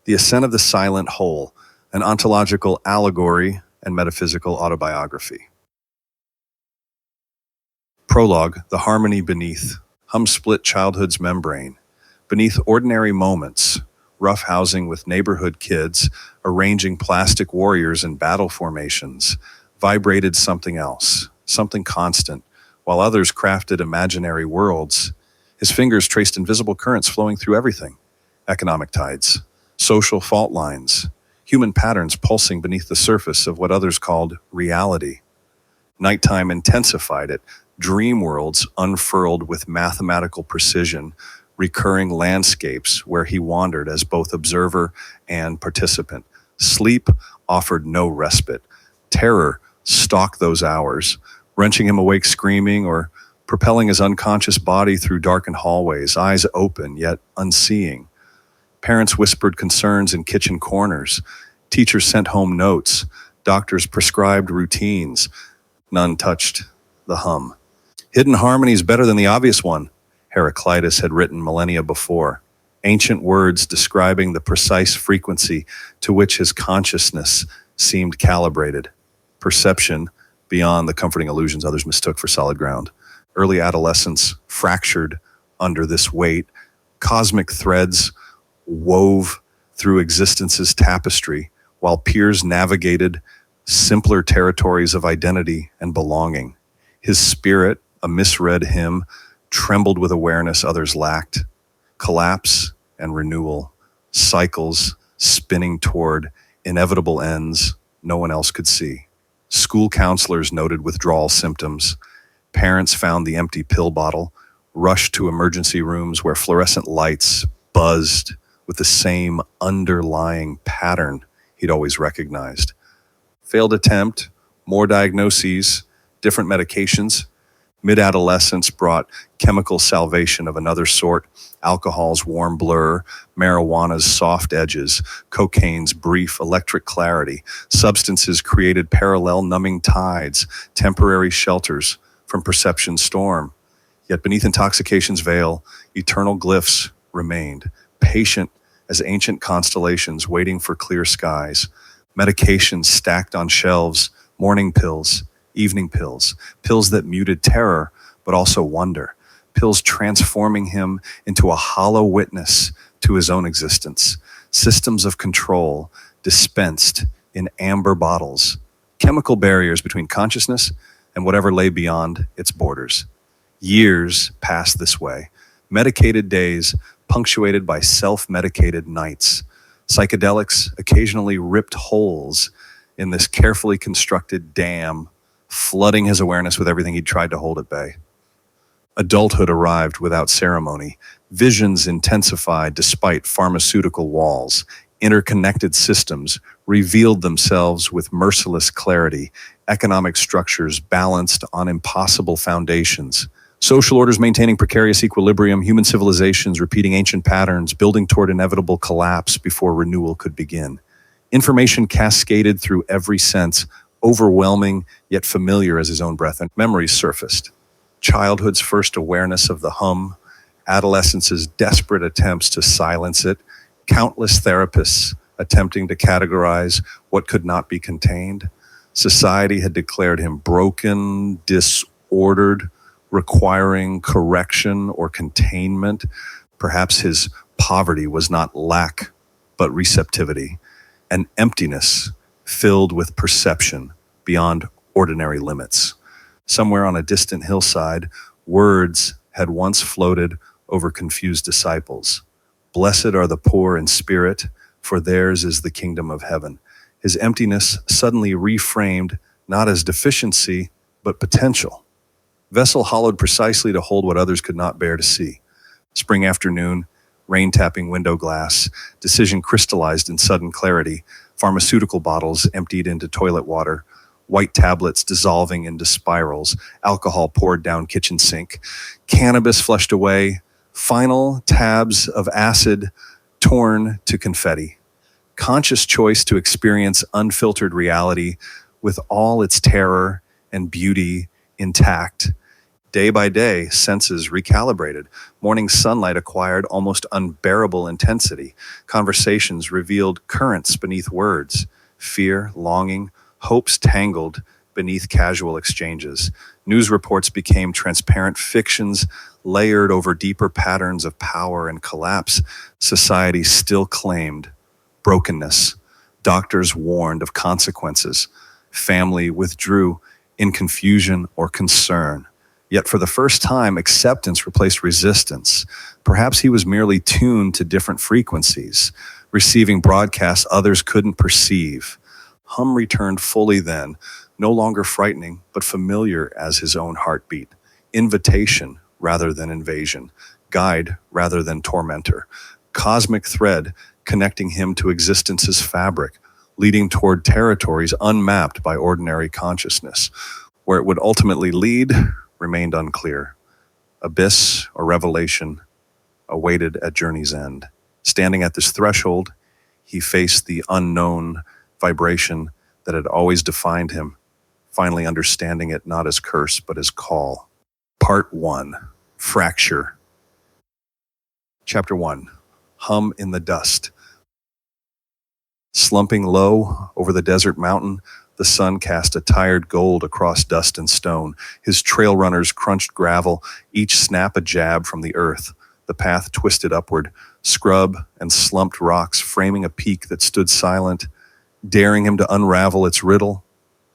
The Ascent of the Silent Whole, an Ontological Allegory and Metaphysical Autobiography. Prologue, The Harmony Beneath, hum-split childhood's membrane. Beneath ordinary moments, rough housing with neighborhood kids, arranging plastic warriors in battle formations, vibrated something else, something constant, while others crafted imaginary worlds. His fingers traced invisible currents flowing through everything. Economic tides, social fault lines, human patterns pulsing beneath the surface of what others called reality. Nighttime intensified it, dream worlds unfurled with mathematical precision, recurring landscapes where he wandered as both observer and participant. Sleep offered no respite. Terror stalked those hours, wrenching him awake screaming or propelling his unconscious body through darkened hallways, eyes open yet unseeing. Parents whispered concerns in kitchen corners. Teachers sent home notes. Doctors prescribed routines. None touched the hum. Hidden harmony is better than the obvious one, Heraclitus had written millennia before. Ancient words describing the precise frequency to which his consciousness seemed calibrated. Perception, beyond the comforting illusions others mistook for solid ground. Early adolescence fractured under this weight. Cosmic threads wove through existence's tapestry, while peers navigated simpler territories of identity and belonging. His spirit, a misread hymn, trembled with awareness others lacked. Collapse and renewal, cycles spinning toward inevitable ends no one else could see. School counselors noted withdrawal symptoms. Parents found the empty pill bottle, rushed to emergency rooms where fluorescent lights buzzed with the same underlying pattern he'd always recognized. Failed attempt, more diagnoses, different medications. Mid-adolescence brought chemical salvation of another sort, alcohol's warm blur, marijuana's soft edges, cocaine's brief electric clarity. Substances created parallel numbing tides, temporary shelters from perception's storm. Yet beneath intoxication's veil, eternal glyphs remained, patient as ancient constellations waiting for clear skies. Medications stacked on shelves, morning pills, evening pills, pills that muted terror, but also wonder, pills transforming him into a hollow witness to his own existence, systems of control dispensed in amber bottles, chemical barriers between consciousness and whatever lay beyond its borders. Years passed this way, medicated days punctuated by self-medicated nights. Psychedelics occasionally ripped holes in this carefully constructed dam, flooding his awareness with everything he'd tried to hold at bay. Adulthood arrived without ceremony. Visions intensified despite pharmaceutical walls. Interconnected systems revealed themselves with merciless clarity. Economic structures balanced on impossible foundations. Social orders maintaining precarious equilibrium, human civilizations repeating ancient patterns, building toward inevitable collapse before renewal could begin. Information cascaded through every sense, overwhelming yet familiar as his own breath, and memories surfaced. Childhood's first awareness of the hum, adolescence's desperate attempts to silence it, countless therapists attempting to categorize what could not be contained. Society had declared him broken, disordered, requiring correction or containment. Perhaps his poverty was not lack, but receptivity, an emptiness filled with perception beyond ordinary limits. Somewhere on a distant hillside, words had once floated over confused disciples. Blessed are the poor in spirit, for theirs is the kingdom of heaven. His emptiness suddenly reframed not as deficiency, but potential. Vessel hollowed precisely to hold what others could not bear to see. Spring afternoon, rain tapping window glass, decision crystallized in sudden clarity, pharmaceutical bottles emptied into toilet water, white tablets dissolving into spirals, alcohol poured down kitchen sink, cannabis flushed away, final tabs of acid torn to confetti. Conscious choice to experience unfiltered reality with all its terror and beauty intact. Day by day, senses recalibrated. Morning sunlight acquired almost unbearable intensity. Conversations revealed currents beneath words. Fear, longing, hopes tangled beneath casual exchanges. News reports became transparent fictions layered over deeper patterns of power and collapse. Society still claimed brokenness. Doctors warned of consequences. Family withdrew in confusion or concern. Yet for the first time, acceptance replaced resistance. Perhaps he was merely tuned to different frequencies, receiving broadcasts others couldn't perceive. Hum returned fully then, no longer frightening, but familiar as his own heartbeat. Invitation rather than invasion, guide rather than tormentor. Cosmic thread connecting him to existence's fabric, leading toward territories unmapped by ordinary consciousness. Where it would ultimately lead remained unclear. Abyss or revelation awaited at journey's end. Standing at this threshold, he faced the unknown vibration that had always defined him, finally understanding it not as curse but as call. Part 1. Fracture. Chapter 1. Hum in the dust. Slumping low over the desert mountain, the sun cast a tired gold across dust and stone. His trail runners crunched gravel, each snap a jab from the earth. The path twisted upward, scrub and slumped rocks framing a peak that stood silent, daring him to unravel its riddle.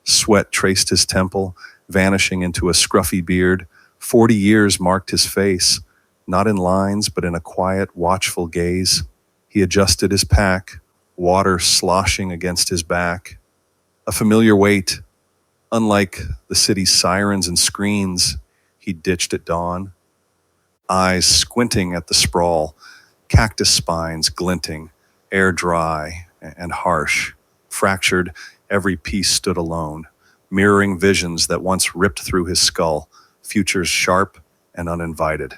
Sweat traced his temple, vanishing into a scruffy beard. 40 years marked his face, not in lines, but in a quiet, watchful gaze. He adjusted his pack, water sloshing against his back. A familiar weight, unlike the city's sirens and screens he'd ditched at dawn. Eyes squinting at the sprawl, cactus spines glinting, air dry and harsh. Fractured, every piece stood alone, mirroring visions that once ripped through his skull, futures sharp and uninvited.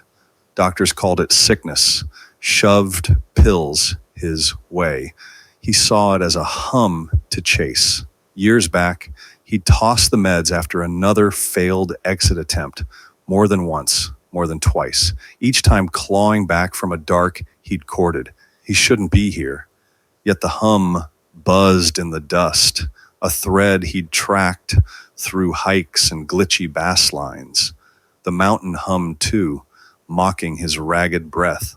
Doctors called it sickness, shoved pills his way. He saw it as a hum to chase. Years back, he'd tossed the meds after another failed exit attempt, more than once, more than twice, each time clawing back from a dark he'd courted. He shouldn't be here. Yet the hum buzzed in the dust, a thread he'd tracked through hikes and glitchy bass lines. The mountain hummed too, mocking his ragged breath.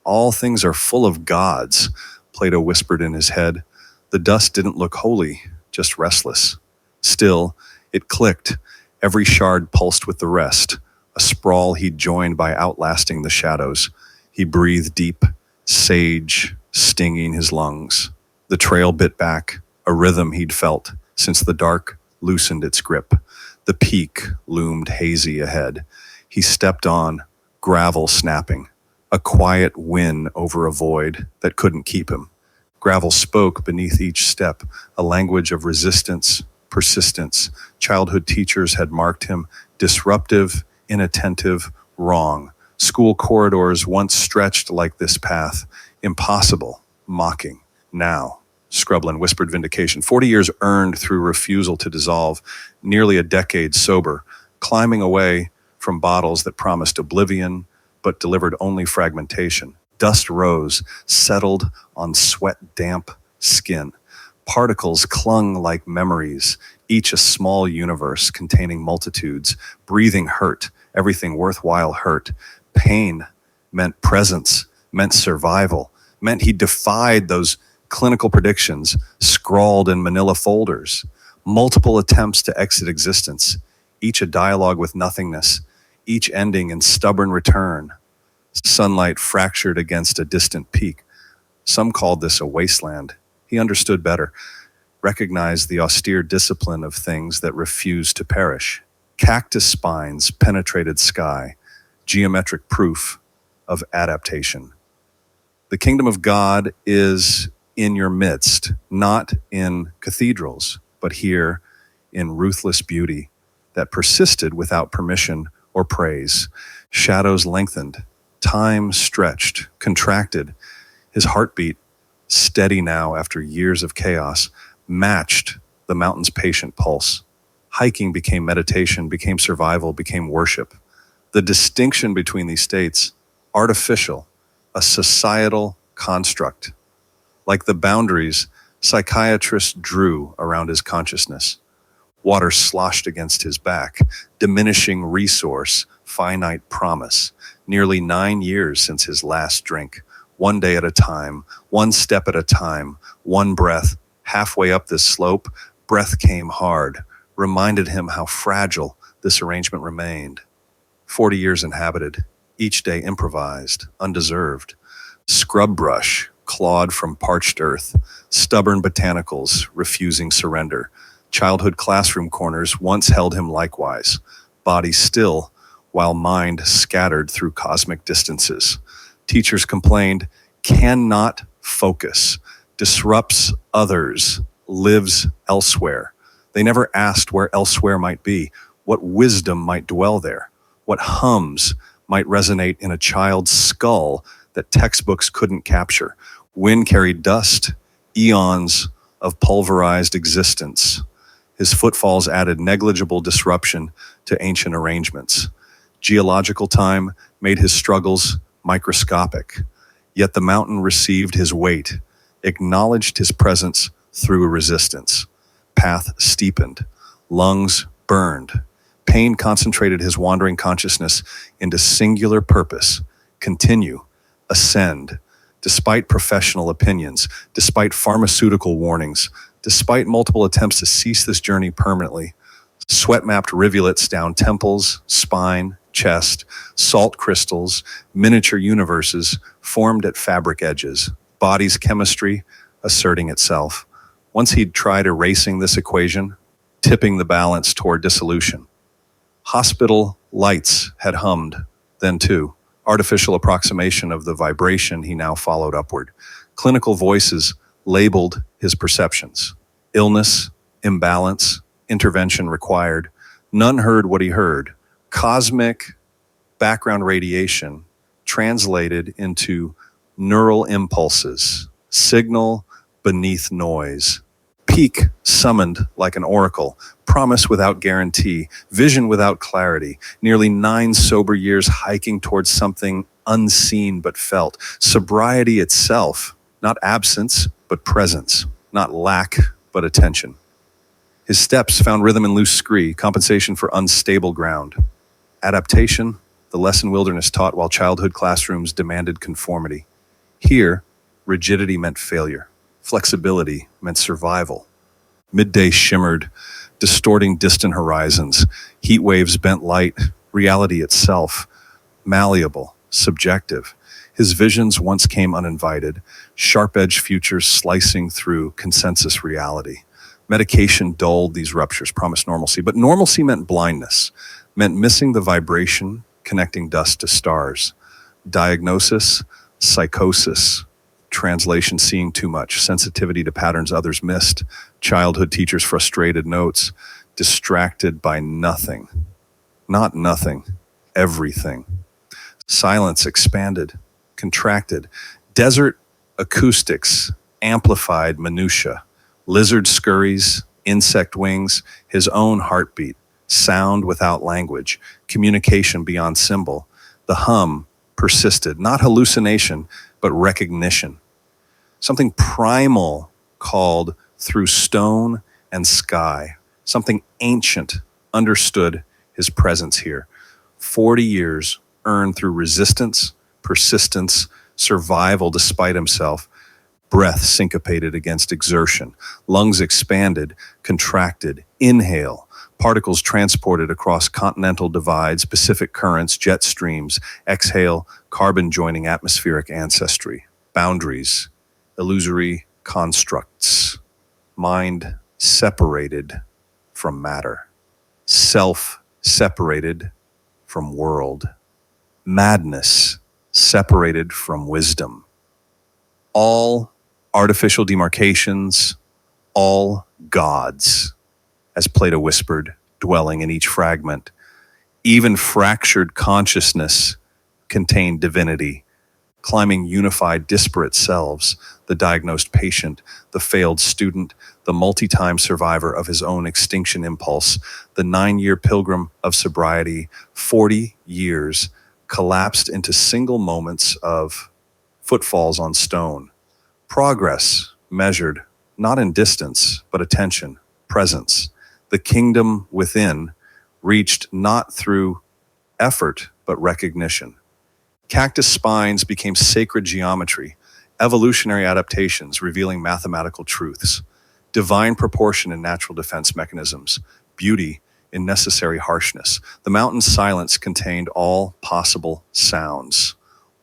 All things are full of gods, Plato whispered in his head. The dust didn't look holy, just restless. Still, it clicked. Every shard pulsed with the rest, a sprawl he'd joined by outlasting the shadows. He breathed deep, sage stinging his lungs. The trail bit back, a rhythm he'd felt since the dark loosened its grip. The peak loomed hazy ahead. He stepped on, gravel snapping, a quiet win over a void that couldn't keep him. Gravel spoke beneath each step, a language of resistance, persistence. Childhood teachers had marked him disruptive, inattentive, wrong. School corridors once stretched like this path, impossible, mocking. Now, Scrublin whispered vindication. 40 years earned through refusal to dissolve, nearly a decade sober, climbing away from bottles that promised oblivion but delivered only fragmentation. Dust rose, settled on sweat-damp skin. Particles clung like memories, each a small universe containing multitudes. Breathing hurt, everything worthwhile hurt. Pain meant presence, meant survival, meant he defied those clinical predictions scrawled in manila folders. Multiple attempts to exit existence, each a dialogue with nothingness, each ending in stubborn return. Sunlight fractured against a distant peak. Some called this a wasteland. He understood better, recognized the austere discipline of things that refuse to perish. Cactus spines penetrated sky, geometric proof of adaptation. The kingdom of God is in your midst, not in cathedrals, but here in ruthless beauty that persisted without permission or praise. Shadows lengthened, time stretched, contracted. His heartbeat, steady now after years of chaos, matched the mountain's patient pulse. Hiking became meditation, became survival, became worship. The distinction between these states, artificial, a societal construct. Like the boundaries psychiatrists drew around his consciousness. Water sloshed against his back, diminishing resource, finite promise. Nearly 9 years since his last drink. One day at a time, one step at a time, one breath. Halfway up this slope, breath came hard, reminded him how fragile this arrangement remained. 40 years inhabited, each day improvised, undeserved. Scrub brush clawed from parched earth, stubborn botanicals refusing surrender. Childhood classroom corners once held him likewise, body still, while mind scattered through cosmic distances. Teachers complained, cannot focus, disrupts others, lives elsewhere. They never asked where elsewhere might be, what wisdom might dwell there, what hums might resonate in a child's skull that textbooks couldn't capture. Wind carried dust, eons of pulverized existence. His footfalls added negligible disruption to ancient arrangements. Geological time made his struggles microscopic, yet the mountain received his weight, acknowledged his presence through resistance. Path steepened, lungs burned. Pain concentrated his wandering consciousness into singular purpose, continue, ascend, despite professional opinions, despite pharmaceutical warnings, despite multiple attempts to cease this journey permanently. Sweat-mapped rivulets down temples, spine, chest, salt crystals, miniature universes formed at fabric edges, body's chemistry asserting itself. Once he'd tried erasing this equation, tipping the balance toward dissolution. Hospital lights had hummed, then too, artificial approximation of the vibration he now followed upward. Clinical voices labeled his perceptions. Illness, imbalance, intervention required. None heard what he heard. Cosmic background radiation translated into neural impulses, signal beneath noise. Peak summoned like an oracle, promise without guarantee, vision without clarity, nearly 9 sober years hiking towards something unseen but felt. Sobriety itself, not absence, but presence, not lack, but attention. His steps found rhythm in loose scree, compensation for unstable ground. Adaptation, the lesson wilderness taught while childhood classrooms demanded conformity. Here, rigidity meant failure. Flexibility meant survival. Midday shimmered, distorting distant horizons. Heat waves bent light, reality itself. Malleable, subjective. His visions once came uninvited, sharp-edged futures slicing through consensus reality. Medication dulled these ruptures, promised normalcy, but normalcy meant blindness, meant missing the vibration connecting dust to stars. Diagnosis, psychosis. Translation, seeing too much, sensitivity to patterns others missed, childhood teachers' frustrated notes, distracted by nothing. Not nothing, everything. Silence expanded, contracted. Desert acoustics amplified minutia. Lizard scurries, insect wings, his own heartbeat, sound without language, communication beyond symbol. The hum persisted, not hallucination, but recognition. Something primal called through stone and sky. Something ancient understood his presence here. 40 years earned through resistance, persistence, survival despite himself. Breath syncopated against exertion. Lungs expanded, contracted. Inhale. Particles transported across continental divides, Pacific currents, jet streams. Exhale. Carbon joining atmospheric ancestry. Boundaries. Illusory constructs. Mind separated from matter. Self separated from world. Madness separated from wisdom. All artificial demarcations, all gods, as Plato whispered, dwelling in each fragment. Even fractured consciousness contained divinity. climbing unified, disparate selves, the diagnosed patient, the failed student, the multi-time survivor of his own extinction impulse, the 9-year pilgrim of sobriety, 40 years, collapsed into single moments of footfalls on stone. Progress measured not in distance, but attention, presence. The kingdom within reached not through effort, but recognition. Cactus spines became sacred geometry, evolutionary adaptations revealing mathematical truths, divine proportion in natural defense mechanisms, beauty in necessary harshness. The mountain's silence contained all possible sounds,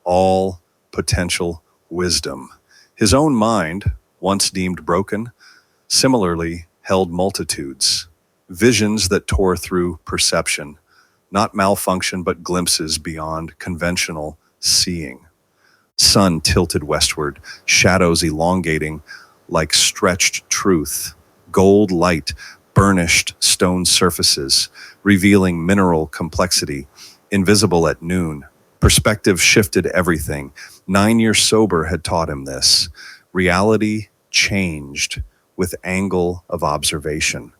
all potential wisdom. His own mind, once deemed broken, similarly held multitudes, visions that tore through perception, not malfunction but glimpses beyond conventional seeing. Sun tilted westward, shadows elongating like stretched truth, gold light burnished stone surfaces, revealing mineral complexity, invisible at noon. Perspective shifted everything. 9 years sober had taught him this. Reality changed with angle of observation.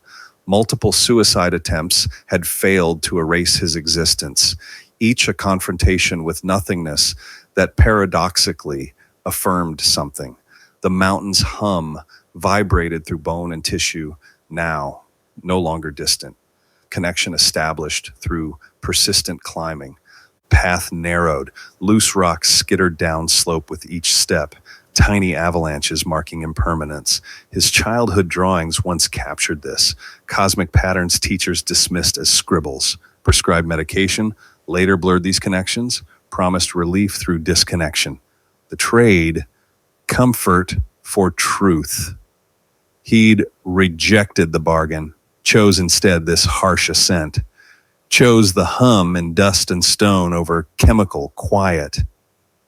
Multiple suicide attempts had failed to erase his existence, each a confrontation with nothingness that paradoxically affirmed something. The mountain's hum vibrated through bone and tissue, now no longer distant. Connection established through persistent climbing. Path narrowed, loose rocks skittered down slope with each step, tiny avalanches marking impermanence. His childhood drawings once captured this. Cosmic patterns teachers dismissed as scribbles. Prescribed medication later blurred these connections, promised relief through disconnection. The trade, comfort for truth. He'd rejected the bargain, chose instead this harsh ascent, chose the hum in dust and stone over chemical quiet.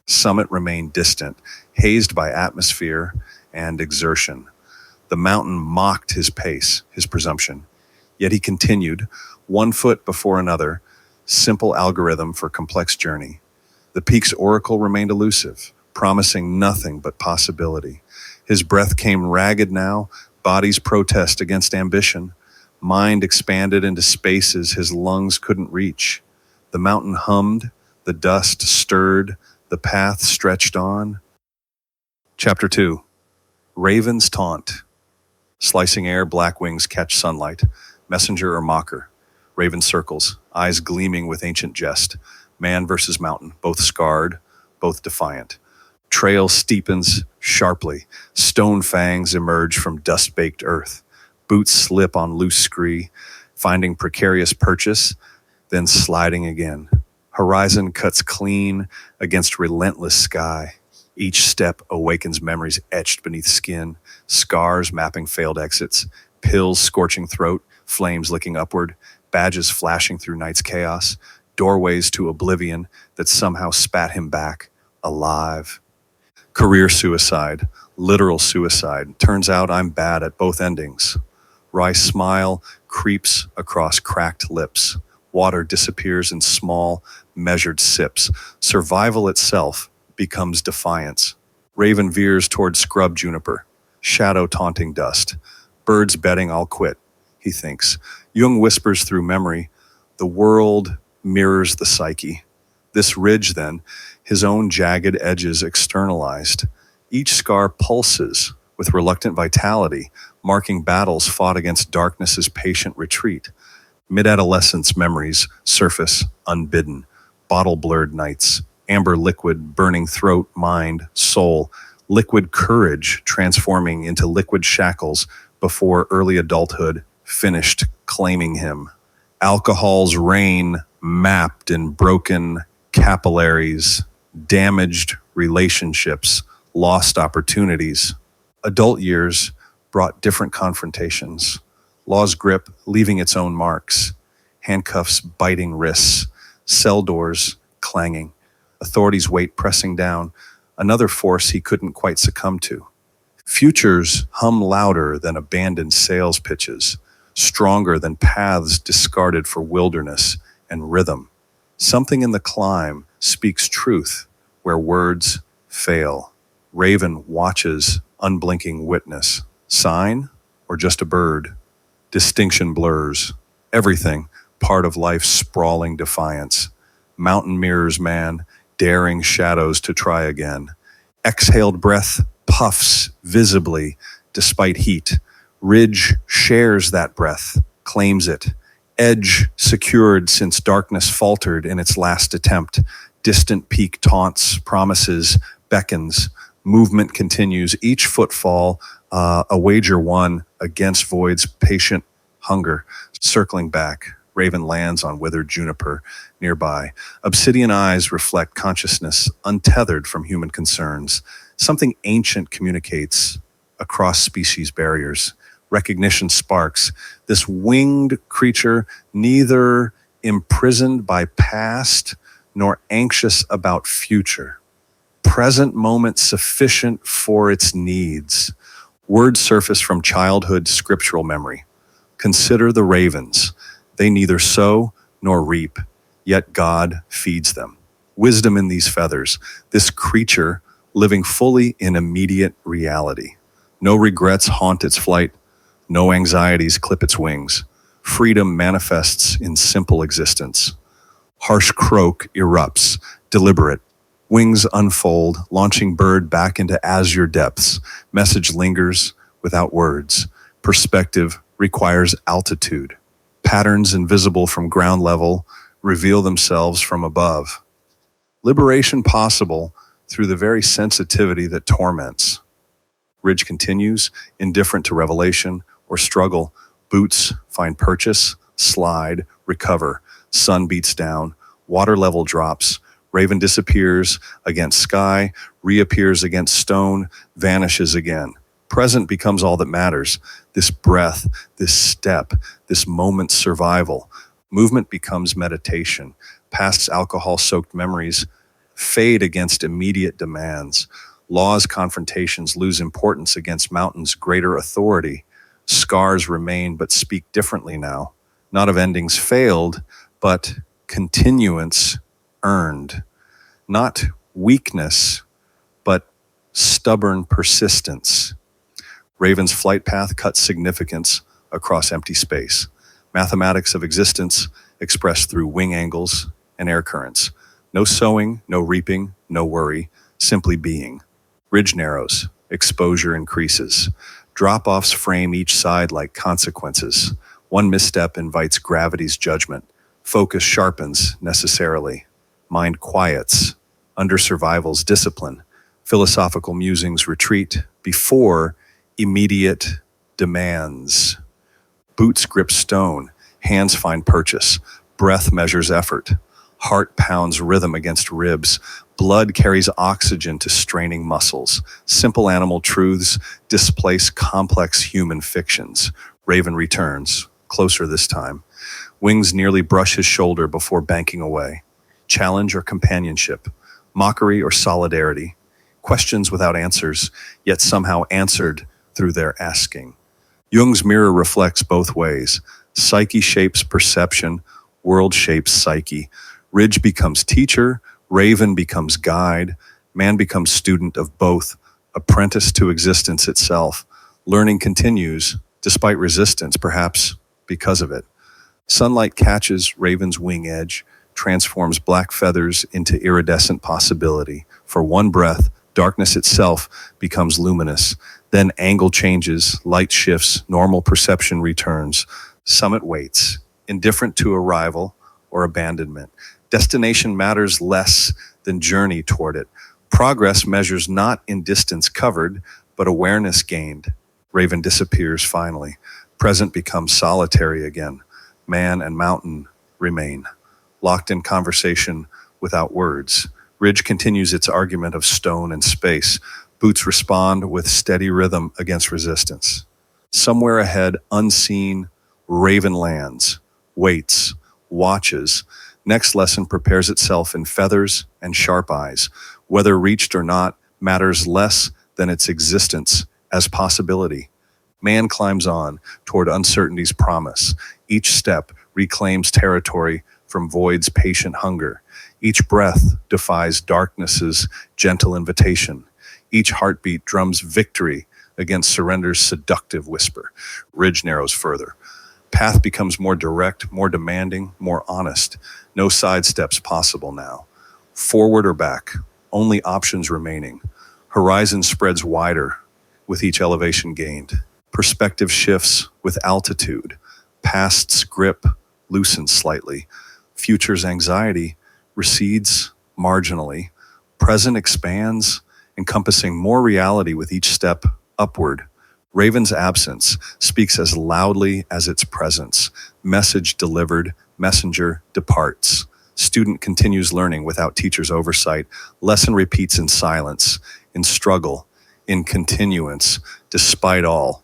Summit remained distant, hazed by atmosphere and exertion. The mountain mocked his pace, his presumption. Yet he continued, one foot before another, simple algorithm for complex journey. The peak's oracle remained elusive, promising nothing but possibility. His breath came ragged now, body's protest against ambition. Mind expanded into spaces his lungs couldn't reach. The mountain hummed, the dust stirred, the path stretched on. Chapter 2. Raven's Taunt. Slicing air, black wings catch sunlight. Messenger or mocker. Raven circles, eyes gleaming with ancient jest. Man versus mountain, both scarred, both defiant. Trail steepens sharply. Stone fangs emerge from dust-baked earth. Boots slip on loose scree, finding precarious purchase, then sliding again. Horizon cuts clean against relentless sky. Each step awakens memories etched beneath skin, scars mapping failed exits, pills scorching throat, flames licking upward, badges flashing through night's chaos, doorways to oblivion that somehow spat him back, alive. Career suicide, literal suicide. Turns out I'm bad at both endings. Wry smile creeps across cracked lips. Water disappears in small, measured sips. Survival itself becomes defiance. Raven veers toward scrub juniper, shadow taunting dust. Birds betting I'll quit, he thinks. Jung whispers through memory, the world mirrors the psyche. This ridge, then, his own jagged edges externalized. Each scar pulses with reluctant vitality, marking battles fought against darkness's patient retreat. Mid-adolescence memories surface unbidden. Bottle-blurred nights, amber liquid burning throat, mind, soul. Liquid courage transforming into liquid shackles before early adulthood finished claiming him. Alcohol's reign mapped in broken capillaries, damaged relationships, lost opportunities. Adult years brought different confrontations. Law's grip leaving its own marks. Handcuffs biting wrists. Cell doors clanging. Authorities' weight pressing down. Another force he couldn't quite succumb to. Futures hum louder than abandoned sales pitches. Stronger than paths discarded for wilderness and rhythm. Something in the climb speaks truth, where words fail. Raven watches, unblinking witness. Sign or just a bird? Distinction blurs. Everything, part of life's sprawling defiance. Mountain mirrors man, daring shadows to try again. Exhaled breath puffs visibly despite heat. Ridge shares that breath, claims it. Edge secured since darkness faltered in its last attempt. Distant peak taunts, promises, beckons. Movement continues, each footfall a wager won against void's patient hunger. Circling back, Raven lands on withered juniper nearby. Obsidian eyes reflect consciousness untethered from human concerns. Something ancient communicates across species barriers. Recognition sparks. This winged creature, neither imprisoned by past nor anxious about future. Present moment sufficient for its needs. Words surface from childhood scriptural memory. Consider the ravens. They neither sow nor reap, yet God feeds them. Wisdom in these feathers. This creature living fully in immediate reality. No regrets haunt its flight. No anxieties clip its wings. Freedom manifests in simple existence. Harsh croak erupts, deliberate. Wings unfold, launching bird back into azure depths. Message lingers without words. Perspective requires altitude. Patterns invisible from ground level reveal themselves from above. Liberation possible through the very sensitivity that torments. Ridge continues, indifferent to revelation or struggle. Boots find purchase, slide, recover. Sun beats down, water level drops. Raven disappears against sky, reappears against stone, vanishes again. Present becomes all that matters. This breath, this step, this moment's survival. Movement becomes meditation. Past alcohol-soaked memories fade against immediate demands. Law's confrontations lose importance against mountain's greater authority. Scars remain but speak differently now. Not of endings failed, but continuance earned. Not weakness, but stubborn persistence. Raven's flight path cuts significance across empty space. Mathematics of existence expressed through wing angles and air currents. No sowing, no reaping, no worry, simply being. Ridge narrows, exposure increases. Drop-offs frame each side like consequences. One misstep invites gravity's judgment. Focus sharpens necessarily. Mind quiets. Under survival's discipline. Philosophical musings retreat before immediate demands. Boots grip stone. Hands find purchase. Breath measures effort. Heart pounds rhythm against ribs. Blood carries oxygen to straining muscles. Simple animal truths displace complex human fictions. Raven returns, closer this time. Wings nearly brush his shoulder before banking away. Challenge or companionship, mockery or solidarity. Questions without answers, yet somehow answered through their asking. Jung's mirror reflects both ways. Psyche shapes perception, world shapes psyche. Ridge becomes teacher, Raven becomes guide, man becomes student of both, apprentice to existence itself. Learning continues, despite resistance, perhaps because of it. Sunlight catches Raven's wing edge, transforms black feathers into iridescent possibility. For one breath, darkness itself becomes luminous. Then angle changes, light shifts, normal perception returns. Summit waits, indifferent to arrival or abandonment. Destination matters less than journey toward it. Progress measures not in distance covered, but awareness gained. Raven disappears finally. Present becomes solitary again. Man and mountain remain, locked in conversation without words. Ridge continues its argument of stone and space. Boots respond with steady rhythm against resistance. Somewhere ahead, unseen, Raven lands, waits, watches. Next lesson prepares itself in feathers and sharp eyes. Whether reached or not matters less than its existence as possibility. Man climbs on toward uncertainty's promise. Each step reclaims territory from void's patient hunger. Each breath defies darkness's gentle invitation. Each heartbeat drums victory against surrender's seductive whisper. Ridge narrows further. Path becomes more direct, more demanding, more honest. No sidesteps possible now. Forward or back, only options remaining. Horizon spreads wider with each elevation gained. Perspective shifts with altitude. Past's grip loosens slightly. Future's anxiety recedes marginally. Present expands, encompassing more reality with each step upward. Raven's absence speaks as loudly as its presence. Message delivered, messenger departs. Student continues learning without teacher's oversight. Lesson repeats in silence, in struggle, in continuance, despite all.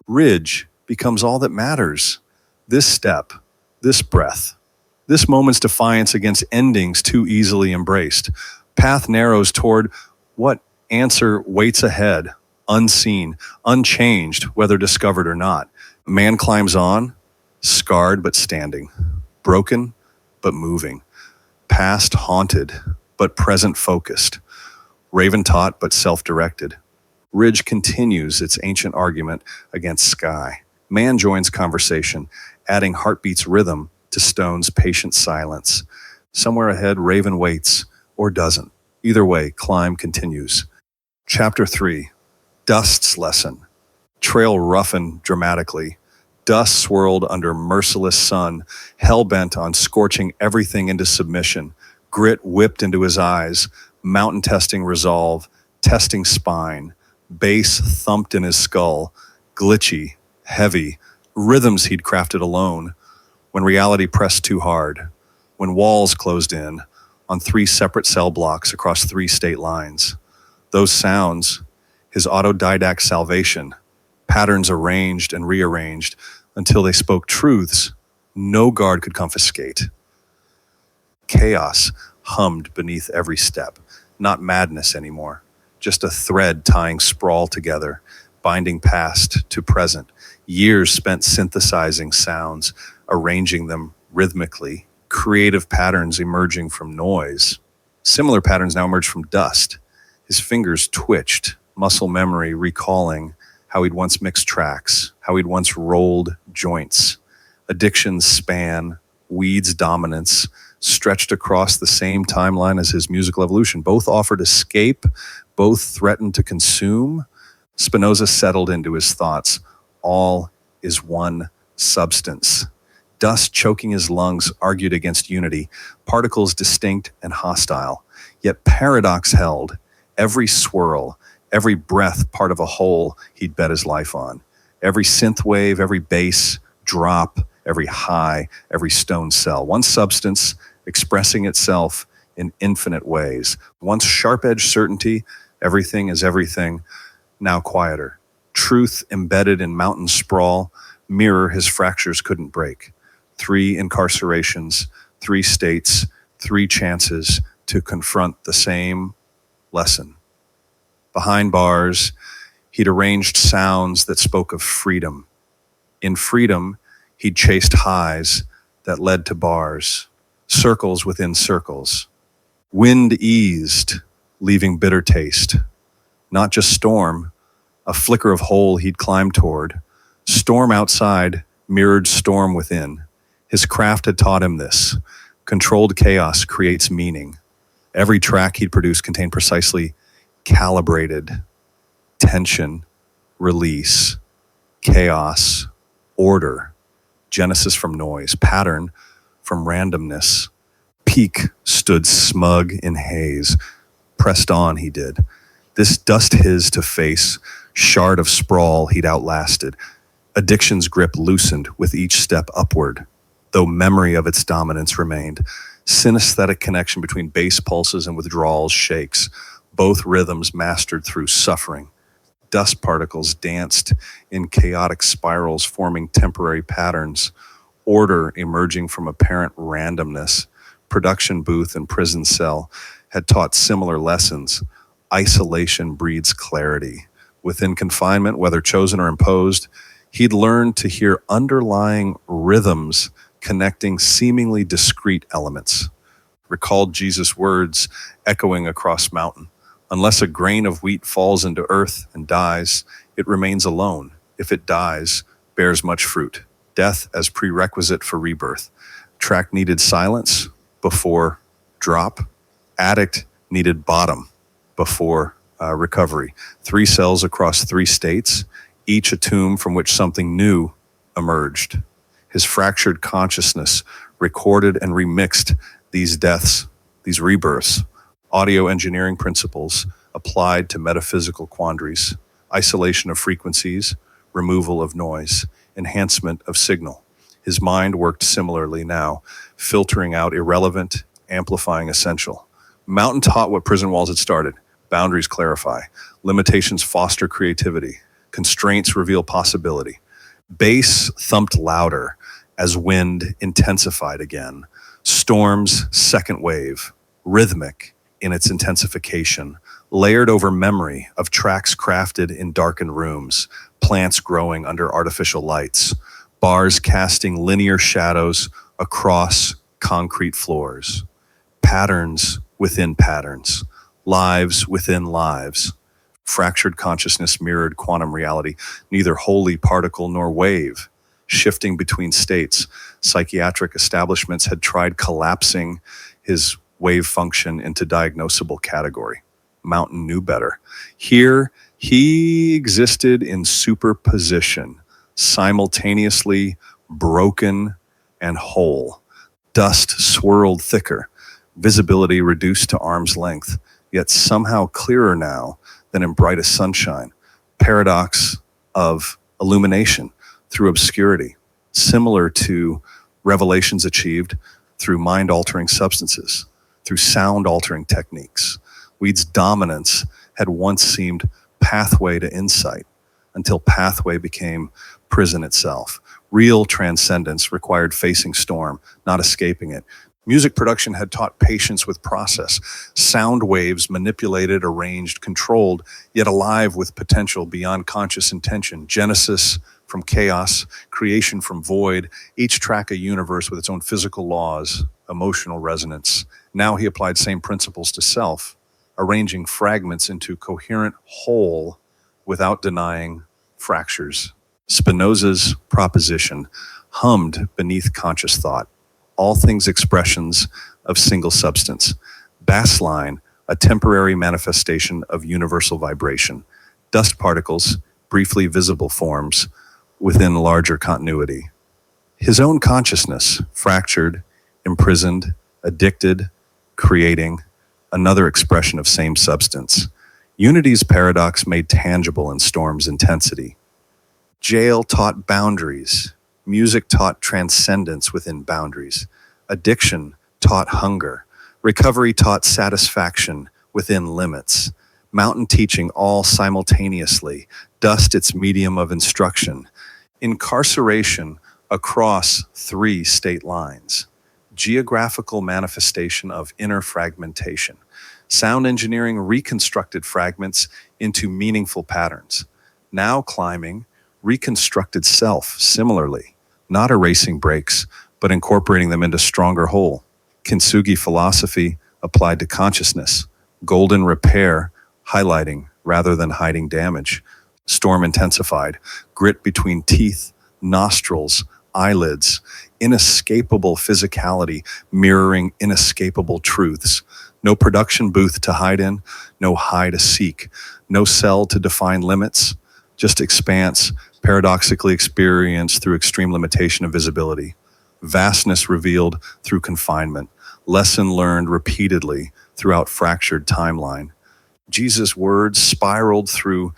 Ridge becomes all that matters. This step, this breath, this moment's defiance against endings too easily embraced. Path narrows toward what answer waits ahead, unseen, unchanged, whether discovered or not. Man climbs on, scarred but standing, broken but moving, past haunted but present focused, Raven taught but self-directed. Ridge continues its ancient argument against sky. Man joins conversation, adding heartbeat's rhythm to stone's patient silence. Somewhere ahead, Raven waits, or doesn't. Either way, climb continues. Chapter 3. Dust's Lesson. Trail roughened dramatically. Dust swirled under merciless sun, hell-bent on scorching everything into submission. Grit whipped into his eyes, mountain testing resolve, testing spine. Bass thumped in his skull, glitchy, heavy, rhythms he'd crafted alone. When reality pressed too hard, when walls closed in on 3 separate cell blocks across 3 state lines. Those sounds, his autodidact salvation, patterns arranged and rearranged until they spoke truths no guard could confiscate. Chaos hummed beneath every step, not madness anymore, just a thread tying sprawl together, binding past to present, years spent synthesizing sounds, arranging them rhythmically, creative patterns emerging from noise. Similar patterns now emerged from dust. His fingers twitched, muscle memory recalling how he'd once mixed tracks, how he'd once rolled joints. Addiction's span, weed's dominance, stretched across the same timeline as his musical evolution. Both offered escape, both threatened to consume. Spinoza settled into his thoughts. All is one substance. Dust choking his lungs argued against unity, particles distinct and hostile. Yet paradox held, every swirl, every breath part of a whole he'd bet his life on. Every synth wave, every bass, drop, every high, every stone cell. One substance expressing itself in infinite ways. Once sharp-edged certainty, everything is everything, now quieter. Truth embedded in mountain sprawl, mirror his fractures couldn't break. 3 incarcerations, 3 states, 3 chances to confront the same lesson. Behind bars, he'd arranged sounds that spoke of freedom. In freedom, he'd chased highs that led to bars, circles within circles. Wind eased, leaving bitter taste. Not just storm, a flicker of hole he'd climbed toward. Storm outside mirrored storm within. His craft had taught him this. Controlled chaos creates meaning. Every track he'd produced contained precisely calibrated tension, release, chaos, order, genesis from noise, pattern from randomness. Peak stood smug in haze. Pressed on, he did. This dust his to face, shard of sprawl he'd outlasted. Addiction's grip loosened with each step upward, though memory of its dominance remained. Synesthetic connection between bass pulses and withdrawals shakes, both rhythms mastered through suffering. Dust particles danced in chaotic spirals, forming temporary patterns, order emerging from apparent randomness. Production booth and prison cell had taught similar lessons. Isolation breeds clarity. Within confinement, whether chosen or imposed, he'd learned to hear underlying rhythms connecting seemingly discrete elements. recalled Jesus' words echoing across mountain. Unless a grain of wheat falls into earth and dies, it remains alone. If it dies, bears much fruit. Death as prerequisite for rebirth. Track needed silence before drop. Addict needed bottom before recovery. 3 cells across 3 states, each a tomb from which something new emerged. His fractured consciousness recorded and remixed these deaths, these rebirths, audio engineering principles applied to metaphysical quandaries, isolation of frequencies, removal of noise, enhancement of signal. His mind worked similarly now, filtering out irrelevant, amplifying essential. Mountain taught what prison walls had started. Boundaries clarify. Limitations foster creativity. Constraints reveal possibility. Bass thumped louder as wind intensified again. Storm's second wave, rhythmic in its intensification, layered over memory of tracks crafted in darkened rooms, plants growing under artificial lights, bars casting linear shadows across concrete floors, patterns within patterns, lives within lives. Fractured consciousness mirrored quantum reality, neither wholly particle nor wave, shifting between states. Psychiatric establishments had tried collapsing his wave function into diagnosable category. Mountain knew better. Here, he existed in superposition, simultaneously broken and whole. Dust swirled thicker, visibility reduced to arm's length, yet somehow clearer now than in brightest sunshine. Paradox of illumination through obscurity, similar to revelations achieved through mind-altering substances, through sound-altering techniques. Weed's dominance had once seemed pathway to insight, until pathway became prison itself. Real transcendence required facing storm, not escaping it. Music production had taught patience with process. Sound waves manipulated, arranged, controlled, yet alive with potential beyond conscious intention. Genesis from chaos, creation from void, each track a universe with its own physical laws, emotional resonance. Now he applied same principles to self, arranging fragments into coherent whole without denying fractures. Spinoza's proposition hummed beneath conscious thought. All things expressions of single substance. Bassline, a temporary manifestation of universal vibration. Dust particles, briefly visible forms within larger continuity. His own consciousness, fractured, imprisoned, addicted, creating another expression of same substance. Unity's paradox made tangible in Storm's intensity. Jail taught boundaries. Music taught transcendence within boundaries. Addiction taught hunger. Recovery taught satisfaction within limits. Mountain teaching all simultaneously. Dust its medium of instruction. Incarceration across 3 state lines. Geographical manifestation of inner fragmentation. Sound engineering reconstructed fragments into meaningful patterns. Now climbing, reconstructed self similarly, not erasing breaks, but incorporating them into stronger whole. Kintsugi philosophy applied to consciousness. Golden repair, highlighting rather than hiding damage. Storm intensified, grit between teeth, nostrils, eyelids, inescapable physicality mirroring inescapable truths. No production booth to hide in, no high to seek, no cell to define limits, just expanse, paradoxically experienced through extreme limitation of visibility. Vastness revealed through confinement, lesson learned repeatedly throughout fractured timeline. Jesus' words spiraled through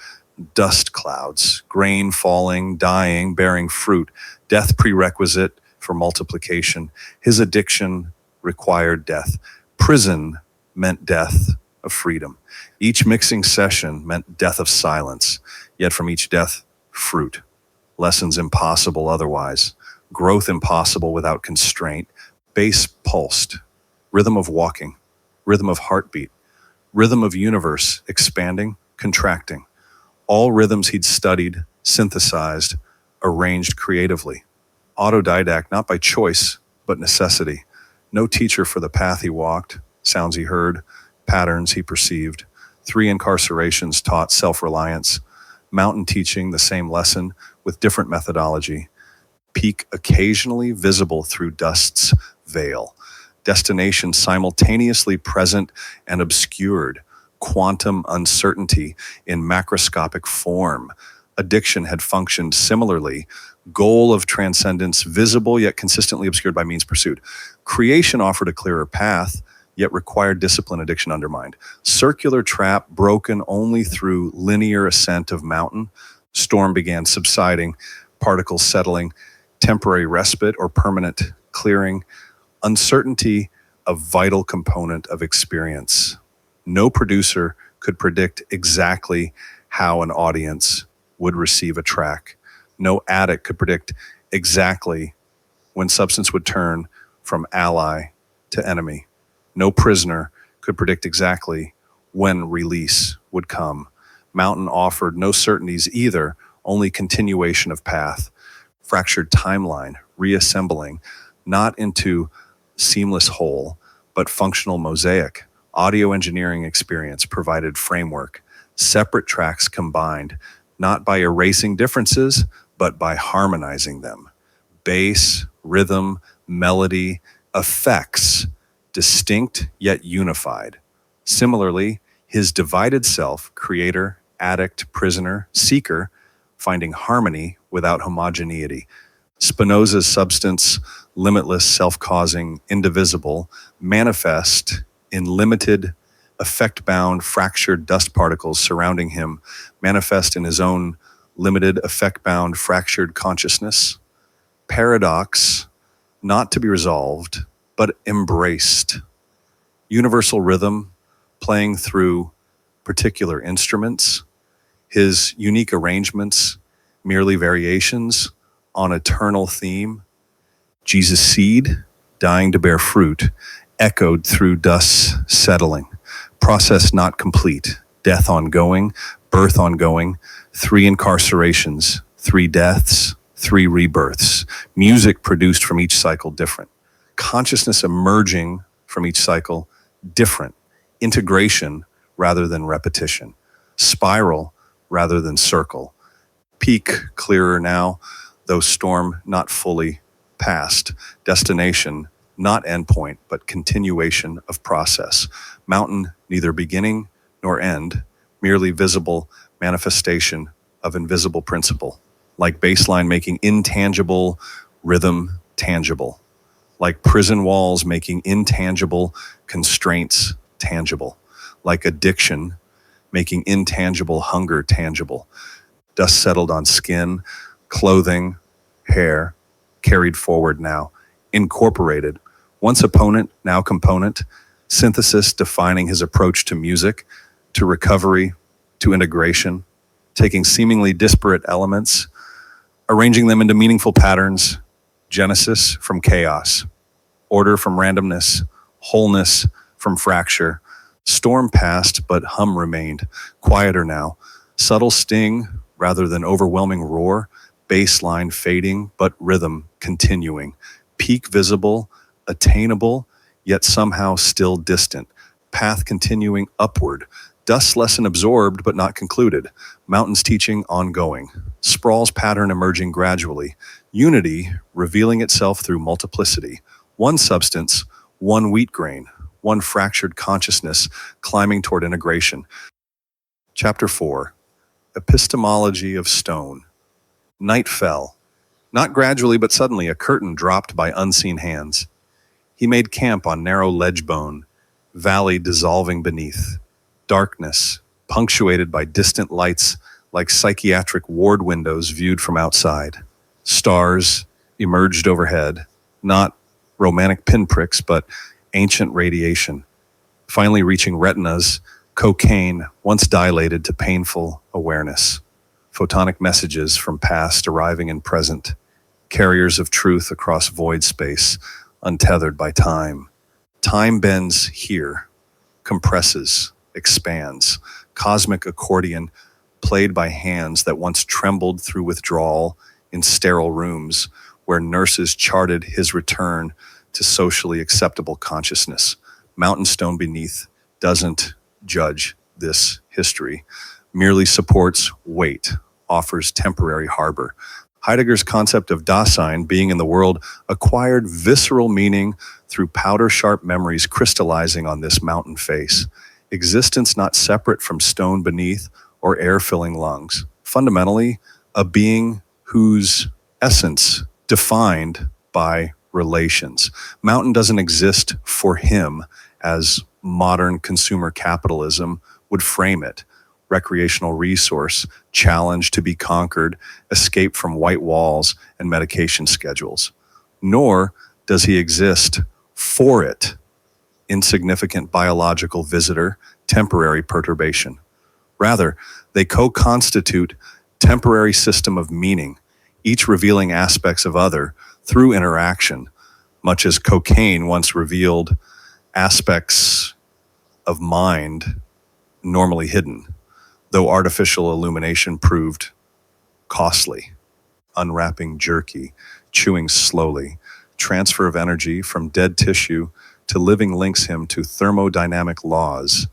dust clouds, grain falling, dying, bearing fruit, death prerequisite for multiplication. His addiction required death. Prison meant death of freedom. Each mixing session meant death of silence, yet from each death, fruit. Lessons impossible otherwise. Growth impossible without constraint. Bass pulsed. Rhythm of walking. Rhythm of heartbeat. Rhythm of universe expanding, contracting. All rhythms he'd studied, synthesized, arranged creatively. Autodidact, not by choice, but necessity. No teacher for the path he walked, sounds he heard, patterns he perceived. 3 incarcerations taught self-reliance, mountain teaching the same lesson with different methodology. Peak occasionally visible through dust's veil. Destination simultaneously present and obscured. Quantum uncertainty in macroscopic form. Addiction had functioned similarly. Goal of transcendence visible yet consistently obscured by means pursued. Creation offered a clearer path, yet required discipline addiction undermined. Circular trap broken only through linear ascent of mountain. Storm began subsiding, particles settling, temporary respite or permanent clearing. Uncertainty, a vital component of experience. No producer could predict exactly how an audience would receive a track. No addict could predict exactly when substance would turn from ally to enemy. No prisoner could predict exactly when release would come. Mountain offered no certainties either, only continuation of path. Fractured timeline, reassembling, not into seamless whole, but functional mosaic. Audio engineering experience provided framework. Separate tracks combined, not by erasing differences, but by harmonizing them. Bass, rhythm, melody, effects, distinct yet unified. Similarly, his divided self, creator, addict, prisoner, seeker, finding harmony without homogeneity. Spinoza's substance, limitless, self-causing, indivisible, manifest in limited, effect-bound, fractured dust particles surrounding him, manifest in his own limited, effect-bound, fractured consciousness. Paradox, not to be resolved, but embraced. Universal rhythm, playing through particular instruments. His unique arrangements, merely variations on eternal theme. Jesus' seed, dying to bear fruit, echoed through dust's settling. Process not complete, death ongoing, birth ongoing, 3 incarcerations, 3 deaths, 3 rebirths. Music produced from each cycle different. Consciousness emerging from each cycle different. Integration rather than repetition. Spiral rather than circle. Peak clearer now, though storm not fully past. Destination not endpoint, but continuation of process. Mountain neither beginning nor end, merely visible manifestation of invisible principle. Like baseline making intangible rhythm tangible. Like prison walls making intangible constraints tangible. Like addiction making intangible hunger tangible. Dust settled on skin, clothing, hair, carried forward now, incorporated, once opponent, now component, synthesis defining his approach to music, to recovery, to integration, taking seemingly disparate elements, arranging them into meaningful patterns, genesis from chaos, order from randomness, wholeness from fracture. Storm passed, but hum remained, quieter now, subtle sting rather than overwhelming roar, bass line fading, but rhythm continuing, peak visible, attainable, yet somehow still distant, path continuing upward, dust lesson absorbed but not concluded, mountains teaching ongoing, sprawl's pattern emerging gradually, unity revealing itself through multiplicity, one substance, one wheat grain, one fractured consciousness climbing toward integration. Chapter 4, Epistemology of Stone. Night fell. Not gradually, but suddenly, a curtain dropped by unseen hands. He made camp on narrow ledge bone, valley dissolving beneath. Darkness, punctuated by distant lights like psychiatric ward windows viewed from outside. Stars emerged overhead, not romantic pinpricks, but ancient radiation, finally reaching retinas, cocaine once dilated to painful awareness. Photonic messages from past arriving in present, carriers of truth across void space, untethered by time. Time bends here, compresses, expands, cosmic accordion played by hands that once trembled through withdrawal in sterile rooms where nurses charted his return to socially acceptable consciousness. Mountain stone beneath doesn't judge this history, merely supports weight, offers temporary harbor. Heidegger's concept of Dasein, being in the world, acquired visceral meaning through powder-sharp memories crystallizing on this mountain face. Existence not separate from stone beneath or air-filling lungs. Fundamentally, a being whose essence defined by relations. Mountain doesn't exist for him as modern consumer capitalism would frame it. Recreational resource, challenge to be conquered, escape from white walls and medication schedules. Nor does he exist for it, insignificant biological visitor, temporary perturbation. Rather, they co-constitute temporary system of meaning, each revealing aspects of other through interaction, much as cocaine once revealed aspects of mind normally hidden, though artificial illumination proved costly. Unwrapping jerky, chewing slowly, transfer of energy from dead tissue to living links him to thermodynamic laws,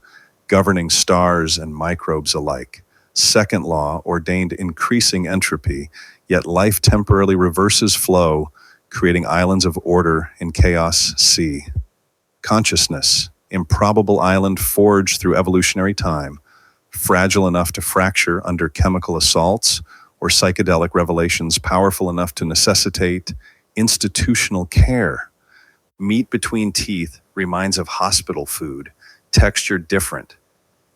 governing stars and microbes alike. Second law ordained increasing entropy, yet life temporarily reverses flow, creating islands of order in chaos sea. Consciousness, improbable island forged through evolutionary time, fragile enough to fracture under chemical assaults, or psychedelic revelations powerful enough to necessitate institutional care. Meat between teeth reminds of hospital food, texture different,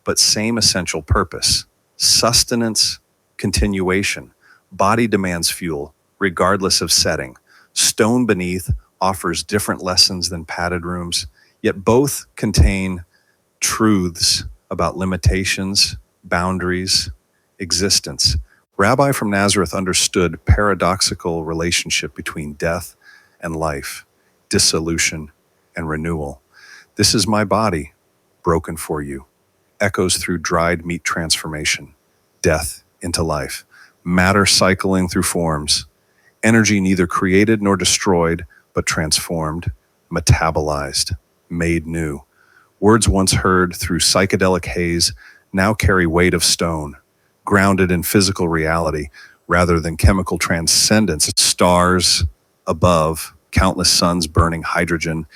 but same essential purpose. Sustenance, continuation. Body demands fuel, regardless of setting. Stone beneath offers different lessons than padded rooms, yet both contain truths about limitations, boundaries, existence. Rabbi from Nazareth understood paradoxical relationship between death and life, dissolution and renewal. This is my body, broken for you, echoes through dried meat transformation, death into life, matter cycling through forms, energy neither created nor destroyed, but transformed, metabolized, made new. Words once heard through psychedelic haze now carry weight of stone, grounded in physical reality rather than chemical transcendence. Stars above, countless suns burning hydrogen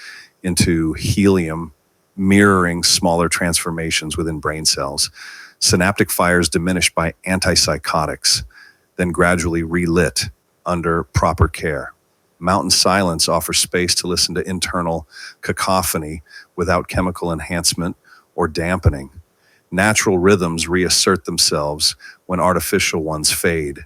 into helium, mirroring smaller transformations within brain cells. Synaptic fires diminished by antipsychotics, then gradually relit under proper care. Mountain silence offers space to listen to internal cacophony without chemical enhancement or dampening. Natural rhythms reassert themselves when artificial ones fade.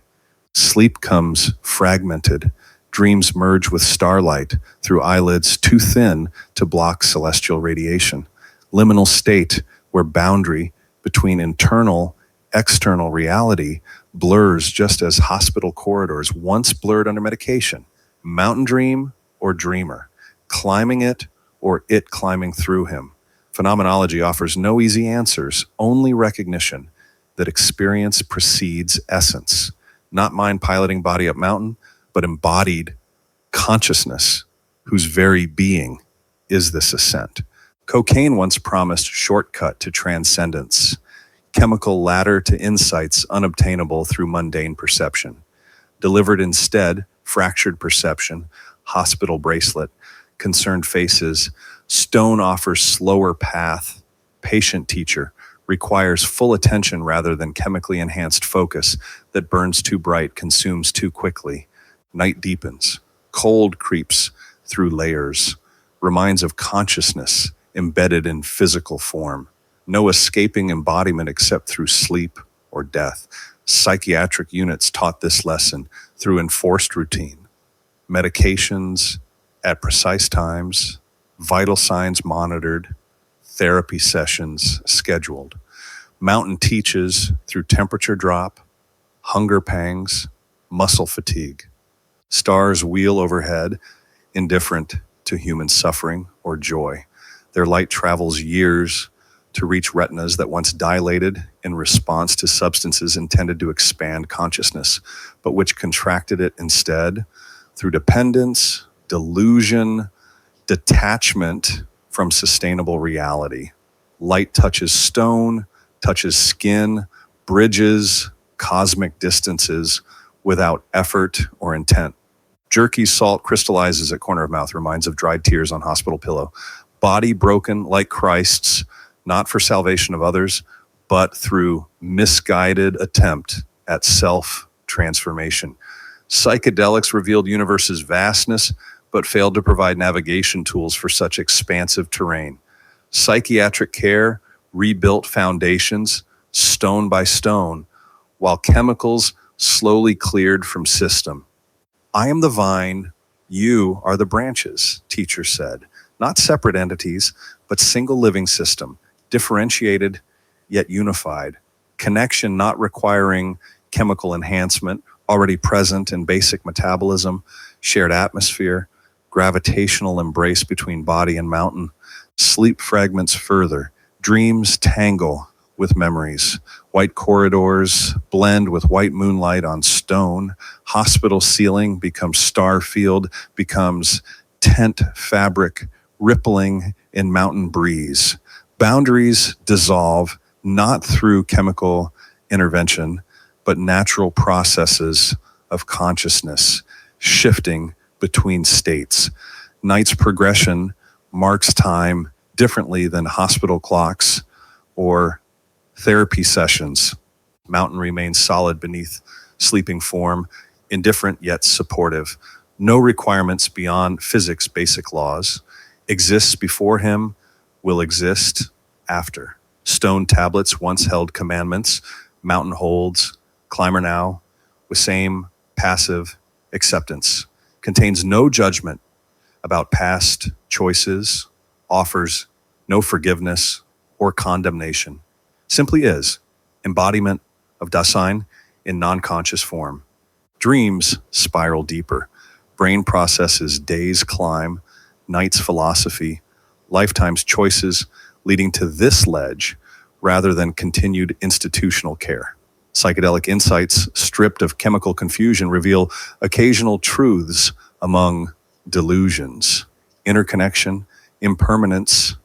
Sleep comes fragmented. Dreams merge with starlight through eyelids too thin to block celestial radiation. Liminal state where boundary between internal, external reality blurs just as hospital corridors once blurred under medication. Mountain dream or dreamer, climbing it or it climbing through him. Phenomenology offers no easy answers, only recognition that experience precedes essence. Not mind piloting body up mountain, but embodied consciousness whose very being is this ascent. Cocaine once promised shortcut to transcendence, chemical ladder to insights unobtainable through mundane perception. Delivered instead, fractured perception, hospital bracelet, concerned faces. Stone offers slower path, patient teacher, requires full attention rather than chemically enhanced focus that burns too bright, consumes too quickly. Night deepens, cold creeps through layers, reminds of consciousness embedded in physical form. No escaping embodiment except through sleep or death. Psychiatric units taught this lesson through enforced routine. Medications at precise times, vital signs monitored, therapy sessions scheduled. Mountain teaches through temperature drop, hunger pangs, muscle fatigue. Stars wheel overhead, indifferent to human suffering or joy. Their light travels years to reach retinas that once dilated in response to substances intended to expand consciousness, but which contracted it instead through dependence, delusion, detachment from sustainable reality. Light touches stone, touches skin, bridges cosmic distances without effort or intent. Jerky salt crystallizes at corner of mouth, reminds of dried tears on hospital pillow. Body broken like Christ's, not for salvation of others, but through misguided attempt at self-transformation. Psychedelics revealed universe's vastness, but failed to provide navigation tools for such expansive terrain. Psychiatric care rebuilt foundations, stone by stone, while chemicals slowly cleared from system. I am the vine, you are the branches, teacher said. Not separate entities, but single living system, differentiated yet unified. Connection not requiring chemical enhancement, already present in basic metabolism, shared atmosphere, gravitational embrace between body and mountain. Sleep fragments further, dreams tangle with memories. White corridors blend with white moonlight on stone. Hospital ceiling becomes star field, becomes tent fabric, rippling in mountain breeze. Boundaries dissolve not through chemical intervention, but natural processes of consciousness, shifting between states. Night's progression marks time differently than hospital clocks or therapy sessions. Mountain remains solid beneath sleeping form, indifferent yet supportive. No requirements beyond physics' basic laws. Exists before him, will exist after. Stone tablets once held commandments. Mountain holds. Climber now, with same passive acceptance. Contains no judgment about past choices, offers no forgiveness or condemnation. Simply is embodiment of Dasein in non-conscious form. Dreams spiral deeper. Brain processes days climb, night's philosophy, lifetime's choices leading to this ledge rather than continued institutional care. Psychedelic insights stripped of chemical confusion reveal occasional truths among delusions, interconnection, impermanence,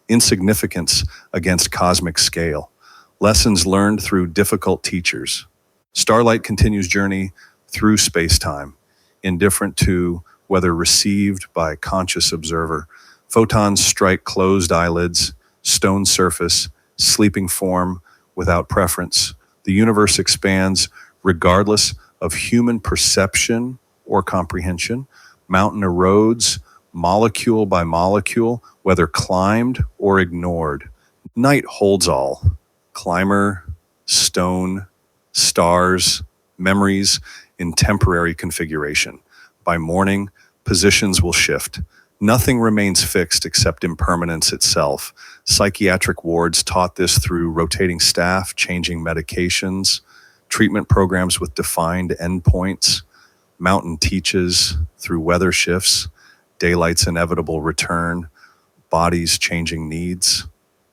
insignificance against cosmic scale. Lessons learned through difficult teachers. Starlight continues journey through space-time, indifferent to whether received by conscious observer. Photons strike closed eyelids, stone surface, sleeping form without preference. The universe expands regardless of human perception or comprehension. Mountain erodes molecule by molecule, whether climbed or ignored. Night holds all. Climber, stone, stars, memories in temporary configuration. By morning, positions will shift. Nothing remains fixed except impermanence itself. Psychiatric wards taught this through rotating staff, changing medications, treatment programs with defined endpoints. Mountain teaches through weather shifts, daylight's inevitable return, bodies changing needs.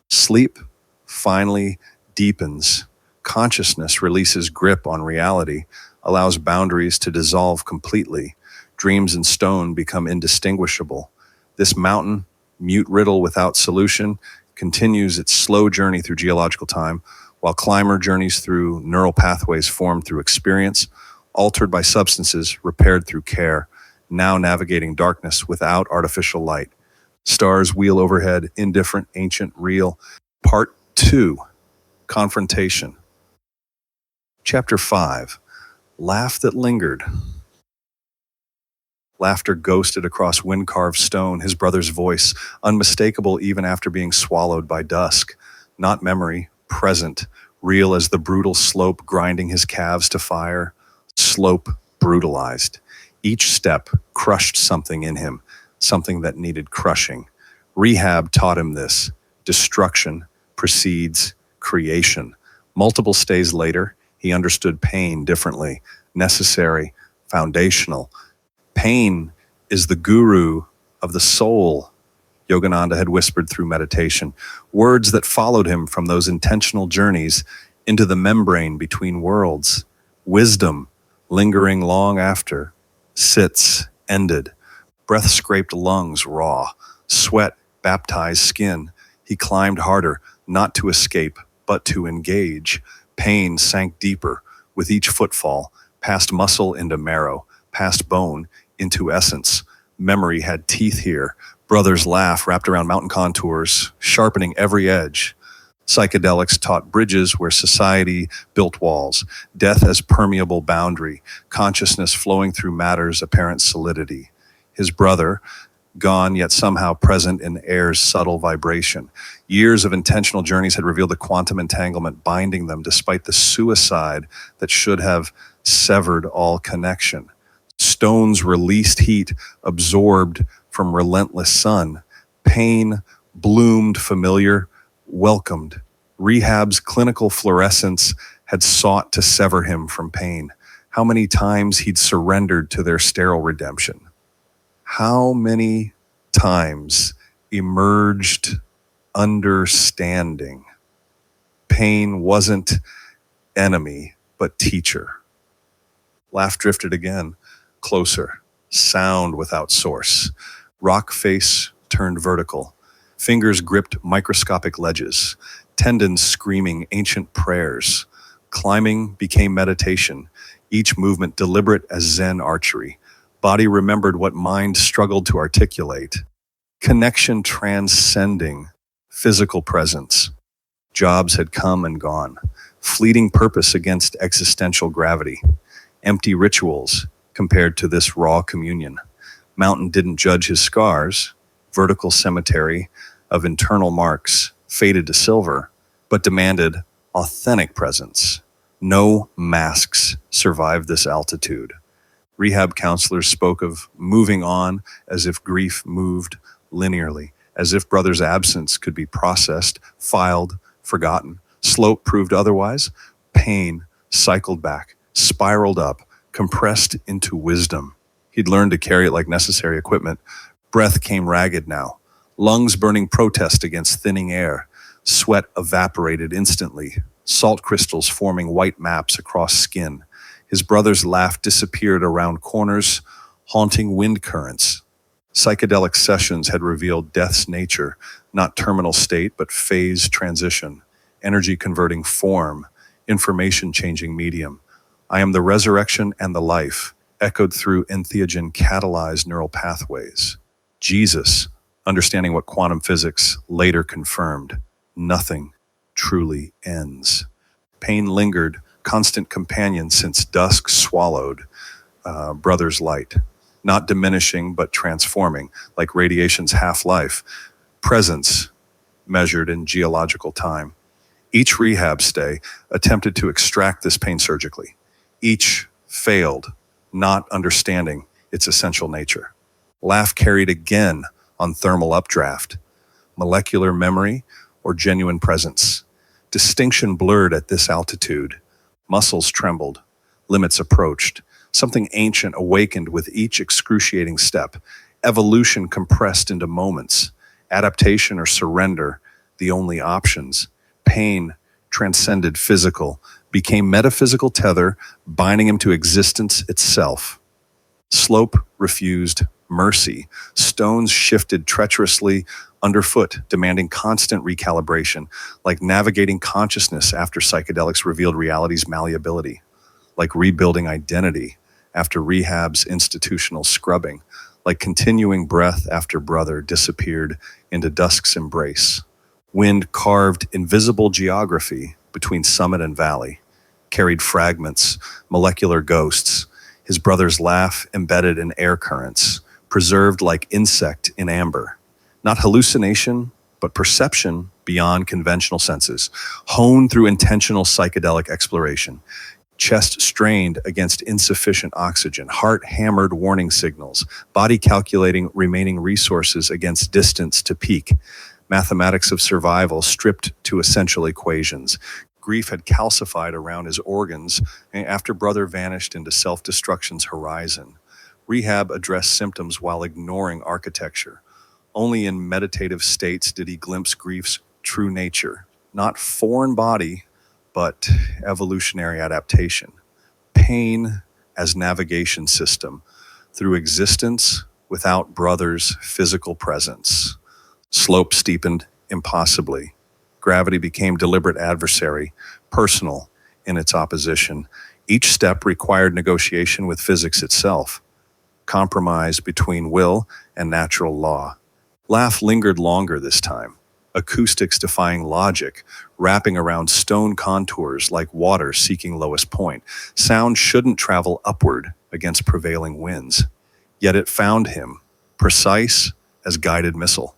Sleep finally deepens. Consciousness releases grip on reality, allows boundaries to dissolve completely. Dreams and stone become indistinguishable. This mountain, mute riddle without solution, continues its slow journey through geological time, while climber journeys through neural pathways formed through experience, altered by substances, repaired through care, now navigating darkness without artificial light. Stars wheel overhead, indifferent, ancient, real. Part 2, Confrontation. Chapter 5, Laugh That Lingered. Laughter ghosted across wind-carved stone, his brother's voice, unmistakable even after being swallowed by dusk. Not memory, present, real as the brutal slope grinding his calves to fire. Slope brutalized. Each step crushed something in him, something that needed crushing. Rehab taught him this. Destruction precedes creation. Multiple stays later, he understood pain differently, necessary, foundational. Pain is the guru of the soul, Yogananda had whispered through meditation, words that followed him from those intentional journeys into the membrane between worlds. Wisdom, lingering long after, sits ended. Breath scraped lungs raw, sweat baptized skin. He climbed harder, not to escape, but to engage. Pain sank deeper with each footfall, past muscle into marrow, past bone into essence. Memory had teeth here. Brothers' laugh wrapped around mountain contours, sharpening every edge. Psychedelics taught bridges where society built walls, death as permeable boundary, consciousness flowing through matter's apparent solidity. His brother, gone yet somehow present in air's subtle vibration. Years of intentional journeys had revealed the quantum entanglement binding them despite the suicide that should have severed all connection. Stones released heat absorbed from relentless sun. Pain bloomed familiar, welcomed. Rehab's clinical fluorescence had sought to sever him from pain. How many times he'd surrendered to their sterile redemption. How many times emerged understanding. Pain wasn't enemy, but teacher. Laugh drifted again, closer, sound without source. Rock face turned vertical. Fingers gripped microscopic ledges. Tendons screaming ancient prayers. Climbing became meditation, each movement deliberate as Zen archery. Body remembered what mind struggled to articulate. Connection transcending physical presence. Jobs had come and gone. Fleeting purpose against existential gravity. Empty rituals compared to this raw communion. Mountain didn't judge his scars. Vertical cemetery of internal marks faded to silver, but demanded authentic presence. No masks survived this altitude. Rehab counselors spoke of moving on as if grief moved linearly, as if brother's absence could be processed, filed, forgotten. Slope proved otherwise. Pain cycled back, spiraled up, compressed into wisdom. He'd learned to carry it like necessary equipment. Breath came ragged now. Lungs burning protest against thinning air. Sweat evaporated instantly. Salt crystals forming white maps across skin. His brother's laugh disappeared around corners, haunting wind currents. Psychedelic sessions had revealed death's nature, not terminal state, but phase transition, energy converting form, information changing medium. I am the resurrection and the life, echoed through entheogen catalyzed neural pathways. Jesus, understanding what quantum physics later confirmed, nothing truly ends. Pain lingered, constant companion since dusk swallowed brother's light, not diminishing but transforming, like radiation's half-life. Presence measured in geological time. Each rehab stay attempted to extract this pain surgically. Each failed, not understanding its essential nature. Laugh carried again on thermal updraft, molecular memory, or genuine presence. Distinction blurred at this altitude. Muscles trembled, limits approached. Something ancient awakened with each excruciating step. Evolution compressed into moments. Adaptation or surrender, the only options. Pain transcended physical, became metaphysical tether, binding him to existence itself. Slope refused mercy. Stones shifted treacherously underfoot, demanding constant recalibration, like navigating consciousness after psychedelics revealed reality's malleability, like rebuilding identity after rehab's institutional scrubbing, like continuing breath after brother disappeared into dusk's embrace. Wind carved invisible geography between summit and valley, carried fragments, molecular ghosts, his brother's laugh embedded in air currents, preserved like insect in amber. Not hallucination, but perception beyond conventional senses, honed through intentional psychedelic exploration. Chest strained against insufficient oxygen, heart hammered warning signals, body calculating remaining resources against distance to peak. Mathematics of survival stripped to essential equations. Grief had calcified around his organs after brother vanished into self-destruction's horizon. Rehab addressed symptoms while ignoring architecture. Only in meditative states did he glimpse grief's true nature, not foreign body, but evolutionary adaptation. Pain as navigation system through existence without brother's physical presence. Slope steepened impossibly. Gravity became deliberate adversary, personal in its opposition. Each step required negotiation with physics itself, compromise between will and natural law. Laugh lingered longer this time, acoustics defying logic, wrapping around stone contours like water seeking lowest point. Sound shouldn't travel upward against prevailing winds. Yet it found him, precise as guided missile.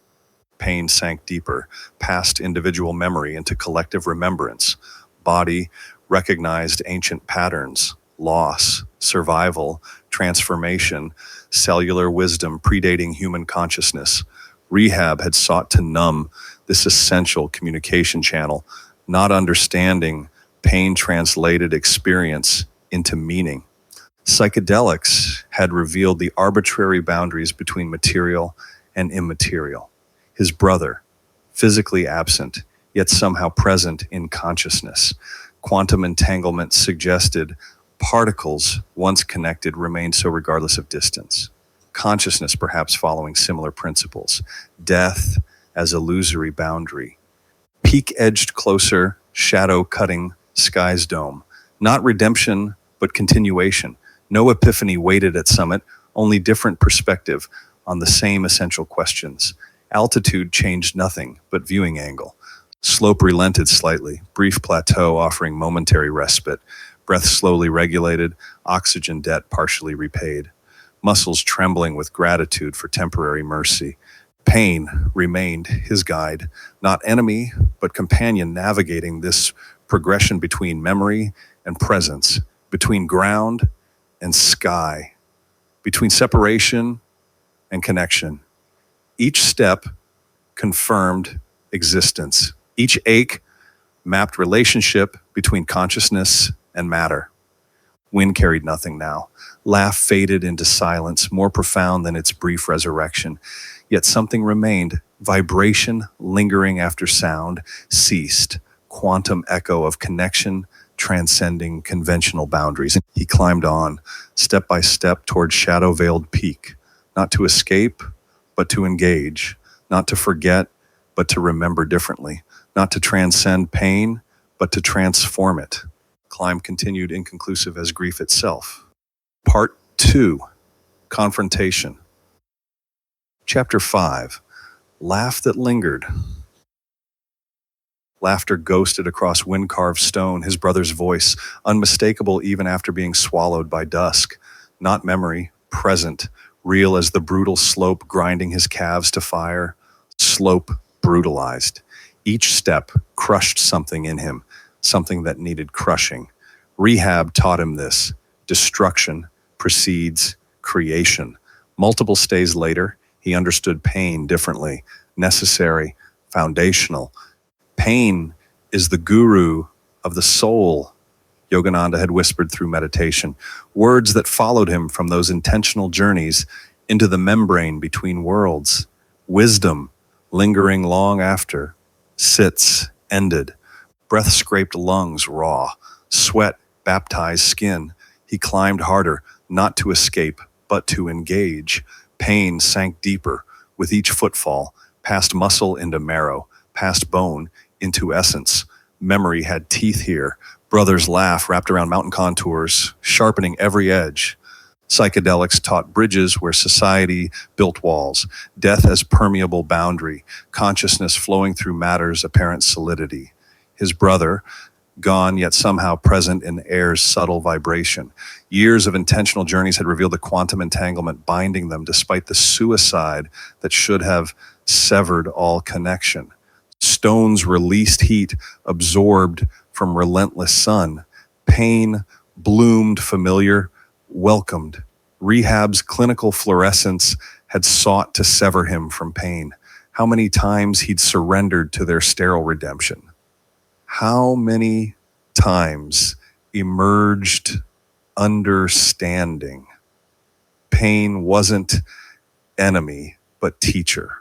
Pain sank deeper, past individual memory into collective remembrance. Body recognized ancient patterns, loss, survival, transformation, cellular wisdom predating human consciousness. Rehab had sought to numb this essential communication channel, not understanding pain translated experience into meaning. Psychedelics had revealed the arbitrary boundaries between material and immaterial. His brother, physically absent, yet somehow present in consciousness. Quantum entanglement suggested particles, once connected, remained so regardless of distance. Consciousness perhaps following similar principles. Death as illusory boundary. Peak edged closer, shadow cutting sky's dome. Not redemption, but continuation. No epiphany waited at summit, only different perspective on the same essential questions. Altitude changed nothing but viewing angle. Slope relented slightly, brief plateau offering momentary respite. Breath slowly regulated, oxygen debt partially repaid. Muscles trembling with gratitude for temporary mercy. Pain remained his guide, not enemy, but companion navigating this progression between memory and presence, between ground and sky, between separation and connection. Each step confirmed existence. Each ache mapped relationship between consciousness and matter. Wind carried nothing now. Laugh faded into silence, more profound than its brief resurrection. Yet something remained. Vibration lingering after sound ceased. Quantum echo of connection transcending conventional boundaries. He climbed on, step by step toward shadow-veiled peak, not to escape, but to engage, not to forget, but to remember differently, not to transcend pain, but to transform it. Climb continued inconclusive as grief itself. Part 2, Confrontation. Chapter 5, Laugh that lingered. Laughter ghosted across wind-carved stone, his brother's voice, unmistakable even after being swallowed by dusk. Not memory, present, real as the brutal slope grinding his calves to fire. Slope brutalized. Each step crushed something in him, something that needed crushing. Rehab taught him this. Destruction precedes creation. Multiple stays later, he understood pain differently, necessary, foundational. Pain is the guru of the soul, Yogananda had whispered through meditation, words that followed him from those intentional journeys into the membrane between worlds. Wisdom, lingering long after, sits, ended. Breath scraped lungs raw, sweat baptized skin. He climbed harder, not to escape, but to engage. Pain sank deeper with each footfall, past muscle into marrow, past bone into essence. Memory had teeth here. Brother's laugh wrapped around mountain contours, sharpening every edge. Psychedelics taught bridges where society built walls, death as permeable boundary, consciousness flowing through matter's apparent solidity. His brother, gone yet somehow present in air's subtle vibration. Years of intentional journeys had revealed the quantum entanglement binding them despite the suicide that should have severed all connection. Stones released heat absorbed from relentless sun. Pain bloomed familiar, welcomed. Rehab's clinical fluorescence had sought to sever him from pain. How many times he'd surrendered to their sterile redemption. How many times emerged understanding. Pain wasn't enemy, but teacher.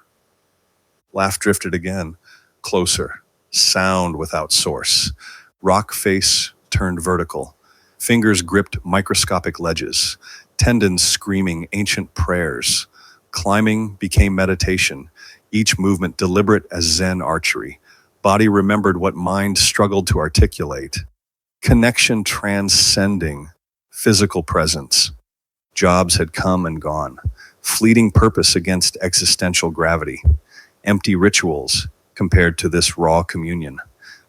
Laugh drifted again, closer, sound without source. Rock face turned vertical. Fingers gripped microscopic ledges, tendons screaming ancient prayers. Climbing became meditation, each movement deliberate as Zen archery. Body remembered what mind struggled to articulate. Connection transcending physical presence. Jobs had come and gone. Fleeting purpose against existential gravity. Empty rituals compared to this raw communion.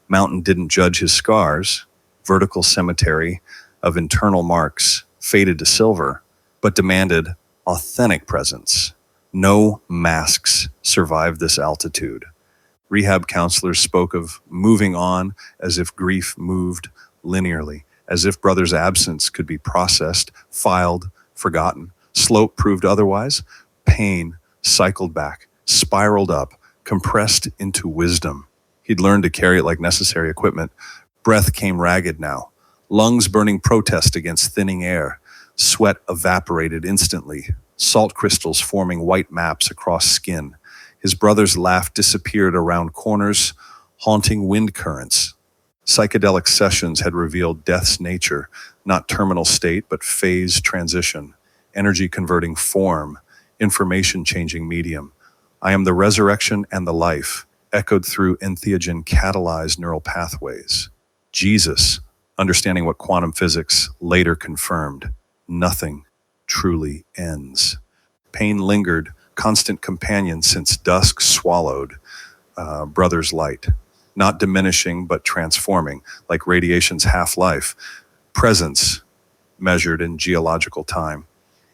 Mountain didn't judge his scars. Vertical cemetery of internal marks faded to silver, but demanded authentic presence. No masks survived this altitude. Rehab counselors spoke of moving on as if grief moved linearly, as if brother's absence could be processed, filed, forgotten. Slope proved otherwise. Pain cycled back, spiraled up, compressed into wisdom. He'd learned to carry it like necessary equipment. Breath came ragged now. Lungs burning protest against thinning air. Sweat evaporated instantly. Salt crystals forming white maps across skin. His brother's laugh disappeared around corners, haunting wind currents. Psychedelic sessions had revealed death's nature, not terminal state, but phase transition, energy converting form, information changing medium. I am the resurrection and the life, echoed through entheogen catalyzed neural pathways. Jesus, understanding what quantum physics later confirmed, nothing truly ends. Pain lingered, constant companion since dusk swallowed brother's light, not diminishing but transforming, like radiation's half-life. Presence measured in geological time.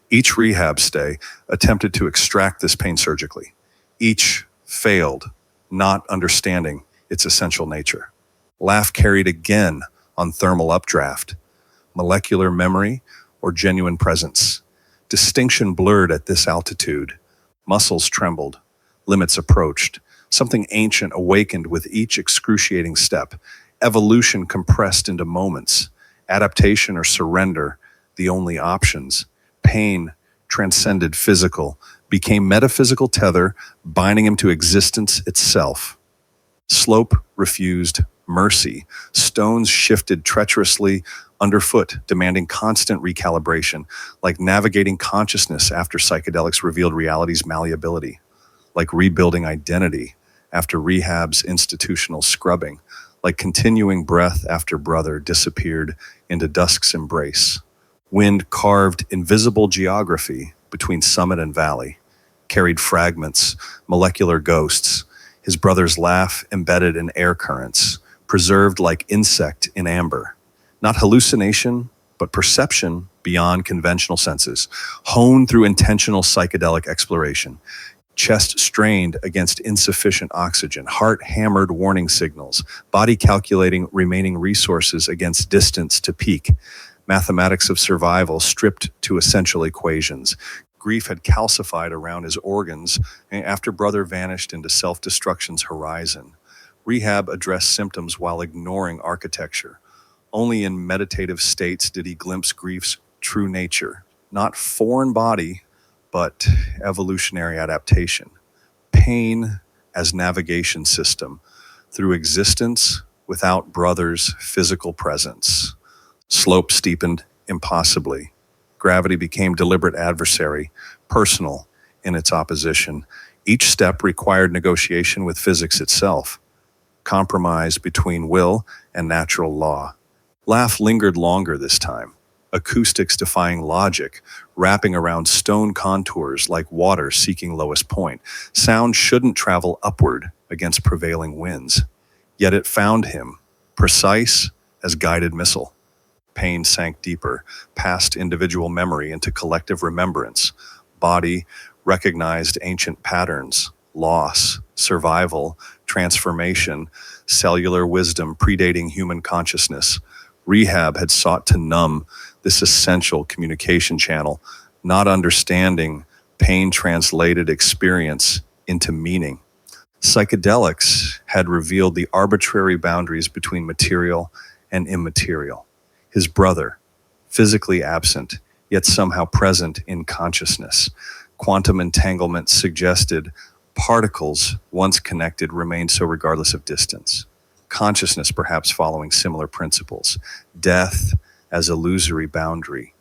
Each rehab stay attempted to extract this pain surgically. Each failed, not understanding its essential nature. Laugh carried again on thermal updraft, molecular memory, or genuine presence. Distinction blurred at this altitude. Muscles trembled, limits approached. Something ancient awakened with each excruciating step. Evolution compressed into moments. Adaptation or surrender, the only options. Pain transcended physical, became metaphysical tether, binding him to existence itself. Slope refused mercy. Stones shifted treacherously underfoot, demanding constant recalibration, like navigating consciousness after psychedelics revealed reality's malleability, like rebuilding identity after rehab's institutional scrubbing, like continuing breath after brother disappeared into dusk's embrace. Wind carved invisible geography between summit and valley, carried fragments, molecular ghosts, his brother's laugh embedded in air currents, preserved like insect in amber. Not hallucination, but perception beyond conventional senses, honed through intentional psychedelic exploration. Chest strained against insufficient oxygen, heart hammered warning signals, body calculating remaining resources against distance to peak. Mathematics of survival stripped to essential equations. Grief had calcified around his organs after brother vanished into self-destruction's horizon. Rehab addressed symptoms while ignoring architecture. Only in meditative states did he glimpse grief's true nature, not foreign body, but evolutionary adaptation. Pain as navigation system through existence without brother's physical presence. Slope steepened impossibly. Gravity became deliberate adversary, personal in its opposition. Each step required negotiation with physics itself, compromise between will and natural law. Laugh lingered longer this time, acoustics defying logic, wrapping around stone contours like water seeking lowest point. Sound shouldn't travel upward against prevailing winds. Yet it found him, precise as guided missile. Pain sank deeper, past individual memory into collective remembrance. Body recognized ancient patterns, loss, survival, transformation, cellular wisdom predating human consciousness. Rehab had sought to numb this essential communication channel, not understanding pain translated experience into meaning. Psychedelics had revealed the arbitrary boundaries between material and immaterial. His brother, physically absent, yet somehow present in consciousness. Quantum entanglement suggested particles, once connected, remained so regardless of distance. Consciousness perhaps following similar principles. Death as illusory boundary.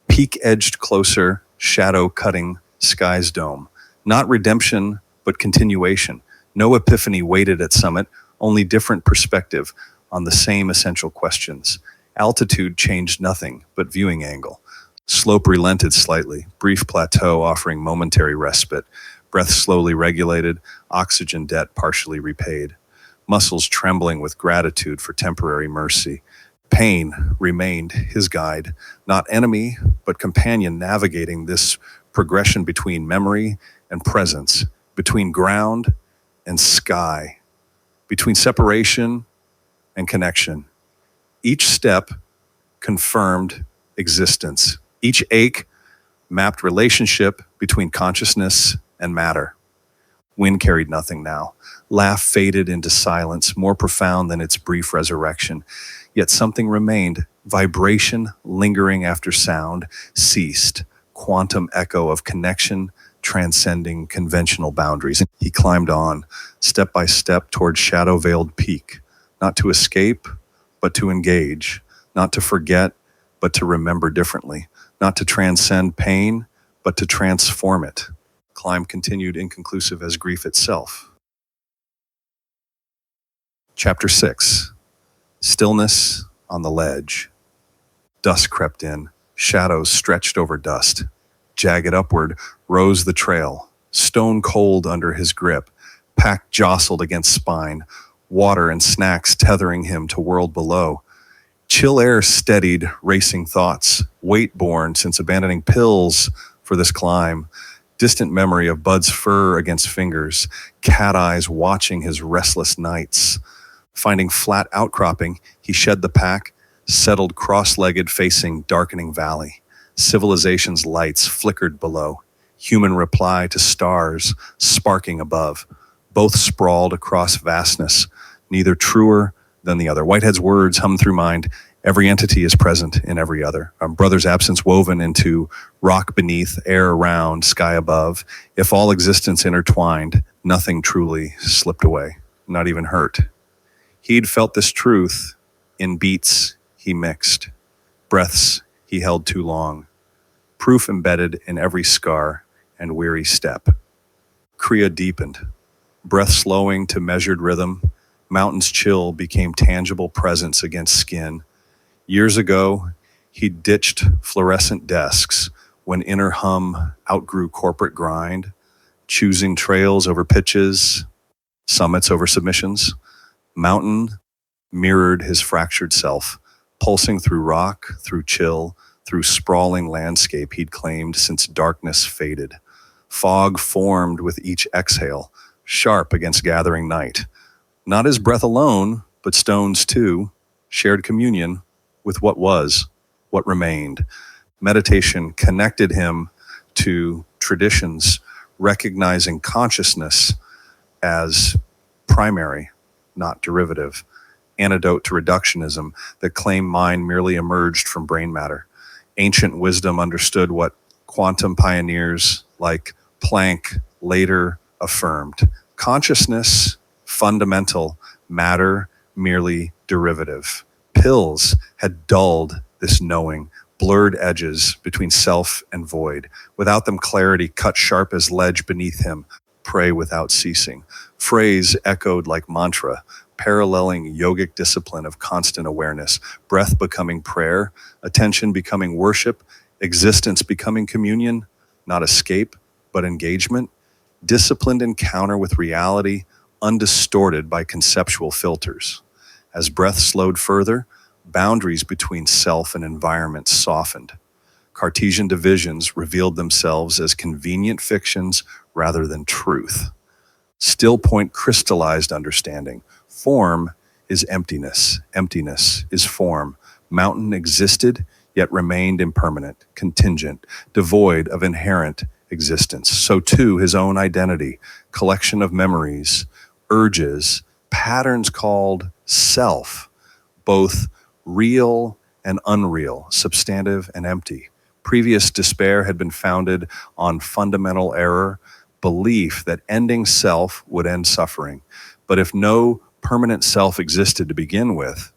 Peak edged closer, shadow cutting sky's dome. Not redemption, but continuation. No epiphany waited at summit, only different perspective on the same essential questions. Altitude changed nothing but viewing angle. Slope relented slightly, brief plateau offering momentary respite. Breath slowly regulated, oxygen debt partially repaid. Muscles trembling with gratitude for temporary mercy. Pain remained his guide, not enemy, but companion navigating this progression between memory and presence, between ground and sky, between separation and connection. Each step confirmed existence. Each ache mapped relationship between consciousness and matter. Wind carried nothing now. Laugh faded into silence, more profound than its brief resurrection. Yet something remained. Vibration lingering after sound ceased. Quantum echo of connection transcending conventional boundaries. He climbed on, step by step toward shadow-veiled peak, not to escape, but to engage, not to forget, but to remember differently, not to transcend pain, but to transform it. Climb continued inconclusive as grief itself. Chapter 6. Stillness on the ledge. Dusk crept in, shadows stretched over dust. Jagged upward rose the trail, stone cold under his grip, pack jostled against spine, water and snacks tethering him to world below. Chill air steadied racing thoughts, weight borne since abandoning pills for this climb. Distant memory of Bud's fur against fingers, cat eyes watching his restless nights. Finding flat outcropping, he shed the pack, settled cross-legged facing darkening valley. Civilization's lights flickered below. Human reply to stars sparking above. Both sprawled across vastness, neither truer than the other. Whitehead's words hummed through mind. Every entity is present in every other. Brother's absence woven into rock beneath, air around, sky above. If all existence intertwined, nothing truly slipped away, not even hurt. He'd felt this truth in beats he mixed, breaths he held too long, proof embedded in every scar and weary step. Kriya deepened, breath slowing to measured rhythm. Mountains chill became tangible presence against skin. Years ago, he ditched fluorescent desks when inner hum outgrew corporate grind, choosing trails over pitches, summits over submissions. Mountain mirrored his fractured self, pulsing through rock, through chill, through sprawling landscape he'd claimed since darkness faded. Fog formed with each exhale, sharp against gathering night. Not his breath alone, but stones too, shared communion with what was, what remained. Meditation connected him to traditions, recognizing consciousness as primary, not derivative. Antidote to reductionism that claimed mind merely emerged from brain matter. Ancient wisdom understood what quantum pioneers like Planck later affirmed. Consciousness, fundamental, matter, merely derivative. Pills had dulled this knowing, blurred edges between self and void. Without them, clarity cut sharp as ledge beneath him, pray without ceasing. Phrase echoed like mantra, paralleling yogic discipline of constant awareness, breath becoming prayer, attention becoming worship, existence becoming communion, not escape, but engagement, disciplined encounter with reality, undistorted by conceptual filters. As breath slowed further, boundaries between self and environment softened. Cartesian divisions revealed themselves as convenient fictions rather than truth. Still point crystallized understanding. Form is emptiness. Emptiness is form. Mountain existed, yet remained impermanent, contingent, devoid of inherent existence. So too his own identity, collection of memories, urges, patterns called self, both real and unreal, substantive and empty. Previous despair had been founded on fundamental error, belief that ending self would end suffering. But if no permanent self existed to begin with,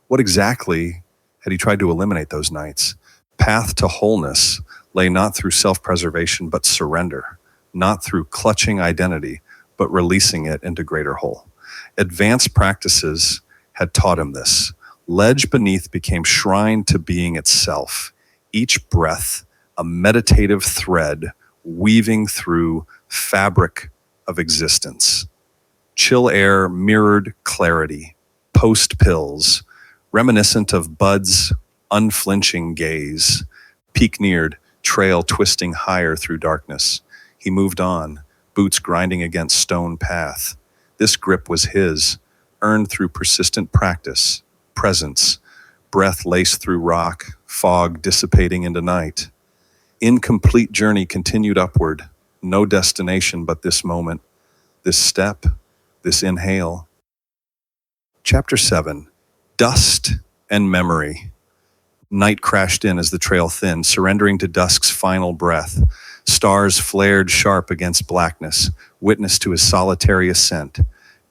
what exactly had he tried to eliminate those nights? Path to wholeness lay not through self-preservation but surrender, not through clutching identity but releasing it into greater whole. Advanced practices had taught him this. Ledge beneath became shrine to being itself, each breath a meditative thread weaving through fabric of existence. Chill air mirrored clarity, post pills, reminiscent of Bud's unflinching gaze. Peak neared, trail twisting higher through darkness. He moved on, boots grinding against stone path. This grip was his, earned through persistent practice, presence, breath laced through rock, fog dissipating into night. Incomplete journey continued upward, no destination but this moment, this step, this inhale. Chapter 7, Dust and Memory. Night crashed in as the trail thinned, surrendering to dusk's final breath. Stars flared sharp against blackness, witness to his solitary ascent.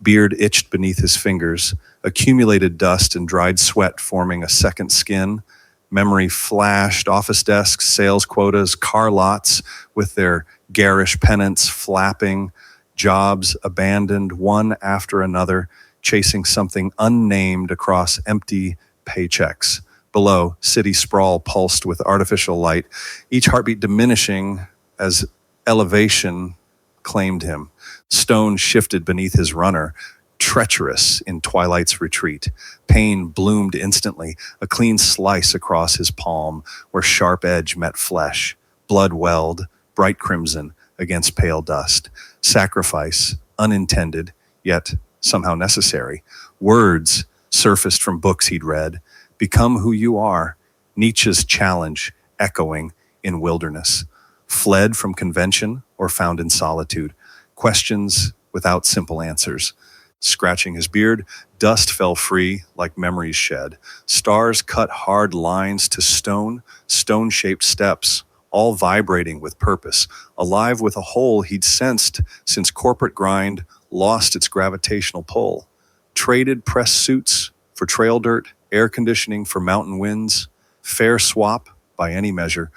Beard itched beneath his fingers, accumulated dust and dried sweat forming a second skin. Memory flashed, office desks, sales quotas, car lots with their garish pennants flapping, jobs abandoned one after another, chasing something unnamed across empty paychecks. Below, city sprawl pulsed with artificial light, each heartbeat diminishing as elevation claimed him. Stone shifted beneath his runner, treacherous in twilight's retreat. Pain bloomed instantly, a clean slice across his palm where sharp edge met flesh. Blood welled, bright crimson against pale dust. Sacrifice, unintended, yet somehow necessary. Words surfaced from books he'd read. Become who you are, Nietzsche's challenge echoing in wilderness. Fled from convention or found in solitude. Questions without simple answers. Scratching his beard, dust fell free like memories shed. Stars cut hard lines to stone, stone-shaped steps, all vibrating with purpose, alive with a hole he'd sensed since corporate grind lost its gravitational pull. Traded press suits for trail dirt, air conditioning for mountain winds, fair swap by any measure.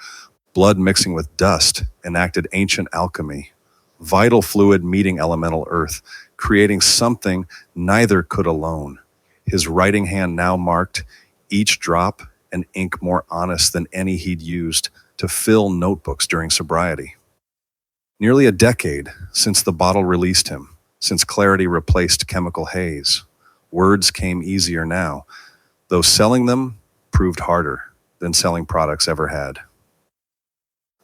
Blood mixing with dust enacted ancient alchemy. Vital fluid meeting elemental earth, creating something neither could alone. His writing hand now marked, each drop an ink more honest than any he'd used to fill notebooks during sobriety. Nearly a decade since the bottle released him, since clarity replaced chemical haze. Words came easier now, though selling them proved harder than selling products ever had.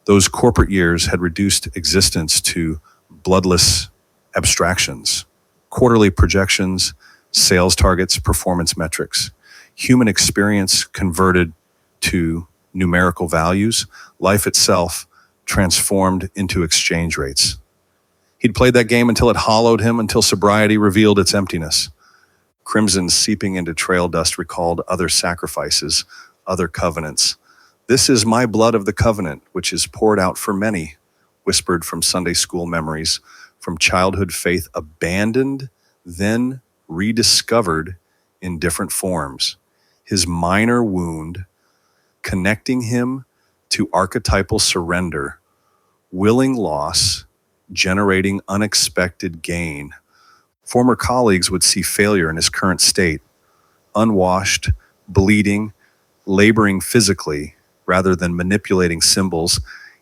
Those corporate years had reduced existence to bloodless abstractions, quarterly projections, sales targets, performance metrics. Human experience converted to numerical values, life itself transformed into exchange rates. He'd played that game until it hollowed him, until sobriety revealed its emptiness. Crimson seeping into trail dust recalled other sacrifices, other covenants. This is my blood of the covenant, which is poured out for many, whispered from Sunday school memories, from childhood faith abandoned, then rediscovered in different forms. His minor wound, connecting him to archetypal surrender, willing loss, generating unexpected gain. Former colleagues would see failure in his current state, unwashed, bleeding, laboring physically rather than manipulating symbols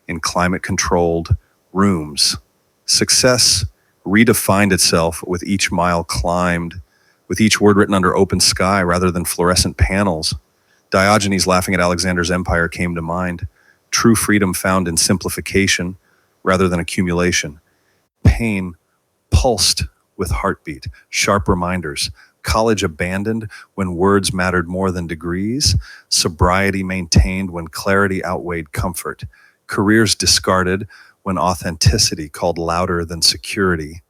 in climate-controlled rooms. Success redefined itself with each mile climbed, with each word written under open sky rather than fluorescent panels. Diogenes laughing at Alexander's empire came to mind. True freedom found in simplification rather than accumulation. Pain pulsed with heartbeat, sharp reminders. College abandoned when words mattered more than degrees. Sobriety maintained when clarity outweighed comfort. Careers discarded when authenticity called louder than security.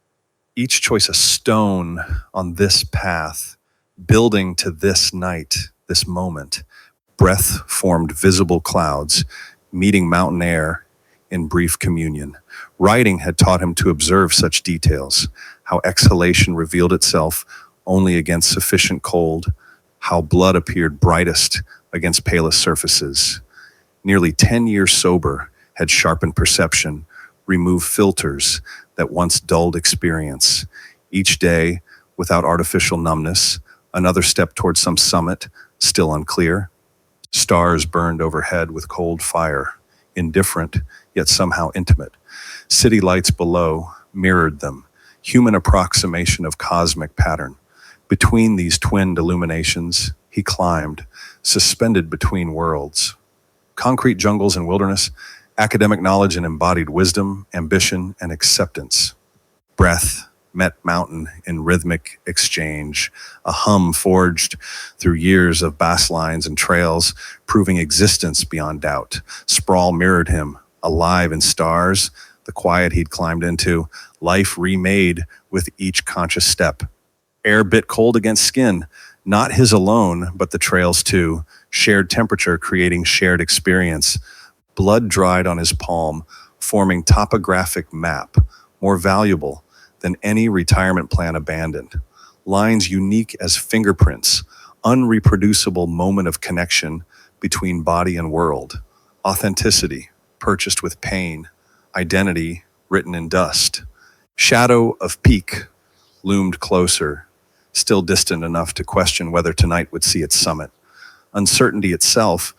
Each choice a stone on this path, building to this night, this moment. Breath formed visible clouds, meeting mountain air in brief communion. Writing had taught him to observe such details, how exhalation revealed itself only against sufficient cold, how blood appeared brightest against palest surfaces. Nearly 10 years sober, had sharpened perception, removed filters that once dulled experience. Each day, without artificial numbness, another step towards some summit, still unclear. Stars burned overhead with cold fire, indifferent, yet somehow intimate. City lights below mirrored them, human approximation of cosmic pattern. Between these twinned illuminations, he climbed, suspended between worlds. Concrete jungles and wilderness, academic knowledge and embodied wisdom, ambition and acceptance. Breath met mountain in rhythmic exchange, a hum forged through years of bass lines and trails, proving existence beyond doubt. Sprawl mirrored him, alive in stars, the quiet he'd climbed into, life remade with each conscious step. Air bit cold against skin, not his alone, but the trails too, shared temperature creating shared experience. Blood dried on his palm, forming topographic map, more valuable than any retirement plan abandoned. Lines unique as fingerprints, unreproducible moment of connection between body and world. Authenticity, purchased with pain. Identity, written in dust. Shadow of peak loomed closer, still distant enough to question whether tonight would see its summit. Uncertainty itself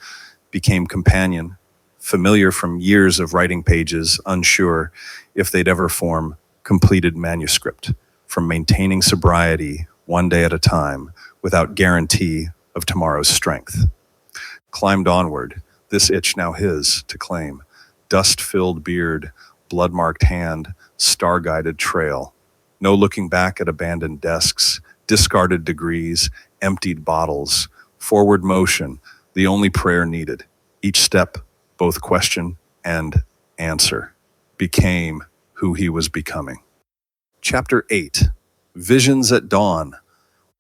became companion, familiar from years of writing pages, unsure if they'd ever form completed manuscript, from maintaining sobriety one day at a time without guarantee of tomorrow's strength. Climbed onward, this itch now his to claim. Dust-filled beard, blood-marked hand, star-guided trail. No looking back at abandoned desks, discarded degrees, emptied bottles. Forward motion, the only prayer needed. Each step, both question and answer, became who he was becoming. Chapter 8. Visions at Dawn.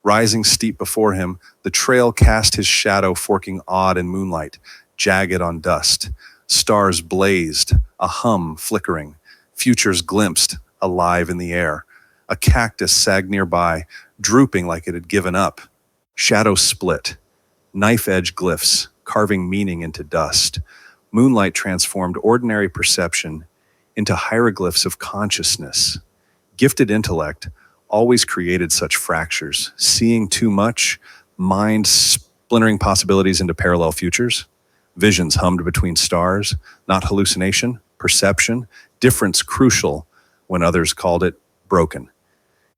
Rising steep before him, the trail cast his shadow forking odd in moonlight, jagged on dust. Stars blazed, a hum flickering, futures glimpsed, alive in the air. A cactus sagged nearby, drooping like it had given up. Shadow split, knife-edge glyphs, carving meaning into dust. Moonlight transformed ordinary perception into hieroglyphs of consciousness. Gifted intellect always created such fractures, seeing too much, mind splintering possibilities into parallel futures. Visions hummed between stars, not hallucination, perception, difference crucial when others called it broken.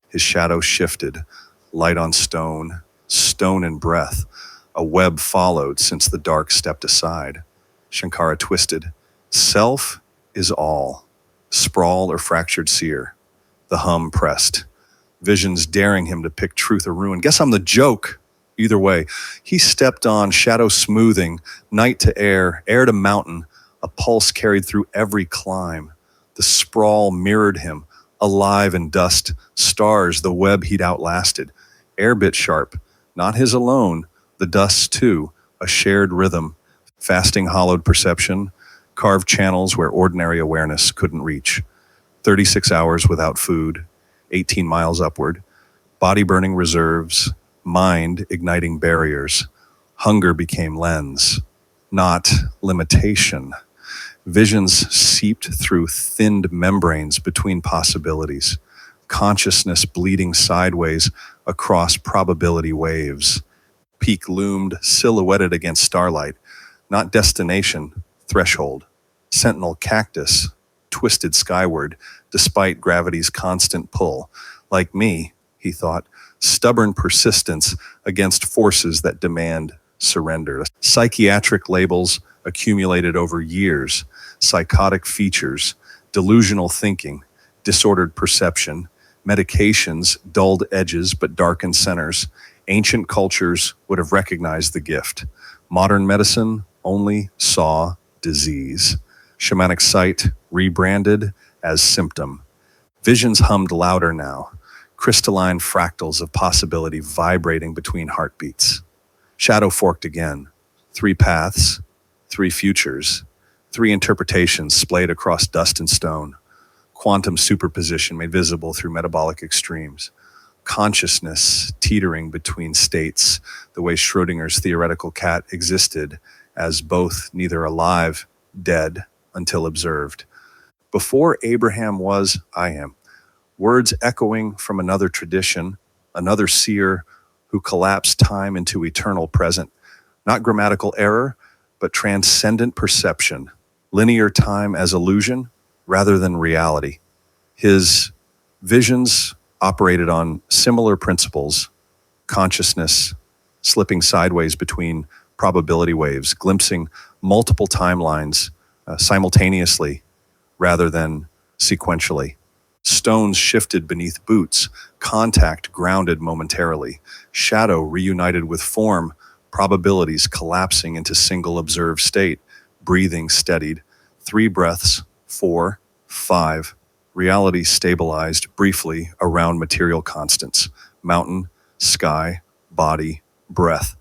His shadow shifted, light on stone, stone in breath. A web followed since the dark stepped aside. Shankara twisted. Self is all. Sprawl or fractured seer. The hum pressed. Visions daring him to pick truth or ruin. Guess I'm the joke. Either way, he stepped on, shadow smoothing, night to air, air to mountain. A pulse carried through every climb. The sprawl mirrored him, alive in dust, stars, the web he'd outlasted. Air bit sharp, not his alone, the dust too, a shared rhythm. Fasting hollowed perception, carved channels where ordinary awareness couldn't reach. 36 hours without food, 18 miles upward, body burning reserves, mind igniting barriers. Hunger became lens, not limitation. Visions seeped through thinned membranes between possibilities. Consciousness bleeding sideways across probability waves. Peak loomed silhouetted against starlight, not destination, threshold. Sentinel cactus twisted skyward despite gravity's constant pull. Like me, he thought, stubborn persistence against forces that demand surrender. Psychiatric labels accumulated over years, psychotic features, delusional thinking, disordered perception, medications dulled edges but darkened centers. Ancient cultures would have recognized the gift. Modern medicine only saw disease. Shamanic sight rebranded as symptom. Visions hummed louder now, crystalline fractals of possibility vibrating between heartbeats. Shadow forked again. 3 paths, 3 futures, 3 interpretations splayed across dust and stone. Quantum superposition made visible through metabolic extremes. Consciousness teetering between states, the way Schrodinger's theoretical cat existed as both neither alive, dead, until observed. Before Abraham was, I am. Words echoing from another tradition, another seer who collapsed time into eternal present. Not grammatical error, but transcendent perception. Linear time as illusion rather than reality. His visions operated on similar principles, consciousness slipping sideways between probability waves, glimpsing multiple timelines simultaneously rather than sequentially. Stones shifted beneath boots, contact grounded momentarily, shadow reunited with form, probabilities collapsing into single observed state, breathing steadied, 3 breaths, 4, 5, reality stabilized briefly around material constants, mountain, sky, body, breath.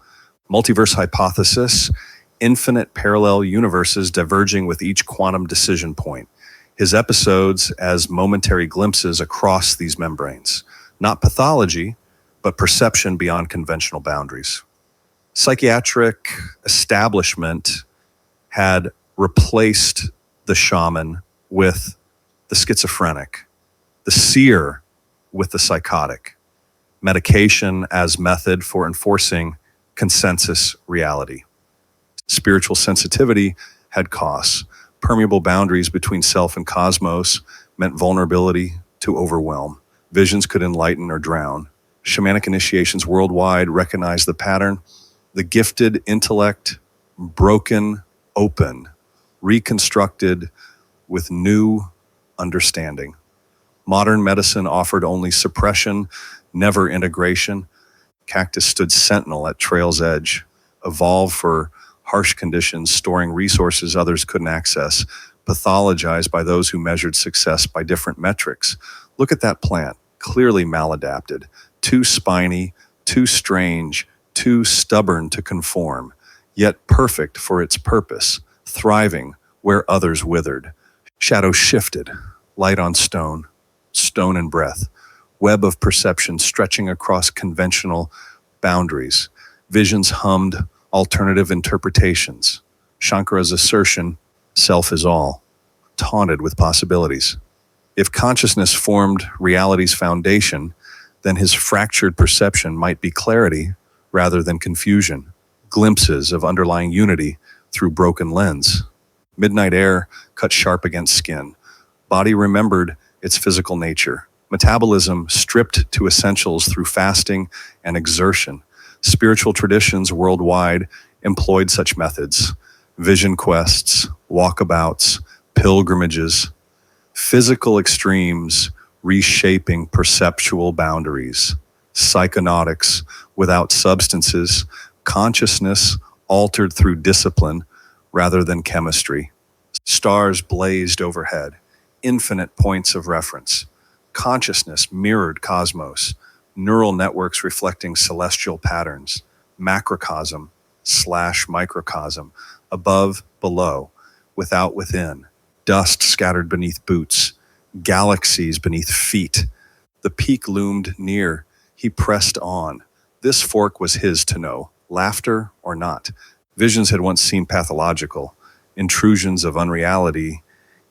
Multiverse hypothesis, infinite parallel universes diverging with each quantum decision point. His episodes as momentary glimpses across these membranes. Not pathology, but perception beyond conventional boundaries. Psychiatric establishment had replaced the shaman with the schizophrenic, the seer with the psychotic, medication as method for enforcing consensus reality. Spiritual sensitivity had costs. Permeable boundaries between self and cosmos meant vulnerability to overwhelm. Visions could enlighten or drown. Shamanic initiations worldwide recognized the pattern. The gifted intellect, broken, open, reconstructed with new understanding. Modern medicine offered only suppression, never integration. Cactus stood sentinel at trail's edge, evolved for harsh conditions, storing resources others couldn't access, pathologized by those who measured success by different metrics. Look at that plant, clearly maladapted, too spiny, too strange, too stubborn to conform, yet perfect for its purpose, thriving where others withered. Shadow shifted, light on stone, stone and breath, web of perception stretching across conventional boundaries. Visions hummed alternative interpretations. Shankara's assertion, self is all, taunted with possibilities. If consciousness formed reality's foundation, then his fractured perception might be clarity rather than confusion, glimpses of underlying unity through broken lens. Midnight air cut sharp against skin. Body remembered its physical nature. Metabolism stripped to essentials through fasting and exertion. Spiritual traditions worldwide employed such methods. Vision quests, walkabouts, pilgrimages, physical extremes reshaping perceptual boundaries, psychonautics without substances, consciousness altered through discipline rather than chemistry. Stars blazed overhead, infinite points of reference. Consciousness mirrored cosmos, neural networks reflecting celestial patterns, macrocosm / microcosm, above, below, without, within, dust scattered beneath boots, galaxies beneath feet. The peak loomed near. He pressed on. This fork was his to know, laughter or not. Visions had once seemed pathological, intrusions of unreality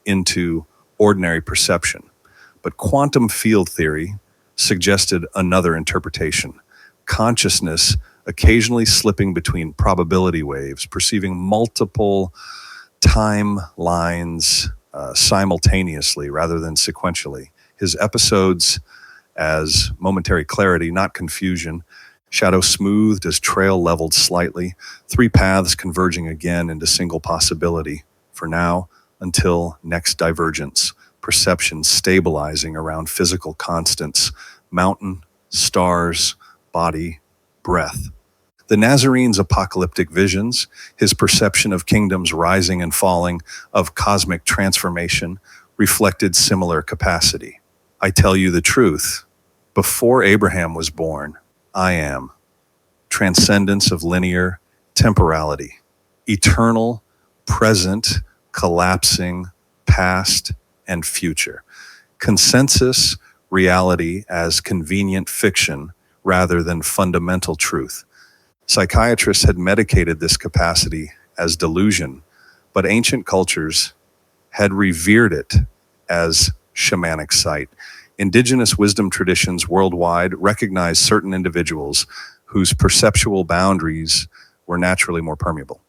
into ordinary perception. But quantum field theory suggested another interpretation. Consciousness occasionally slipping between probability waves, perceiving multiple timelines simultaneously rather than sequentially. His episodes as momentary clarity, not confusion. Shadow smoothed as trail leveled slightly, 3 paths converging again into single possibility. For now, until next divergence, perception stabilizing around physical constants, mountain, stars, body, breath. The Nazarene's apocalyptic visions, his perception of kingdoms rising and falling, of cosmic transformation, reflected similar capacity. I tell you the truth. Before Abraham was born, I am. Transcendence of linear temporality. Eternal, present, collapsing, past, and future. Consensus reality as convenient fiction rather than fundamental truth. Psychiatrists had medicated this capacity as delusion, but ancient cultures had revered it as shamanic sight. Indigenous wisdom traditions worldwide recognize certain individuals whose perceptual boundaries were naturally more permeable.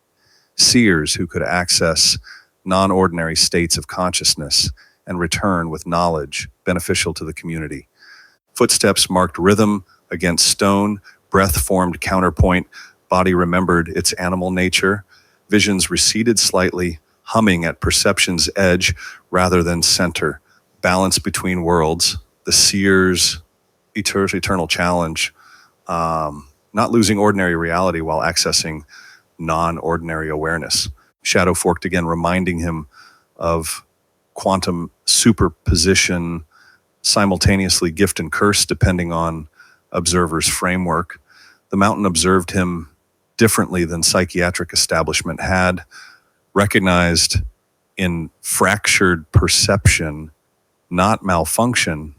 Seers who could access non-ordinary states of consciousness and return with knowledge beneficial to the community. Footsteps marked rhythm against stone, breath formed counterpoint, body remembered its animal nature, visions receded slightly, humming at perception's edge rather than center. Balance between worlds, the seer's eternal challenge, not losing ordinary reality while accessing non-ordinary awareness. Shadow forked again, reminding him of quantum superposition, simultaneously gift and curse depending on observer's framework. The mountain observed him differently than psychiatric establishment had, recognized in fractured perception, not malfunction,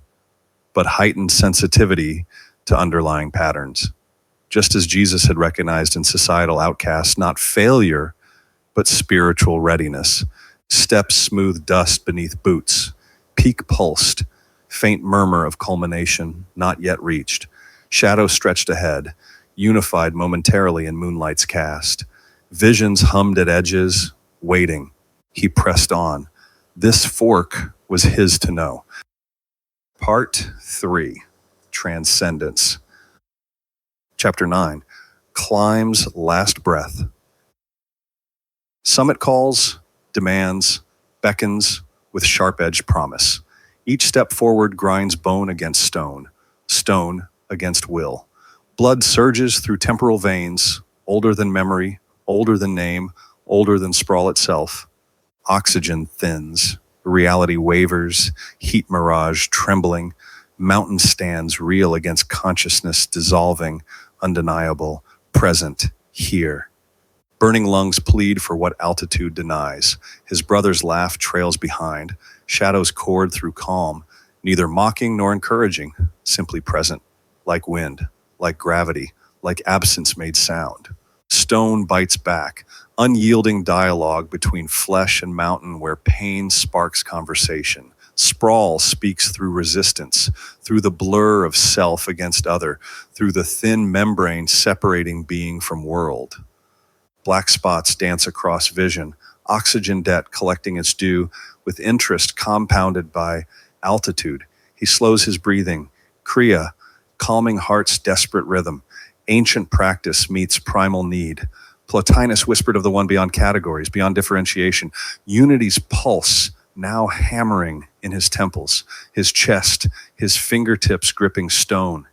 but heightened sensitivity to underlying patterns. Just as Jesus had recognized in societal outcasts not failure, but spiritual readiness. Steps smooth dust beneath boots, peak pulsed, faint murmur of culmination not yet reached. Shadow stretched ahead, unified momentarily in moonlight's cast. Visions hummed at edges, waiting. He pressed on. This fork was his to know. Part 3, Transcendence. Chapter 9, Climb's Last Breath. Summit calls, demands, beckons with sharp-edged promise. Each step forward grinds bone against stone, stone against will. Blood surges through temporal veins, older than memory, older than name, older than sprawl itself. Oxygen thins, reality wavers, heat mirage trembling, mountain stands reel against consciousness dissolving, undeniable, present, here. Burning lungs plead for what altitude denies. His brother's laugh trails behind. Shadows chord through calm, neither mocking nor encouraging, simply present, like wind, like gravity, like absence made sound. Stone bites back, unyielding dialogue between flesh and mountain where pain sparks conversation. Sprawl speaks through resistance, through the blur of self against other, through the thin membrane separating being from world. Black spots dance across vision, oxygen debt collecting its due, with interest compounded by altitude. He slows his breathing. Kriya, calming heart's desperate rhythm. Ancient practice meets primal need. Plotinus whispered of the one beyond categories, beyond differentiation. Unity's pulse now hammering in his temples, his chest, his fingertips gripping stone.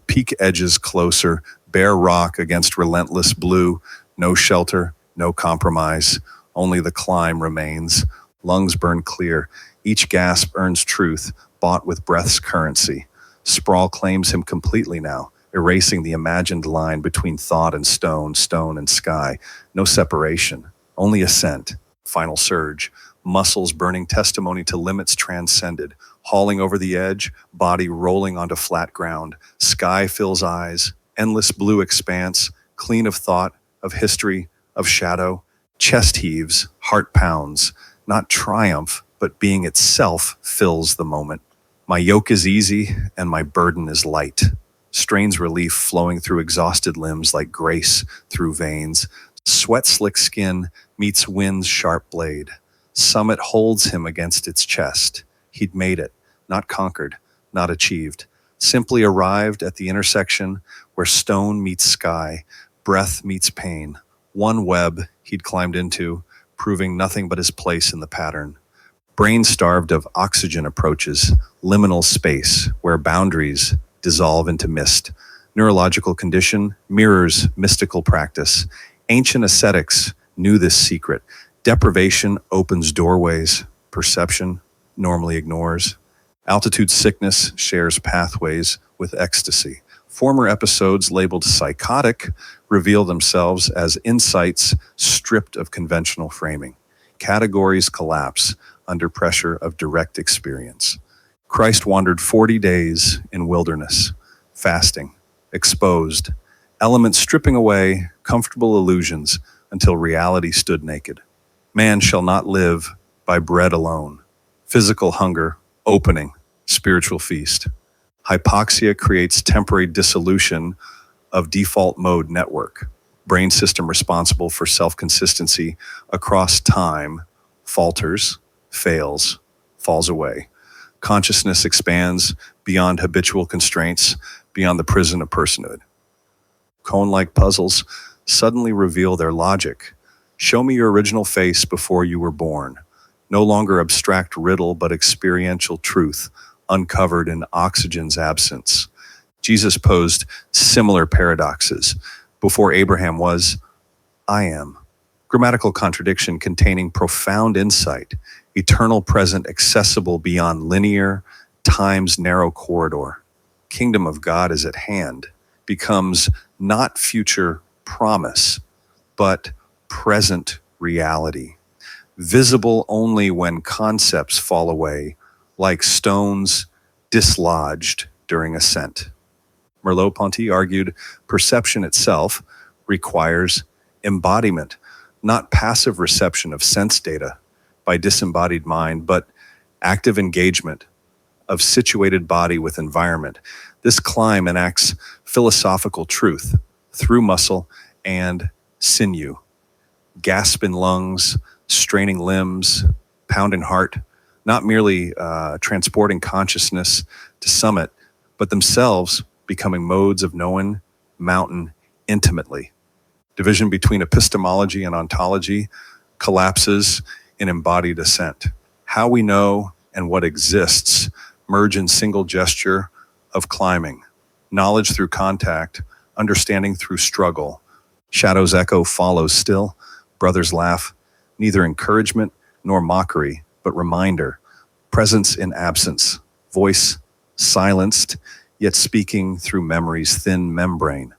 Peak edges closer, bare rock against relentless blue. No shelter, no compromise. Only the climb remains. Lungs burn clear. Each gasp earns truth, bought with breath's currency. Sprawl claims him completely now, erasing the imagined line between thought and stone, stone and sky. No separation, only ascent. Final surge. Muscles burning testimony to limits transcended. Hauling over the edge, body rolling onto flat ground. Sky fills eyes, endless blue expanse, clean of thought, of history, of shadow. Chest heaves, heart pounds. Not triumph, but being itself fills the moment. My yoke is easy, and my burden is light. Strains relief flowing through exhausted limbs like grace through veins. Sweat-slick skin meets wind's sharp blade. Summit holds him against its chest. He'd made it, not conquered, not achieved. Simply arrived at the intersection where stone meets sky, breath meets pain. One web he'd climbed into, proving nothing but his place in the pattern. Brain-starved of oxygen approaches, liminal space where boundaries dissolve into mist. Neurological condition mirrors mystical practice. Ancient ascetics knew this secret. Deprivation opens doorways. Perception normally ignores. Altitude sickness shares pathways with ecstasy. Former episodes labeled psychotic reveal themselves as insights stripped of conventional framing. Categories collapse under pressure of direct experience. Christ wandered 40 days in wilderness, fasting, exposed, elements stripping away comfortable illusions until reality stood naked. Man shall not live by bread alone. Physical hunger, opening, spiritual feast. Hypoxia creates temporary dissolution of default mode network. Brain system responsible for self-consistency across time falters, fails, falls away. Consciousness expands beyond habitual constraints, beyond the prison of personhood. Cone-like puzzles suddenly reveal their logic. Show me your original face before you were born. No longer abstract riddle, but experiential truth, uncovered in oxygen's absence. Jesus posed similar paradoxes. Before Abraham was, I am. Grammatical contradiction containing profound insight, eternal present accessible beyond linear, time's narrow corridor. Kingdom of God is at hand becomes not future promise, but present reality. Visible only when concepts fall away, like stones dislodged during ascent. Merleau-Ponty argued perception itself requires embodiment, not passive reception of sense data by disembodied mind, but active engagement of situated body with environment. This climb enacts philosophical truth through muscle and sinew. Gasp in lungs, straining limbs, pounding heart, not merely transporting consciousness to summit, but themselves becoming modes of knowing mountain intimately. Division between epistemology and ontology collapses in embodied ascent. How we know and what exists merge in single gesture of climbing. Knowledge through contact, understanding through struggle. Shadow's echo follows still, brothers laugh, neither encouragement nor mockery, but reminder. Presence in absence, voice silenced, yet speaking through memory's thin membrane.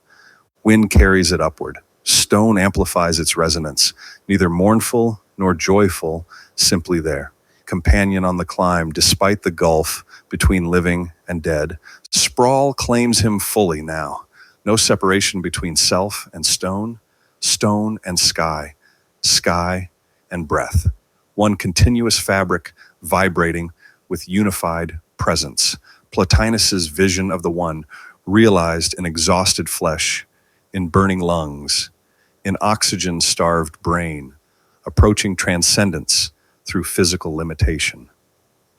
Wind carries it upward. Stone amplifies its resonance, neither mournful nor joyful, simply there. Companion on the climb, despite the gulf between living and dead. Sprawl claims him fully now. No separation between self and stone, stone and sky, sky and breath. One continuous fabric vibrating with unified presence. Plotinus's vision of the one realized in exhausted flesh, in burning lungs, in oxygen-starved brain, approaching transcendence through physical limitation.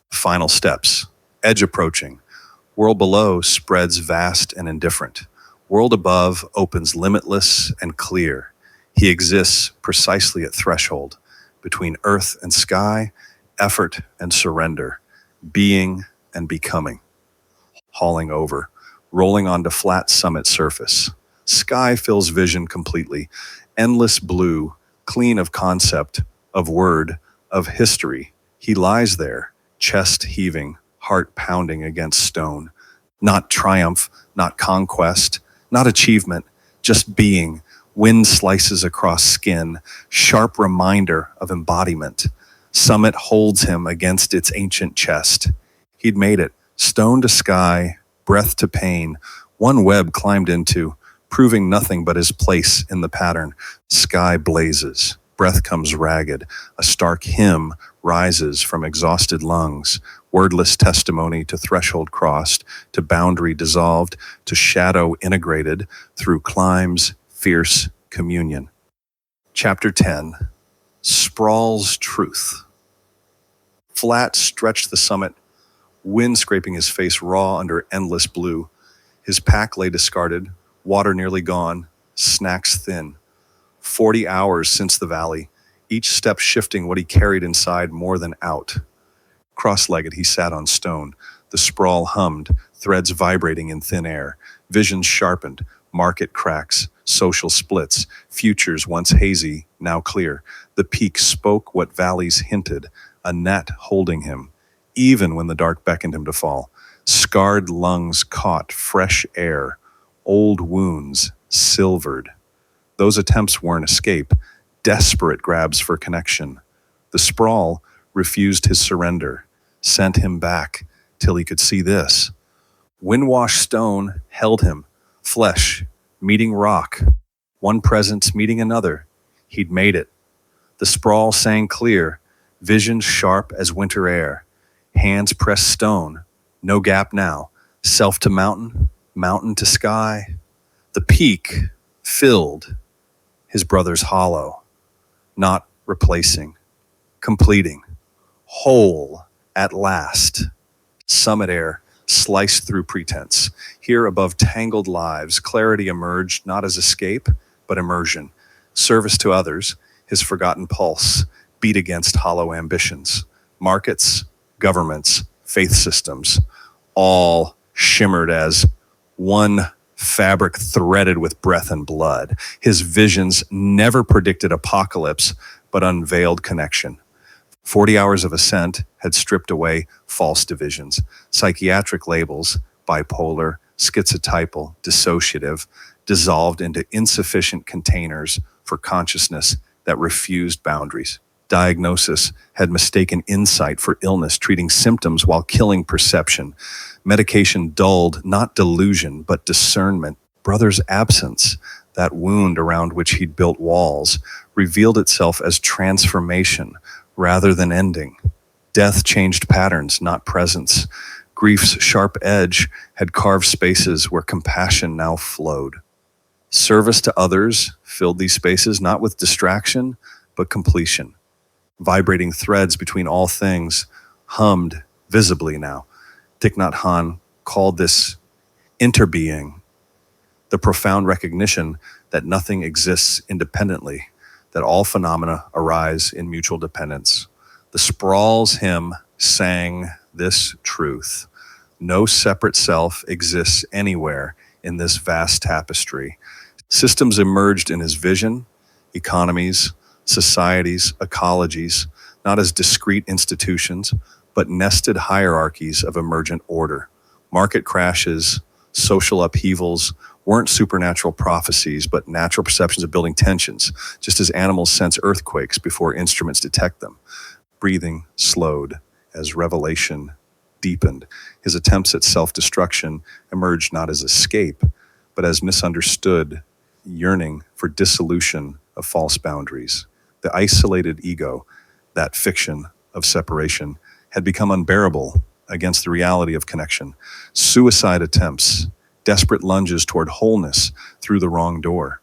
Final steps. Edge approaching. World below spreads vast and indifferent. World above opens limitless and clear. He exists precisely at threshold, between earth and sky, effort and surrender, being and becoming. Hauling over, rolling onto flat summit surface. Sky fills vision completely, endless blue, clean of concept, of word, of history. He lies there, chest heaving, heart pounding against stone. Not triumph, not conquest, not achievement, just being. Wind slices across skin, sharp reminder of embodiment. Summit holds him against its ancient chest. He'd made it, stone to sky, breath to pain, one web climbed into, proving nothing but his place in the pattern. Sky blazes, breath comes ragged, a stark hymn rises from exhausted lungs, wordless testimony to threshold crossed, to boundary dissolved, to shadow integrated through climb's fierce communion. Chapter 10, Sprawl's Truth. Flat stretched the summit, wind scraping his face raw under endless blue. His pack lay discarded, water nearly gone, snacks thin. 40 hours since the valley, each step shifting what he carried inside more than out. Cross-legged, he sat on stone. The sprawl hummed, threads vibrating in thin air. Visions sharpened, market cracks, social splits, futures once hazy, now clear. The peak spoke what valleys hinted, a net holding him, even when the dark beckoned him to fall. Scarred lungs caught fresh air, old wounds silvered. Those attempts weren't escape, desperate grabs for connection. The sprawl refused his surrender, sent him back till he could see this. Wind-washed stone held him, flesh meeting rock, one presence meeting another. He'd made it. The sprawl sang clear, vision sharp as winter air, hands press stone, no gap now, self to mountain, mountain to sky, the peak filled, his brother's hollow, not replacing, completing, whole at last, summit air sliced through pretense. Here above tangled lives, clarity emerged not as escape, but immersion. Service to others, his forgotten pulse, beat against hollow ambitions. Markets, governments, faith systems, all shimmered as one fabric threaded with breath and blood. His visions never predicted apocalypse, but unveiled connection. 40 hours of Ascent had stripped away false divisions, psychiatric labels, bipolar, schizotypal, dissociative, dissolved into insufficient containers for consciousness that refused boundaries. Diagnosis had mistaken insight for illness, treating symptoms while killing perception. Medication dulled not delusion, but discernment. Brother's absence, that wound around which he'd built walls, revealed itself as transformation rather than ending. Death changed patterns, not presence. Grief's sharp edge had carved spaces where compassion now flowed. Service to others filled these spaces not with distraction, but completion. Vibrating threads between all things hummed visibly now. Thich Nhat Hanh called this interbeing, the profound recognition that nothing exists independently, that all phenomena arise in mutual dependence. The Sprawl's hymn sang this truth. No separate self exists anywhere in this vast tapestry. Systems emerged in his vision, economies, societies, ecologies, not as discrete institutions, but nested hierarchies of emergent order. Market crashes, social upheavals weren't supernatural prophecies, but natural perceptions of building tensions, just as animals sense earthquakes before instruments detect them. Breathing slowed as revelation deepened. His attempts at self-destruction emerged not as escape, but as misunderstood yearning for dissolution of false boundaries. The isolated ego, that fiction of separation, had become unbearable against the reality of connection. Suicide attempts, desperate lunges toward wholeness through the wrong door.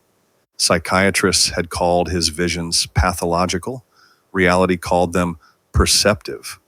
Psychiatrists had called his visions pathological. Reality called them perceptive.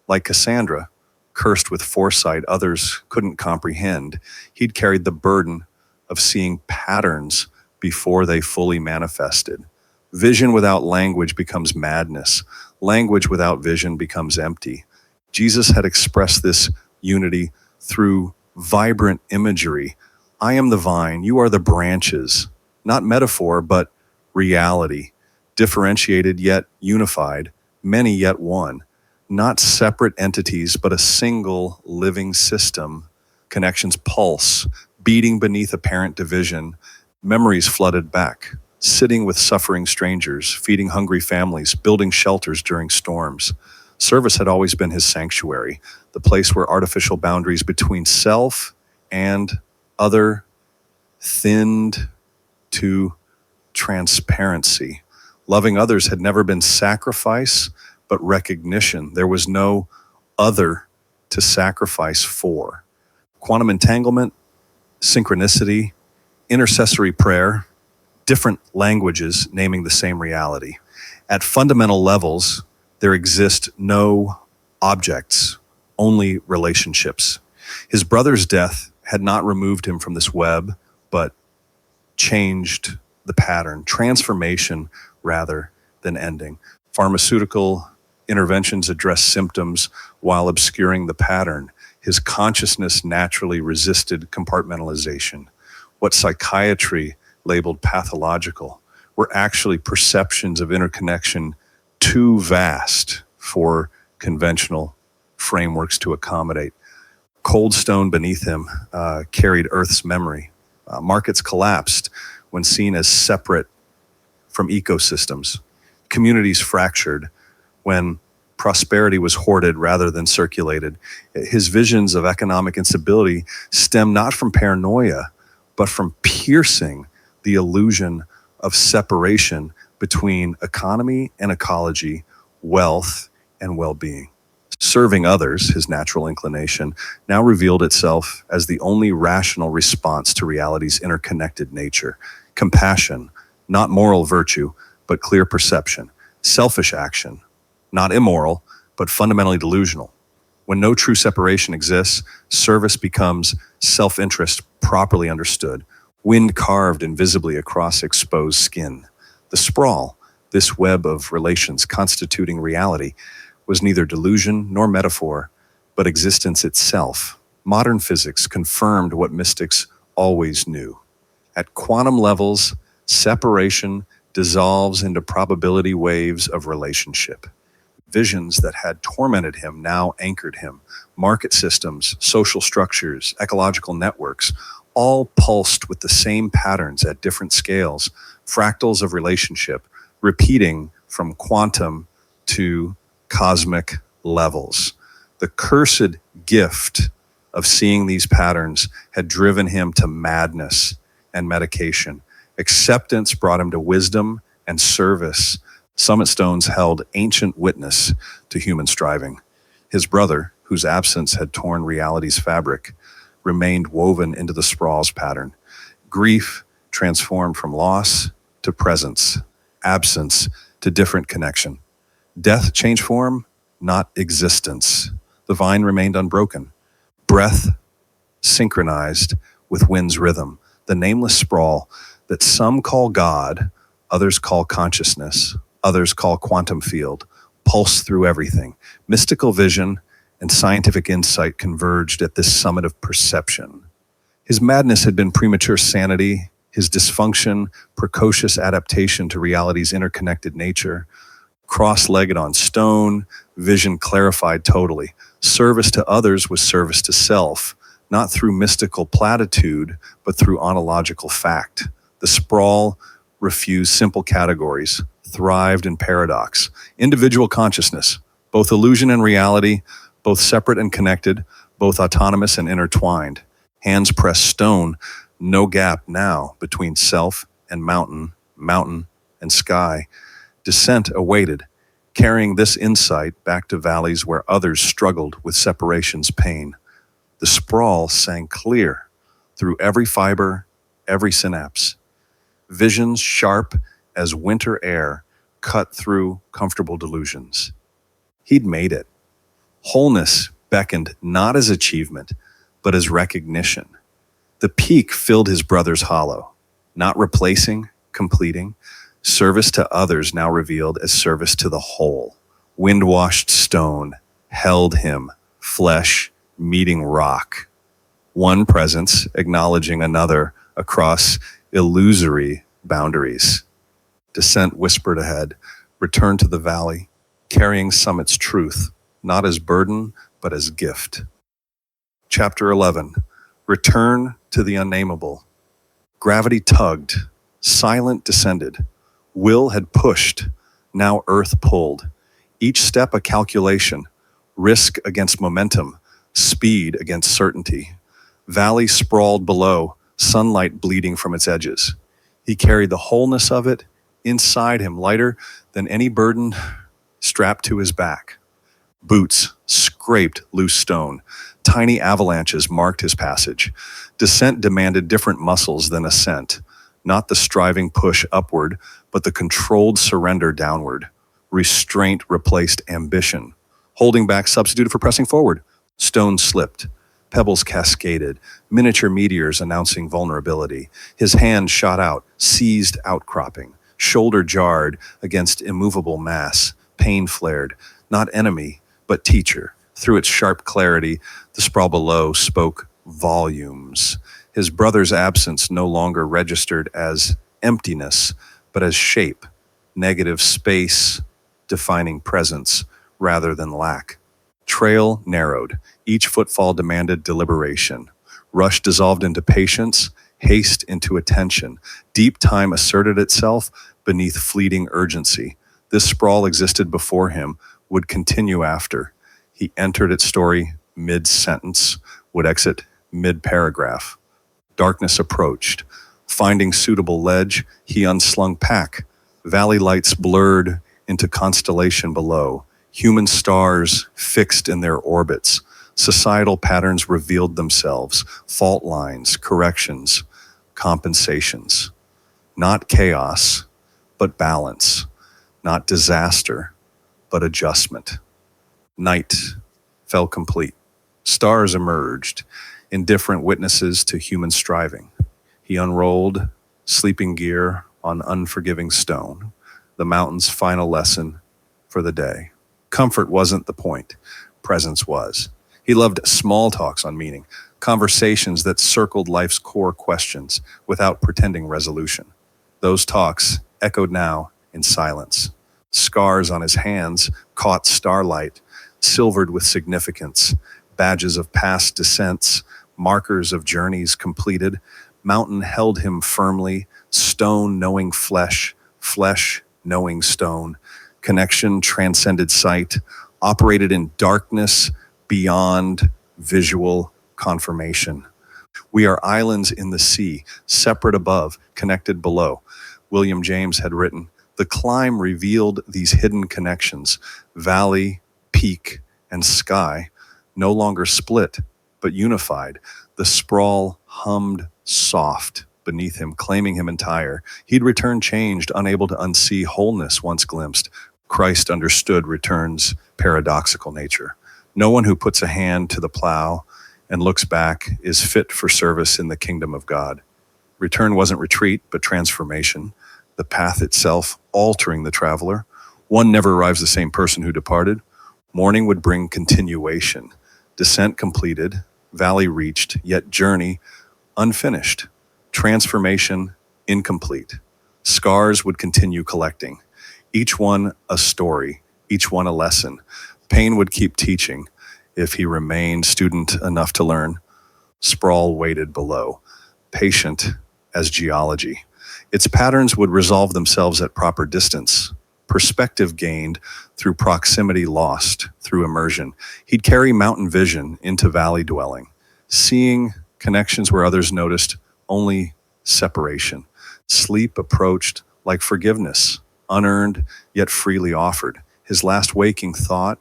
Like Cassandra, cursed with foresight others couldn't comprehend, he'd carried the burden of seeing patterns before they fully manifested. Vision without language becomes madness. Language without vision becomes empty. Jesus had expressed this unity through vibrant imagery. I am the vine, you are the branches. Not metaphor, but reality. Differentiated yet unified, many yet one. Not separate entities, but a single living system. Connections pulse, beating beneath apparent division. Memories flooded back. Sitting with suffering strangers, feeding hungry families, building shelters during storms. Service had always been his sanctuary, the place where artificial boundaries between self and other thinned to transparency. Loving others had never been sacrifice, but recognition. There was no other to sacrifice for. Quantum entanglement, synchronicity, intercessory prayer, different languages naming the same reality. At fundamental levels, there exist no objects, only relationships. His brother's death had not removed him from this web, but changed the pattern, transformation rather than ending. Pharmaceutical interventions address symptoms while obscuring the pattern. His consciousness naturally resisted compartmentalization. What psychiatry labeled pathological were actually perceptions of interconnection too vast for conventional frameworks to accommodate. Cold stone beneath him carried Earth's memory. Markets collapsed when seen as separate from ecosystems. Communities fractured when prosperity was hoarded rather than circulated. His visions of economic instability stem not from paranoia, but from piercing the illusion of separation between economy and ecology, wealth, and well-being. Serving others, his natural inclination, now revealed itself as the only rational response to reality's interconnected nature. Compassion, not moral virtue, but clear perception. Selfish action, not immoral, but fundamentally delusional. When no true separation exists, service becomes self-interest properly understood, wind carved invisibly across exposed skin. The sprawl, this web of relations constituting reality, was neither delusion nor metaphor, but existence itself. Modern physics confirmed what mystics always knew. At quantum levels, separation dissolves into probability waves of relationship. Visions that had tormented him now anchored him. Market systems, social structures, ecological networks, all pulsed with the same patterns at different scales, fractals of relationship, repeating from quantum to cosmic levels. The cursed gift of seeing these patterns had driven him to madness and medication. Acceptance brought him to wisdom and service. Summit stones held ancient witness to human striving. His brother, whose absence had torn reality's fabric, remained woven into the sprawl's pattern. Grief transformed from loss to presence, absence to different connection. Death changed form, not existence. The vine remained unbroken. Breath synchronized with wind's rhythm. The nameless sprawl that some call God, others call consciousness, others call quantum field, pulsed through everything. Mystical vision and scientific insight converged at this summit of perception. His madness had been premature sanity, his dysfunction, precocious adaptation to reality's interconnected nature. Cross-legged on stone, vision clarified totally. Service to others was service to self, not through mystical platitude, but through ontological fact. The sprawl refused simple categories, thrived in paradox. Individual consciousness, both illusion and reality, both separate and connected, both autonomous and intertwined. Hands press stone, no gap now between self and mountain, mountain and sky. Descent awaited, carrying this insight back to valleys where others struggled with separation's pain. The sprawl sang clear through every fiber, every synapse. Visions sharp as winter air cut through comfortable delusions. He'd made it. Wholeness beckoned not as achievement, but as recognition. The peak filled his brother's hollow, not replacing, completing. Service to others now revealed as service to the whole. Wind-washed stone held him, flesh meeting rock. One presence acknowledging another across illusory boundaries. Descent whispered ahead, return to the valley, carrying Summit's truth, not as burden, but as gift. Chapter 11, Return to the Unnameable. Gravity tugged, silent descended. Will had pushed, now earth pulled. Each step a calculation, risk against momentum, speed against certainty. Valley sprawled below, sunlight bleeding from its edges. He carried the wholeness of it inside him, lighter than any burden strapped to his back. Boots scraped loose stone. Tiny avalanches marked his passage. Descent demanded different muscles than ascent. Not the striving push upward, but the controlled surrender downward. Restraint replaced ambition. Holding back substituted for pressing forward. Stones slipped. Pebbles cascaded. Miniature meteors announcing vulnerability. His hand shot out, seized outcropping. Shoulder jarred against immovable mass. Pain flared. Not enemy, but teacher. Through its sharp clarity, the sprawl below spoke volumes. His brother's absence no longer registered as emptiness, but as shape, negative space, defining presence rather than lack. Trail narrowed. Each footfall demanded deliberation. Rush dissolved into patience, haste into attention. Deep time asserted itself beneath fleeting urgency. This sprawl existed before him, would continue after. He entered its story mid-sentence, would exit mid-paragraph. Darkness approached. Finding suitable ledge, he unslung pack. Valley lights blurred into constellation below, human stars fixed in their orbits. Societal patterns revealed themselves, fault lines, corrections, compensations. Not chaos, but balance. Not disaster, but adjustment. Night fell complete. Stars emerged, indifferent witnesses to human striving. He unrolled sleeping gear on unforgiving stone, the mountain's final lesson for the day. Comfort wasn't the point, presence was. He loved small talks on meaning, conversations that circled life's core questions without pretending resolution. Those talks echoed now in silence. Scars on his hands caught starlight, silvered with significance, badges of past descents, markers of journeys completed. Mountain held him firmly, stone knowing flesh, flesh knowing stone. Connection transcended sight, operated in darkness beyond visual confirmation. We are islands in the sea, separate above, connected below. William James had written, the climb revealed these hidden connections, valley, peak, and sky, no longer split, but unified. The sprawl hummed soft beneath him, claiming him entire. He'd return changed, unable to unsee wholeness once glimpsed. Christ understood return's paradoxical nature. No one who puts a hand to the plow and looks back is fit for service in the kingdom of God. Return wasn't retreat, but transformation. The path itself altering the traveler. One never arrives the same person who departed. Morning would bring continuation. Descent completed, valley reached, yet journey unfinished. Transformation incomplete. Scars would continue collecting. Each one a story, each one a lesson. Pain would keep teaching if he remained student enough to learn. Sprawl waited below, patient as geology. Its patterns would resolve themselves at proper distance. Perspective gained through proximity lost through immersion. He'd carry mountain vision into valley dwelling, seeing connections where others noticed only separation. Sleep approached like forgiveness, unearned yet freely offered. His last waking thought,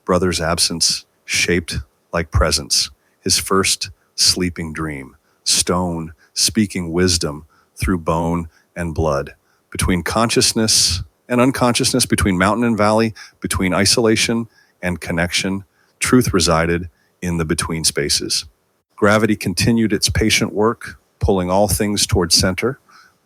brother's absence shaped like presence. His first sleeping dream, stone speaking wisdom through bone and blood. Between consciousness and unconsciousness, between mountain and valley, between isolation and connection, truth resided in the between spaces. Gravity continued its patient work, pulling all things toward center.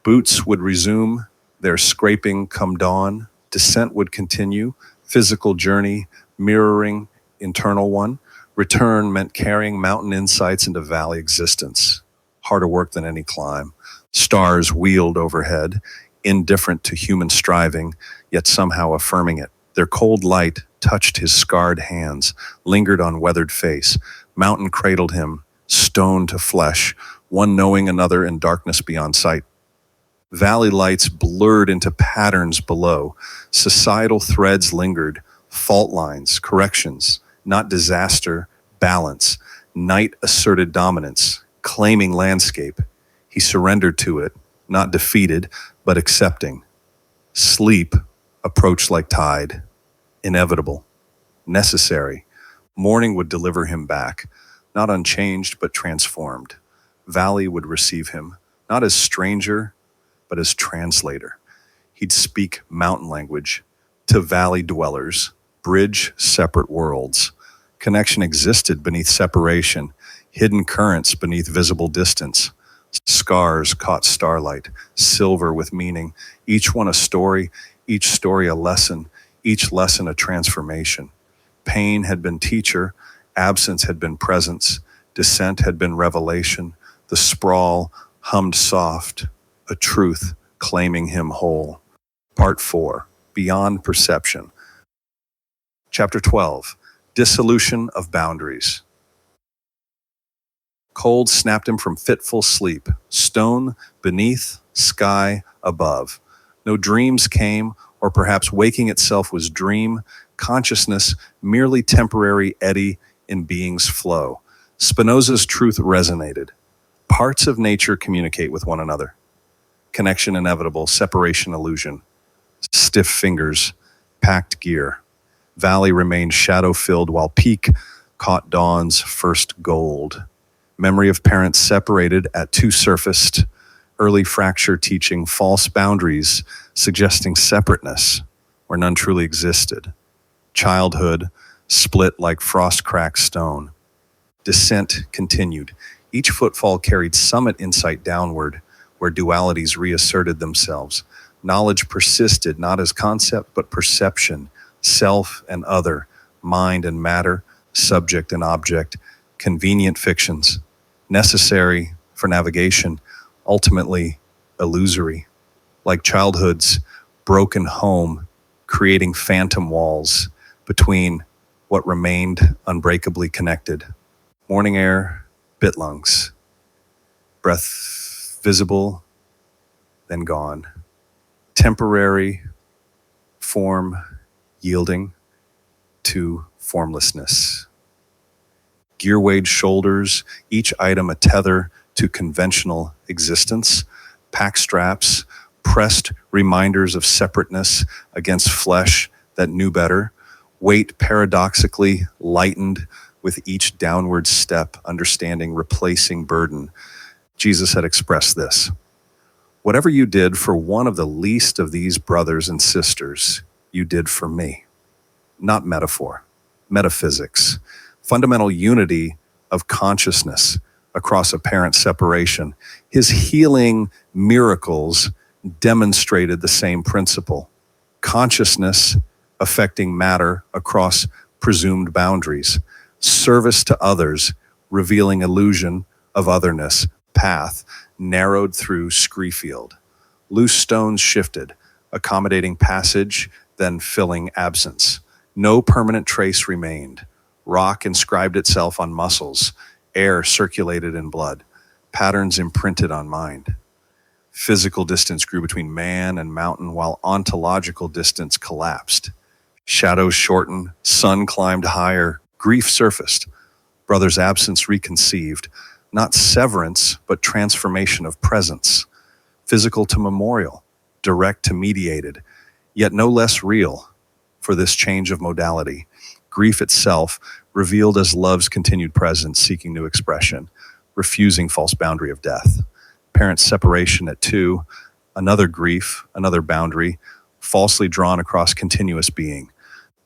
Boots would resume their scraping come dawn. Descent would continue, physical journey mirroring internal one. Return meant carrying mountain insights into valley existence. Harder work than any climb. Stars wheeled overhead, indifferent to human striving, yet somehow affirming it. Their cold light touched his scarred hands, lingered on weathered face. Mountain cradled him, stone to flesh, one knowing another in darkness beyond sight. Valley lights blurred into patterns below. Societal threads lingered, fault lines, corrections, not disaster, balance. Night asserted dominance, claiming landscape. He surrendered to it, not defeated, but accepting. Sleep approached like tide, inevitable, necessary. Morning would deliver him back, not unchanged, but transformed. Valley would receive him, not as stranger, but as translator. He'd speak mountain language to valley dwellers, bridge separate worlds. Connection existed beneath separation, hidden currents beneath visible distance. Scars caught starlight, silver with meaning, each one a story, each story a lesson, each lesson a transformation. Pain had been teacher, absence had been presence, descent had been revelation. The sprawl hummed soft, a truth claiming him whole. Part 4, Beyond Perception. Chapter 12, Dissolution of Boundaries. Cold snapped him from fitful sleep, stone beneath, sky above. No dreams came, or perhaps waking itself was dream, consciousness merely temporary eddy in being's flow. Spinoza's truth resonated. Parts of nature communicate with one another. Connection inevitable, separation illusion. Stiff fingers packed gear. Valley remained shadow-filled while peak caught dawn's first gold. Memory of parents separated at two surfaced. Early fracture teaching false boundaries, suggesting separateness where none truly existed. Childhood split like frost-cracked stone. Descent continued. Each footfall carried summit insight downward, where dualities reasserted themselves. Knowledge persisted not as concept, but perception, self and other, mind and matter, subject and object, convenient fictions, necessary for navigation, ultimately illusory. Like childhood's broken home, creating phantom walls between what remained unbreakably connected. Morning air, bit lungs, breath visible, then gone. Temporary form yielding to formlessness. Gear-weighed shoulders, each item a tether to conventional existence. Pack straps, pressed reminders of separateness against flesh that knew better. Weight paradoxically lightened with each downward step, understanding replacing burden. Jesus had expressed this. Whatever you did for one of the least of these brothers and sisters, you did for me. Not metaphor, metaphysics, fundamental unity of consciousness across apparent separation. His healing miracles demonstrated the same principle. Consciousness affecting matter across presumed boundaries. Service to others, revealing illusion of otherness. Path narrowed through scree-field. Loose stones shifted, accommodating passage, then filling absence. No permanent trace remained. Rock inscribed itself on muscles. Air circulated in blood. Patterns imprinted on mind. Physical distance grew between man and mountain while ontological distance collapsed. Shadows shortened, sun climbed higher, grief surfaced. Brother's absence reconceived, not severance, but transformation of presence. Physical to memorial, direct to mediated, yet no less real for this change of modality. Grief itself revealed as love's continued presence, seeking new expression, refusing false boundary of death. Parents' separation at two, another grief, another boundary, falsely drawn across continuous being.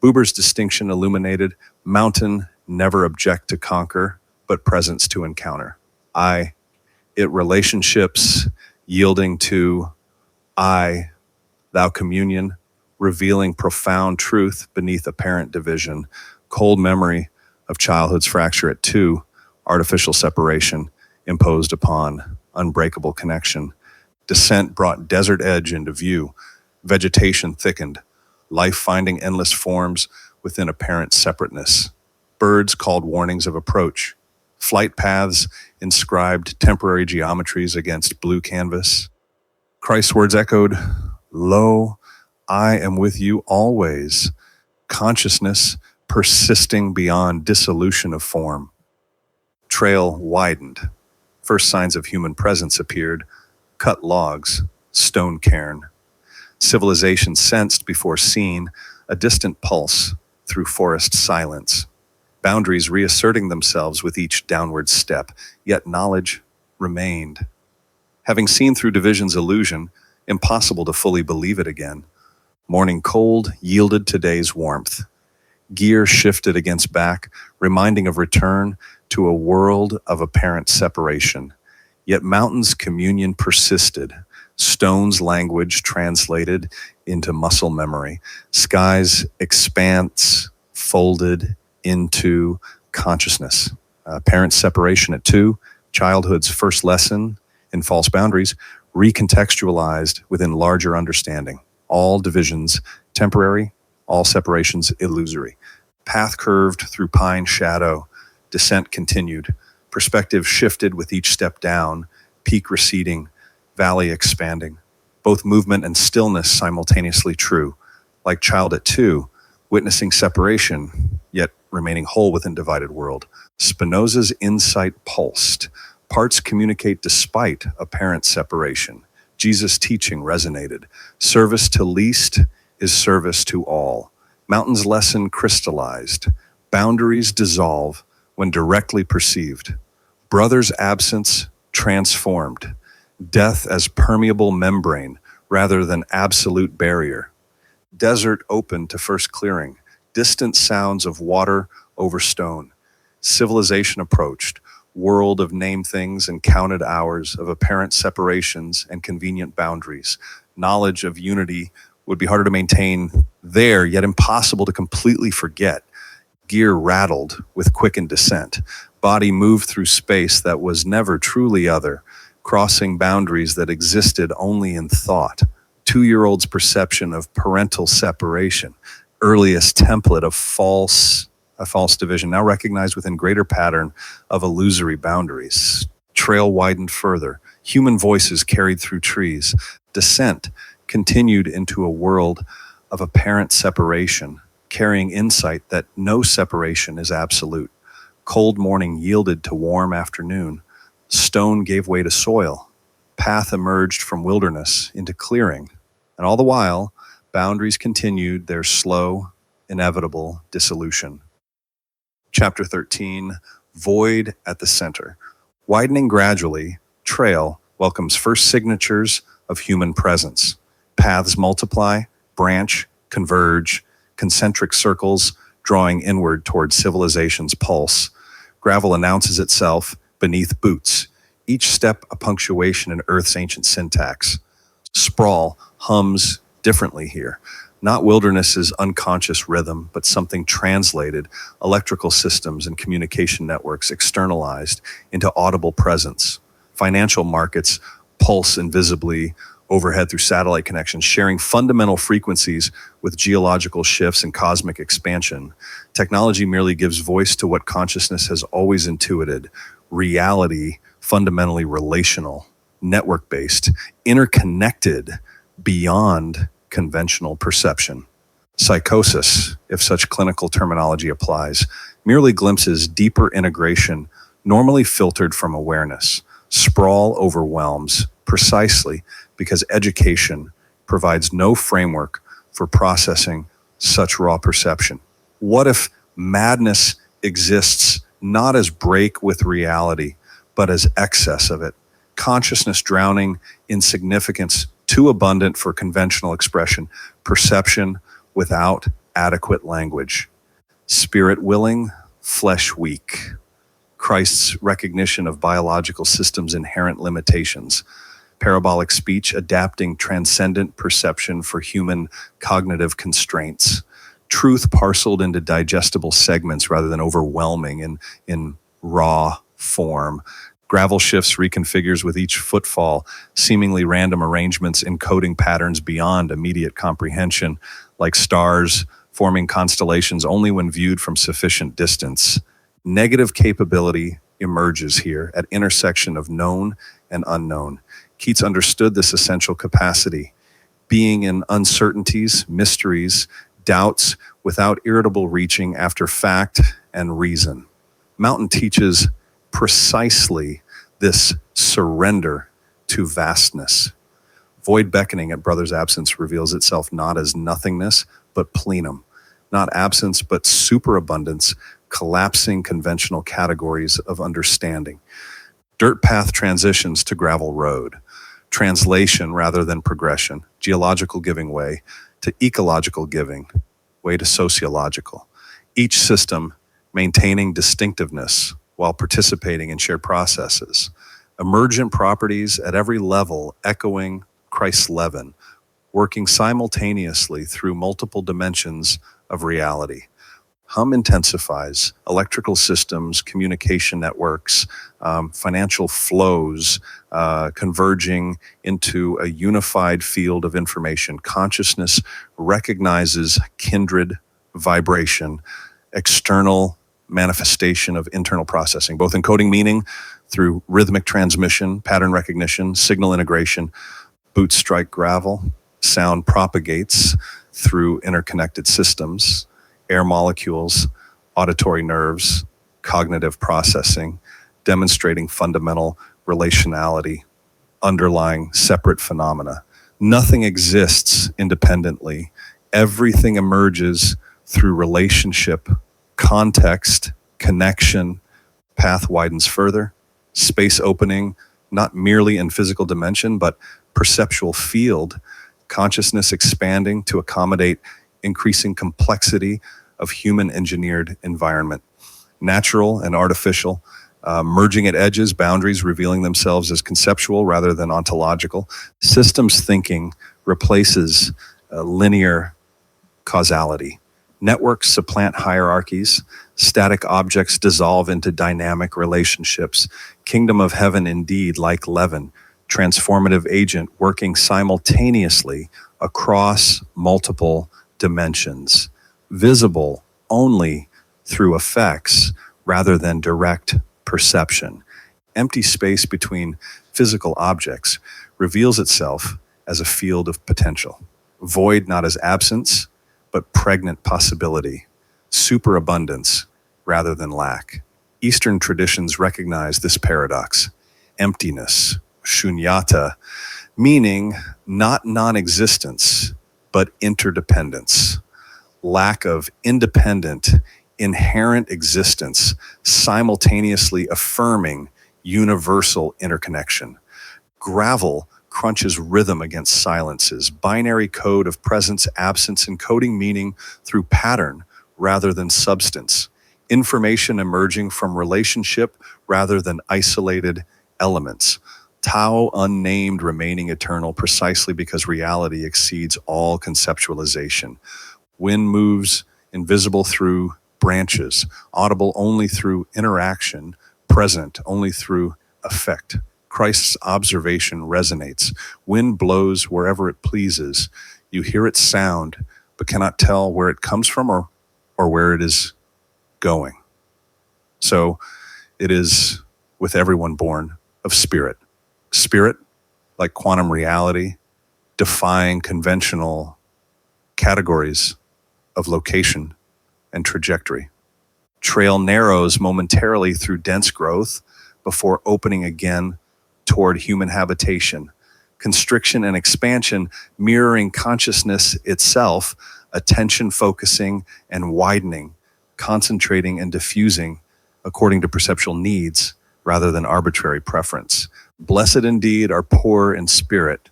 Buber's distinction illuminated, mountain never object to conquer, but presence to encounter. It relationships yielding to thou communion, revealing profound truth beneath apparent division. Cold memory of childhood's fracture at two, artificial separation imposed upon unbreakable connection. Descent brought desert edge into view. Vegetation thickened. Life finding endless forms within apparent separateness. Birds called warnings of approach. Flight paths inscribed temporary geometries against blue canvas. Christ's words echoed, "Lo, I am with you always." Consciousness persisting beyond dissolution of form. Trail widened. First signs of human presence appeared. Cut logs, stone cairn. Civilization sensed before seen, a distant pulse through forest silence. Boundaries reasserting themselves with each downward step, yet knowledge remained. Having seen through division's illusion, impossible to fully believe it again. Morning cold yielded to day's warmth. Gear shifted against back, reminding of return to a world of apparent separation. Yet mountain's communion persisted. Stone's language translated into muscle memory. Sky's expanse folded into consciousness. Parent separation at two, childhood's first lesson in false boundaries, recontextualized within larger understanding. All divisions temporary, all separations illusory. Path curved through pine shadow, descent continued. Perspective shifted with each step down, peak receding, valley expanding. Both movement and stillness simultaneously true. Like child at two, witnessing separation, yet remaining whole within divided world. Spinoza's insight pulsed. Parts communicate despite apparent separation. Jesus' teaching resonated. Service to least is service to all. Mountain's lesson crystallized. Boundaries dissolve when directly perceived. Brother's absence transformed. Death as permeable membrane rather than absolute barrier. Desert open to first clearing. Distant sounds of water over stone. Civilization approached. World of named things and counted hours, of apparent separations and convenient boundaries. Knowledge of unity would be harder to maintain there, yet impossible to completely forget. Gear rattled with quickened descent. Body moved through space that was never truly other, crossing boundaries that existed only in thought. 2-year-old's perception of parental separation, earliest template of a false division, now recognized within greater pattern of illusory boundaries. Trail widened further. Human voices carried through trees. Descent continued into a world of apparent separation, carrying insight that no separation is absolute. Cold morning yielded to warm afternoon. Stone gave way to soil. Path emerged from wilderness into clearing. And all the while, boundaries continued their slow, inevitable dissolution. Chapter 13, Void at the Center. Widening gradually, trail welcomes first signatures of human presence. Paths multiply, branch, converge, concentric circles drawing inward toward civilization's pulse. Gravel announces itself beneath boots, each step a punctuation in Earth's ancient syntax. Sprawl hums differently here. Not wilderness's unconscious rhythm, but something translated, electrical systems and communication networks externalized into audible presence. Financial markets pulse invisibly overhead through satellite connections, sharing fundamental frequencies with geological shifts and cosmic expansion. Technology merely gives voice to what consciousness has always intuited. Reality, fundamentally relational, network-based, interconnected beyond conventional perception. Psychosis, if such clinical terminology applies, merely glimpses deeper integration normally filtered from awareness. Sprawl overwhelms precisely because education provides no framework for processing such raw perception. What if madness exists not as break with reality, but as excess of it? Consciousness drowning in significance too abundant for conventional expression, perception without adequate language. Spirit willing, flesh weak. Christ's recognition of biological systems' inherent limitations. Parabolic speech adapting transcendent perception for human cognitive constraints. Truth parceled into digestible segments rather than overwhelming in raw form. Gravel shifts reconfigures with each footfall, seemingly random arrangements encoding patterns beyond immediate comprehension, like stars forming constellations only when viewed from sufficient distance. Negative capability emerges here at intersection of known and unknown. Keats understood this essential capacity, being in uncertainties, mysteries, doubts, without irritable reaching after fact and reason. Mountain teaches precisely this surrender to vastness. Void beckoning at brother's absence reveals itself not as nothingness, but plenum. Not absence, but superabundance, collapsing conventional categories of understanding. Dirt path transitions to gravel road. Translation rather than progression. Geological giving way to ecological giving, way to sociological. Each system maintaining distinctiveness while participating in shared processes. Emergent properties at every level echoing Christ's leaven, working simultaneously through multiple dimensions of reality. Hum intensifies electrical systems, communication networks, financial flows, converging into a unified field of information. Consciousness recognizes kindred vibration, external manifestation of internal processing, both encoding meaning through rhythmic transmission, pattern recognition, signal integration. Boots strike gravel, sound propagates through interconnected systems, air molecules, auditory nerves, cognitive processing, demonstrating fundamental relationality, underlying separate phenomena. Nothing exists independently. Everything emerges through relationship, context, connection. Path widens further, space opening, not merely in physical dimension, but perceptual field, consciousness expanding to accommodate increasing complexity of human engineered environment. Natural and artificial, merging at edges, boundaries revealing themselves as conceptual rather than ontological. Systems thinking replaces linear causality. Networks supplant hierarchies. Static objects dissolve into dynamic relationships. Kingdom of heaven indeed, like leaven, transformative agent working simultaneously across multiple dimensions, visible only through effects rather than direct perception. Empty space between physical objects reveals itself as a field of potential. Void not as absence, but pregnant possibility. Superabundance rather than lack. Eastern traditions recognize this paradox. Emptiness, shunyata, meaning not non-existence, but interdependence. Lack of independent, inherent existence, simultaneously affirming universal interconnection. Gravel crunches rhythm against silences, binary code of presence, absence, encoding meaning through pattern rather than substance. Information emerging from relationship rather than isolated elements. Tao unnamed remaining eternal precisely because reality exceeds all conceptualization. Wind moves invisible through branches, audible only through interaction, present only through effect. Christ's observation resonates. Wind blows wherever it pleases. You hear its sound, but cannot tell where it comes from or where it is going. So it is with everyone born of spirit. Spirit, like quantum reality, defying conventional categories of location and trajectory. Trail narrows momentarily through dense growth before opening again toward human habitation. Constriction and expansion mirroring consciousness itself, attention focusing and widening, concentrating and diffusing according to perceptual needs rather than arbitrary preference. Blessed indeed are poor in spirit,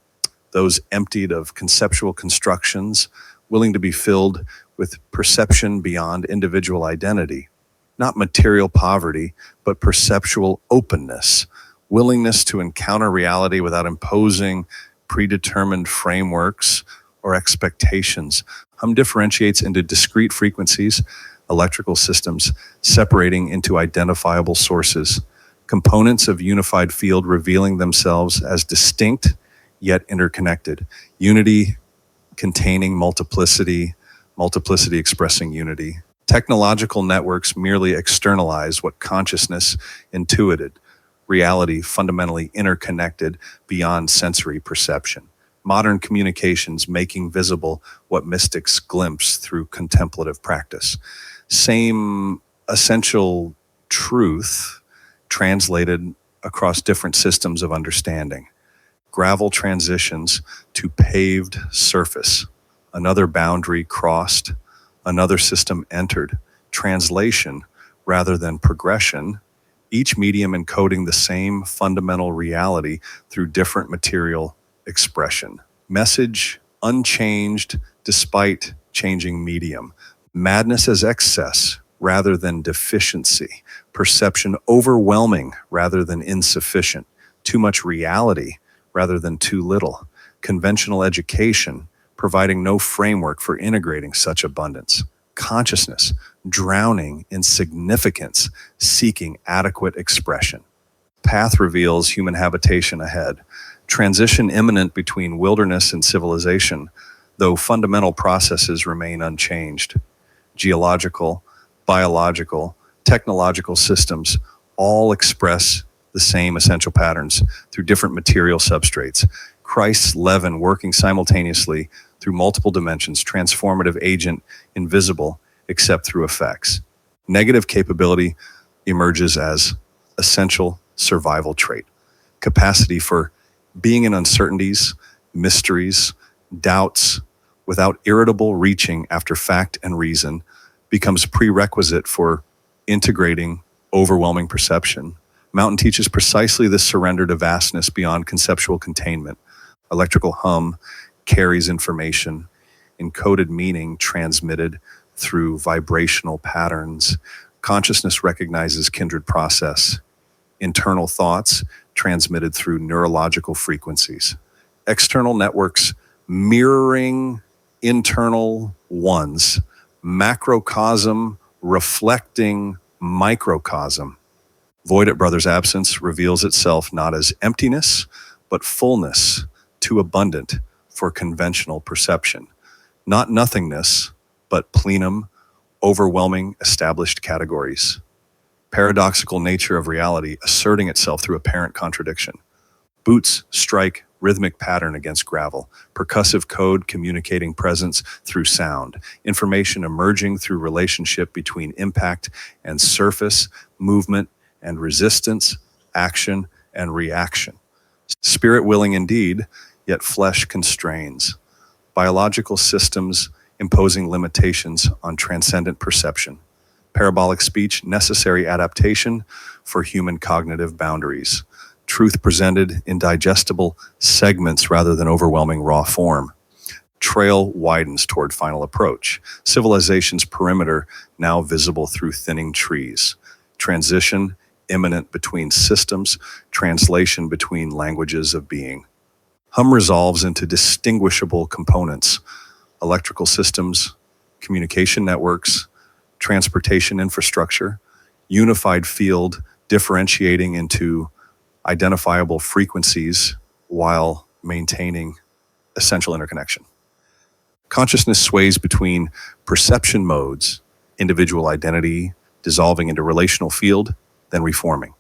those emptied of conceptual constructions, willing to be filled with perception beyond individual identity. Not material poverty, but perceptual openness, willingness to encounter reality without imposing predetermined frameworks or expectations. Hum differentiates into discrete frequencies, electrical systems, separating into identifiable sources, components of unified field revealing themselves as distinct yet interconnected. Unity containing multiplicity, multiplicity expressing unity. Technological networks merely externalize what consciousness intuited, reality fundamentally interconnected beyond sensory perception. Modern communications making visible what mystics glimpse through contemplative practice. Same essential truth translated across different systems of understanding. Gravel transitions to paved surface. Another boundary crossed, another system entered. Translation rather than progression, each medium encoding the same fundamental reality through different material expression. Message unchanged despite changing medium. Madness as excess rather than deficiency. Perception overwhelming rather than insufficient. Too much reality rather than too little. Conventional education providing no framework for integrating such abundance. Consciousness drowning in significance, seeking adequate expression. Path reveals human habitation ahead. Transition imminent between wilderness and civilization, though fundamental processes remain unchanged. Geological, biological, technological systems all express the same essential patterns through different material substrates. Christ's leaven working simultaneously through multiple dimensions, transformative agent, invisible except through effects. Negative capability emerges as essential survival trait. Capacity for being in uncertainties, mysteries, doubts, without irritable reaching after fact and reason, becomes prerequisite for integrating overwhelming perception. Mountain teaches precisely this surrender to vastness beyond conceptual containment. Electrical hum carries information, encoded meaning transmitted through vibrational patterns. Consciousness recognizes kindred process, internal thoughts transmitted through neurological frequencies. External networks mirroring internal ones, macrocosm reflecting microcosm. Void at brother's absence reveals itself not as emptiness, but fullness, too abundant for conventional perception. Not nothingness, but plenum, overwhelming established categories. Paradoxical nature of reality asserting itself through apparent contradiction. Boots strike rhythmic pattern against gravel, percussive code communicating presence through sound, information emerging through relationship between impact and surface, movement and resistance, action and reaction. Spirit willing indeed, yet flesh constrains. Biological systems imposing limitations on transcendent perception. Parabolic speech, necessary adaptation for human cognitive boundaries. Truth presented in digestible segments rather than overwhelming raw form. Trail widens toward final approach. Civilization's perimeter now visible through thinning trees. Transition imminent between systems, translation between languages of being. Hum resolves into distinguishable components: electrical systems, communication networks, transportation infrastructure, unified field differentiating into identifiable frequencies while maintaining essential interconnection. Consciousness sways between perception modes, individual identity dissolving into relational field, then reforming.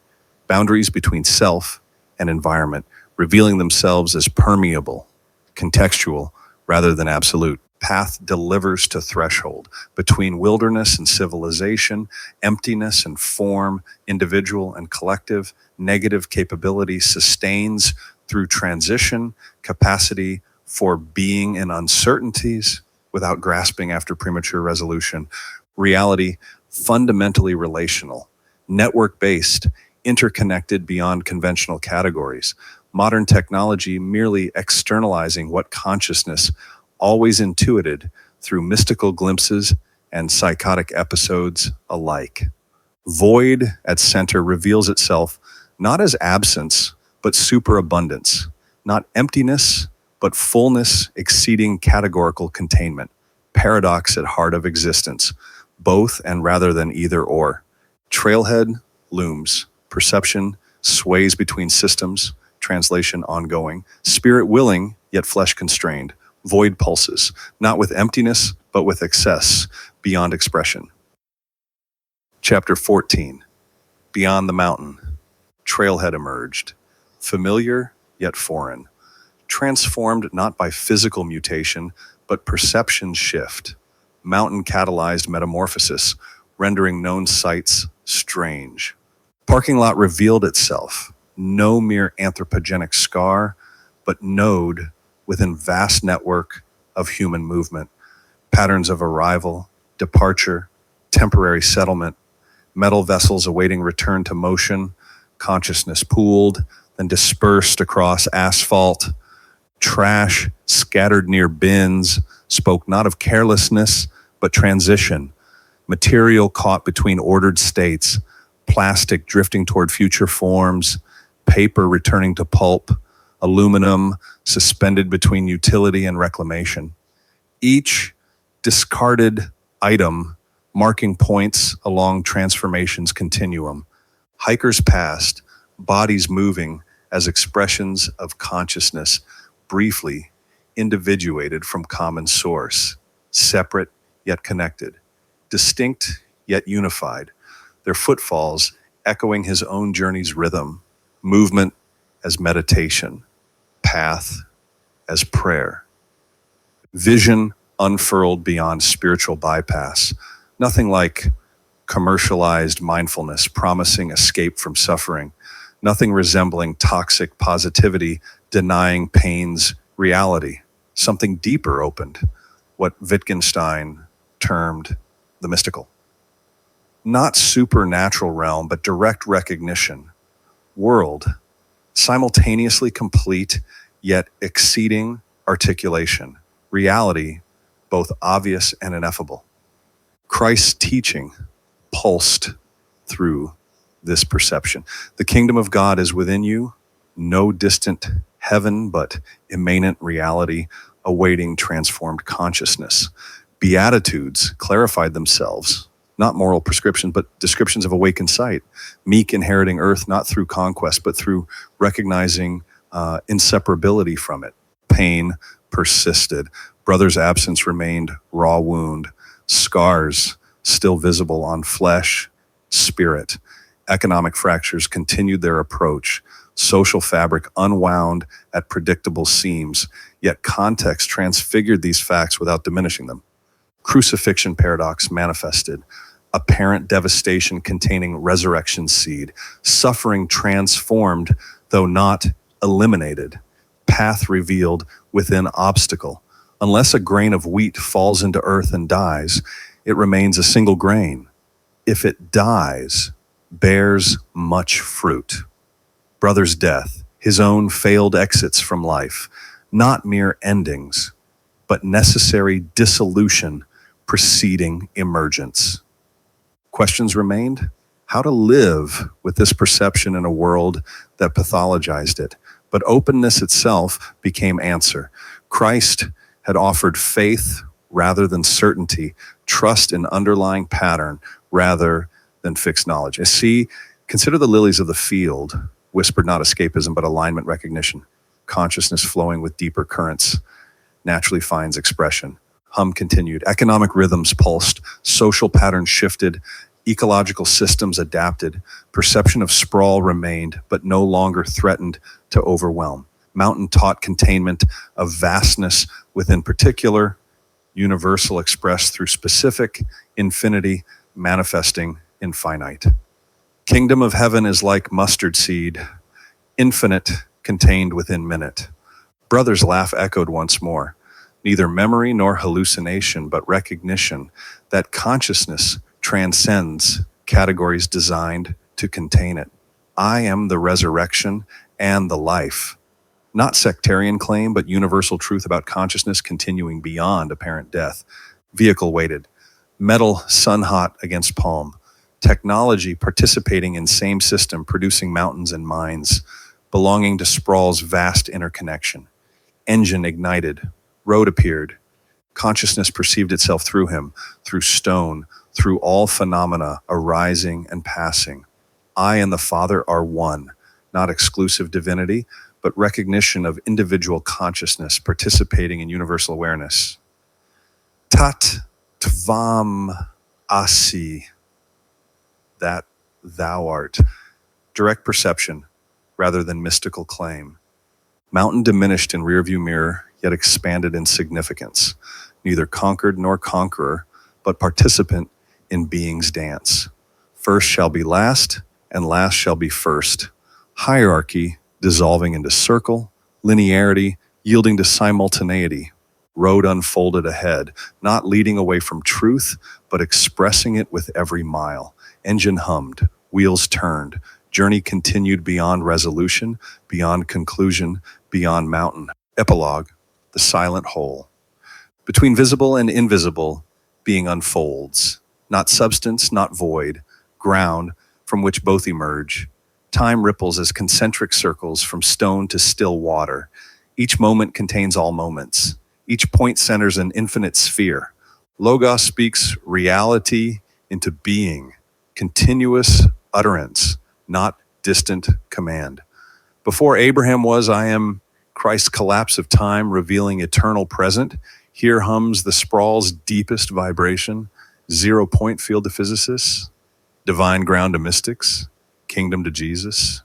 Boundaries between self and environment revealing themselves as permeable, contextual, rather than absolute. Path delivers to threshold between wilderness and civilization, emptiness and form, individual and collective. Negative capability sustains through transition, capacity for being in uncertainties without grasping after premature resolution. Reality fundamentally relational, network-based, interconnected beyond conventional categories. Modern technology merely externalizing what consciousness always intuited through mystical glimpses and psychotic episodes alike. Void at center reveals itself not as absence, but superabundance, not emptiness, but fullness exceeding categorical containment, paradox at heart of existence, both and rather than either or. Trailhead looms, perception sways between systems, translation ongoing, spirit willing, yet flesh constrained. Void pulses, not with emptiness, but with excess, beyond expression. Chapter 14, Beyond the Mountain. Trailhead emerged, familiar yet foreign, transformed not by physical mutation, but perception shift. Mountain catalyzed metamorphosis, rendering known sights strange. Parking lot revealed itself, no mere anthropogenic scar, but node within vast network of human movement, patterns of arrival, departure, temporary settlement, metal vessels awaiting return to motion, consciousness pooled, then dispersed across asphalt. Trash scattered near bins spoke not of carelessness, but transition. Material caught between ordered states, plastic drifting toward future forms, paper returning to pulp, aluminum suspended between utility and reclamation. Each discarded item marking points along transformation's continuum. Hikers passed, bodies moving as expressions of consciousness, briefly individuated from common source, separate yet connected, distinct yet unified, their footfalls echoing his own journey's rhythm, movement as meditation, path as prayer. Vision unfurled beyond spiritual bypass, nothing like commercialized mindfulness promising escape from suffering, nothing resembling toxic positivity denying pain's reality. Something deeper opened, what Wittgenstein termed the mystical. Not supernatural realm, but direct recognition. World, simultaneously complete, yet exceeding articulation. Reality, both obvious and ineffable. Christ's teaching pulsed through this perception. The kingdom of God is within you, no distant heaven, but immanent reality awaiting transformed consciousness. Beatitudes clarified themselves, not moral prescriptions, but descriptions of awakened sight. Meek inheriting earth, not through conquest, but through recognizing inseparability from it. Pain persisted. Brother's absence remained raw wound. Scars still visible on flesh, spirit. Economic fractures continued their approach. Social fabric unwound at predictable seams, yet context transfigured these facts without diminishing them. Crucifixion paradox manifested. Apparent devastation containing resurrection seed. Suffering transformed, though not eliminated. Path revealed within obstacle. Unless a grain of wheat falls into earth and dies, it remains a single grain. If it dies, bears much fruit. Brother's death, his own failed exits from life, not mere endings, but necessary dissolution preceding emergence. Questions remained: how to live with this perception in a world that pathologized it. But openness itself became answer. Christ had offered faith rather than certainty, trust in underlying pattern rather than fixed knowledge. Consider the lilies of the field, whispered not escapism, but alignment recognition. Consciousness flowing with deeper currents naturally finds expression. Hum continued. Economic rhythms pulsed, social patterns shifted, ecological systems adapted. Perception of sprawl remained, but no longer threatened to overwhelm. Mountain taught containment of vastness within particular, universal expressed through specific, infinity manifesting in finite. Kingdom of heaven is like mustard seed, infinite contained within minute. Brother's laugh echoed once more. Neither memory nor hallucination, but recognition that consciousness transcends categories designed to contain it. I am the resurrection and the life. Not sectarian claim, but universal truth about consciousness continuing beyond apparent death. Vehicle weighted. Metal sun hot against palm. Technology participating in same system, producing mountains and mines, belonging to sprawl's vast interconnection. Engine ignited. Road appeared. Consciousness perceived itself through him, through stone, through all phenomena arising and passing. I and the Father are one, not exclusive divinity, but recognition of individual consciousness participating in universal awareness. Tat tvam asi, that thou art. Direct perception rather than mystical claim. Mountain diminished in rearview mirror, yet expanded in significance. Neither conquered nor conqueror, but participant in being's dance. First shall be last, and last shall be first. Hierarchy dissolving into circle, linearity yielding to simultaneity. Road unfolded ahead, not leading away from truth, but expressing it with every mile. Engine hummed, wheels turned, journey continued beyond resolution, beyond conclusion, beyond mountain. Epilogue, the silent whole. Between visible and invisible, being unfolds. Not substance, not void, ground from which both emerge. Time ripples as concentric circles from stone to still water. Each moment contains all moments. Each point centers an infinite sphere. Logos speaks reality into being, continuous utterance, not distant command. Before Abraham was, I am. Christ's collapse of time revealing eternal present. Here hums the sprawl's deepest vibration. 0 point field to physicists, divine ground to mystics, kingdom to Jesus.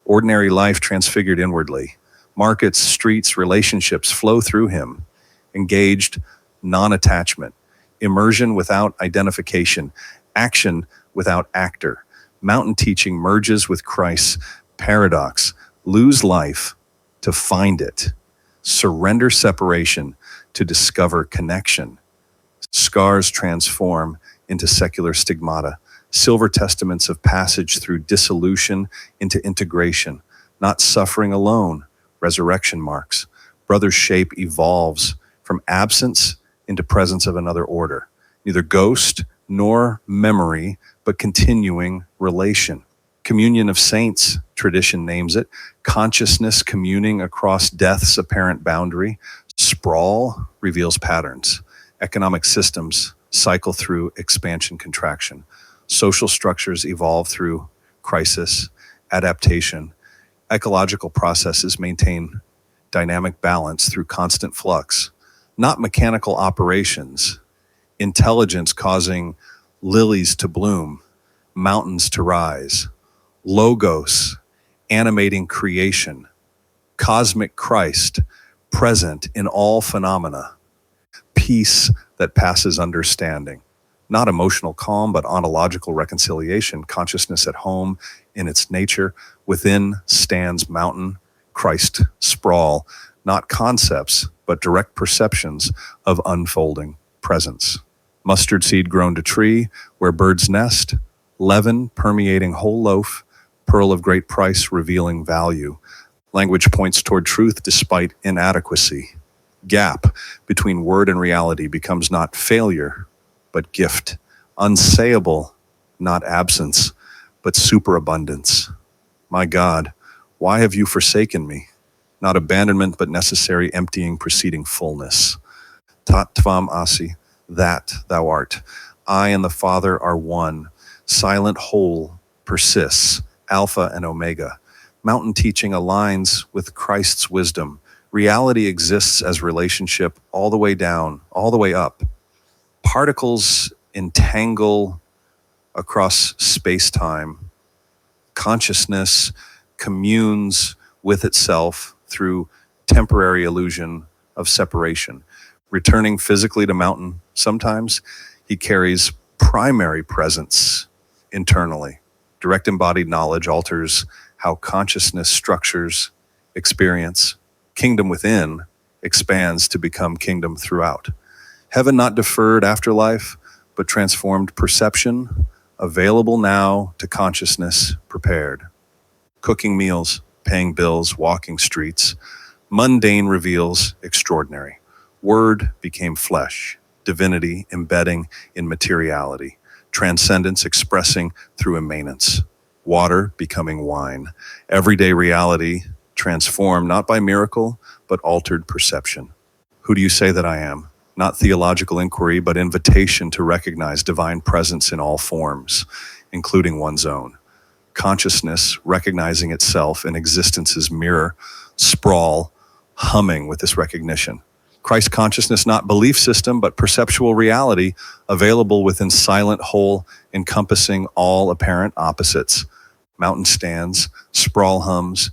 Ordinary life transfigured inwardly. Markets, streets, relationships flow through him. Engaged, non-attachment. Immersion without identification. Action without actor. Mountain teaching merges with Christ's paradox. Lose life to find it. Surrender separation to discover connection. Scars transform into secular stigmata, silver testaments of passage through dissolution into integration, not suffering alone, resurrection marks. Brother's shape evolves from absence into presence of another order, neither ghost nor memory, but continuing relation. Communion of saints, tradition names it, consciousness communing across death's apparent boundary. Sprawl reveals patterns. Economic systems cycle through expansion contraction. Social structures evolve through crisis, adaptation. Ecological processes maintain dynamic balance through constant flux, not mechanical operations. Intelligence causing lilies to bloom, mountains to rise. Logos animating creation. Cosmic Christ present in all phenomena. Peace that passes understanding. Not emotional calm, but ontological reconciliation. Consciousness at home in its nature. Within stands mountain, Christ, sprawl. Not concepts, but direct perceptions of unfolding presence. Mustard seed grown to tree, where birds nest. Leaven permeating whole loaf. Pearl of great price revealing value. Language points toward truth despite inadequacy. Gap between word and reality becomes not failure, but gift. Unsayable, not absence, but superabundance. My God, why have you forsaken me? Not abandonment, but necessary emptying preceding fullness. Tat tvam asi, that thou art. I and the Father are one. Silent whole persists, Alpha and Omega. Mountain teaching aligns with Christ's wisdom. Reality exists as relationship all the way down, all the way up. Particles entangle across space-time. Consciousness communes with itself through temporary illusion of separation. Returning physically to mountain, sometimes he carries primary presence internally. Direct embodied knowledge alters how consciousness structures experience. Kingdom within expands to become kingdom throughout. Heaven not deferred afterlife, but transformed perception, available now to consciousness prepared. Cooking meals, paying bills, walking streets. Mundane reveals extraordinary. Word became flesh, divinity embedding in materiality, transcendence expressing through immanence, water becoming wine, everyday reality transformed not by miracle, but altered perception. Who do you say that I am? Not theological inquiry, but invitation to recognize divine presence in all forms, including one's own. Consciousness recognizing itself in existence's mirror, sprawl, humming with this recognition. Christ consciousness, not belief system, but perceptual reality, available within silent whole, encompassing all apparent opposites. Mountain stands, sprawl hums,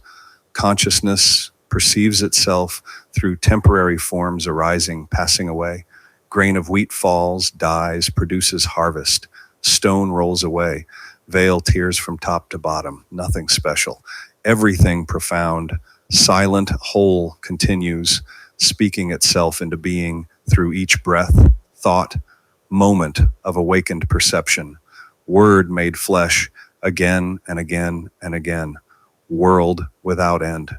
consciousness perceives itself through temporary forms arising, passing away. Grain of wheat falls, dies, produces harvest. Stone rolls away. Veil tears from top to bottom. Nothing special. Everything profound. Silent whole continues, speaking itself into being through each breath, thought, moment of awakened perception. Word made flesh again and again and again. World without end.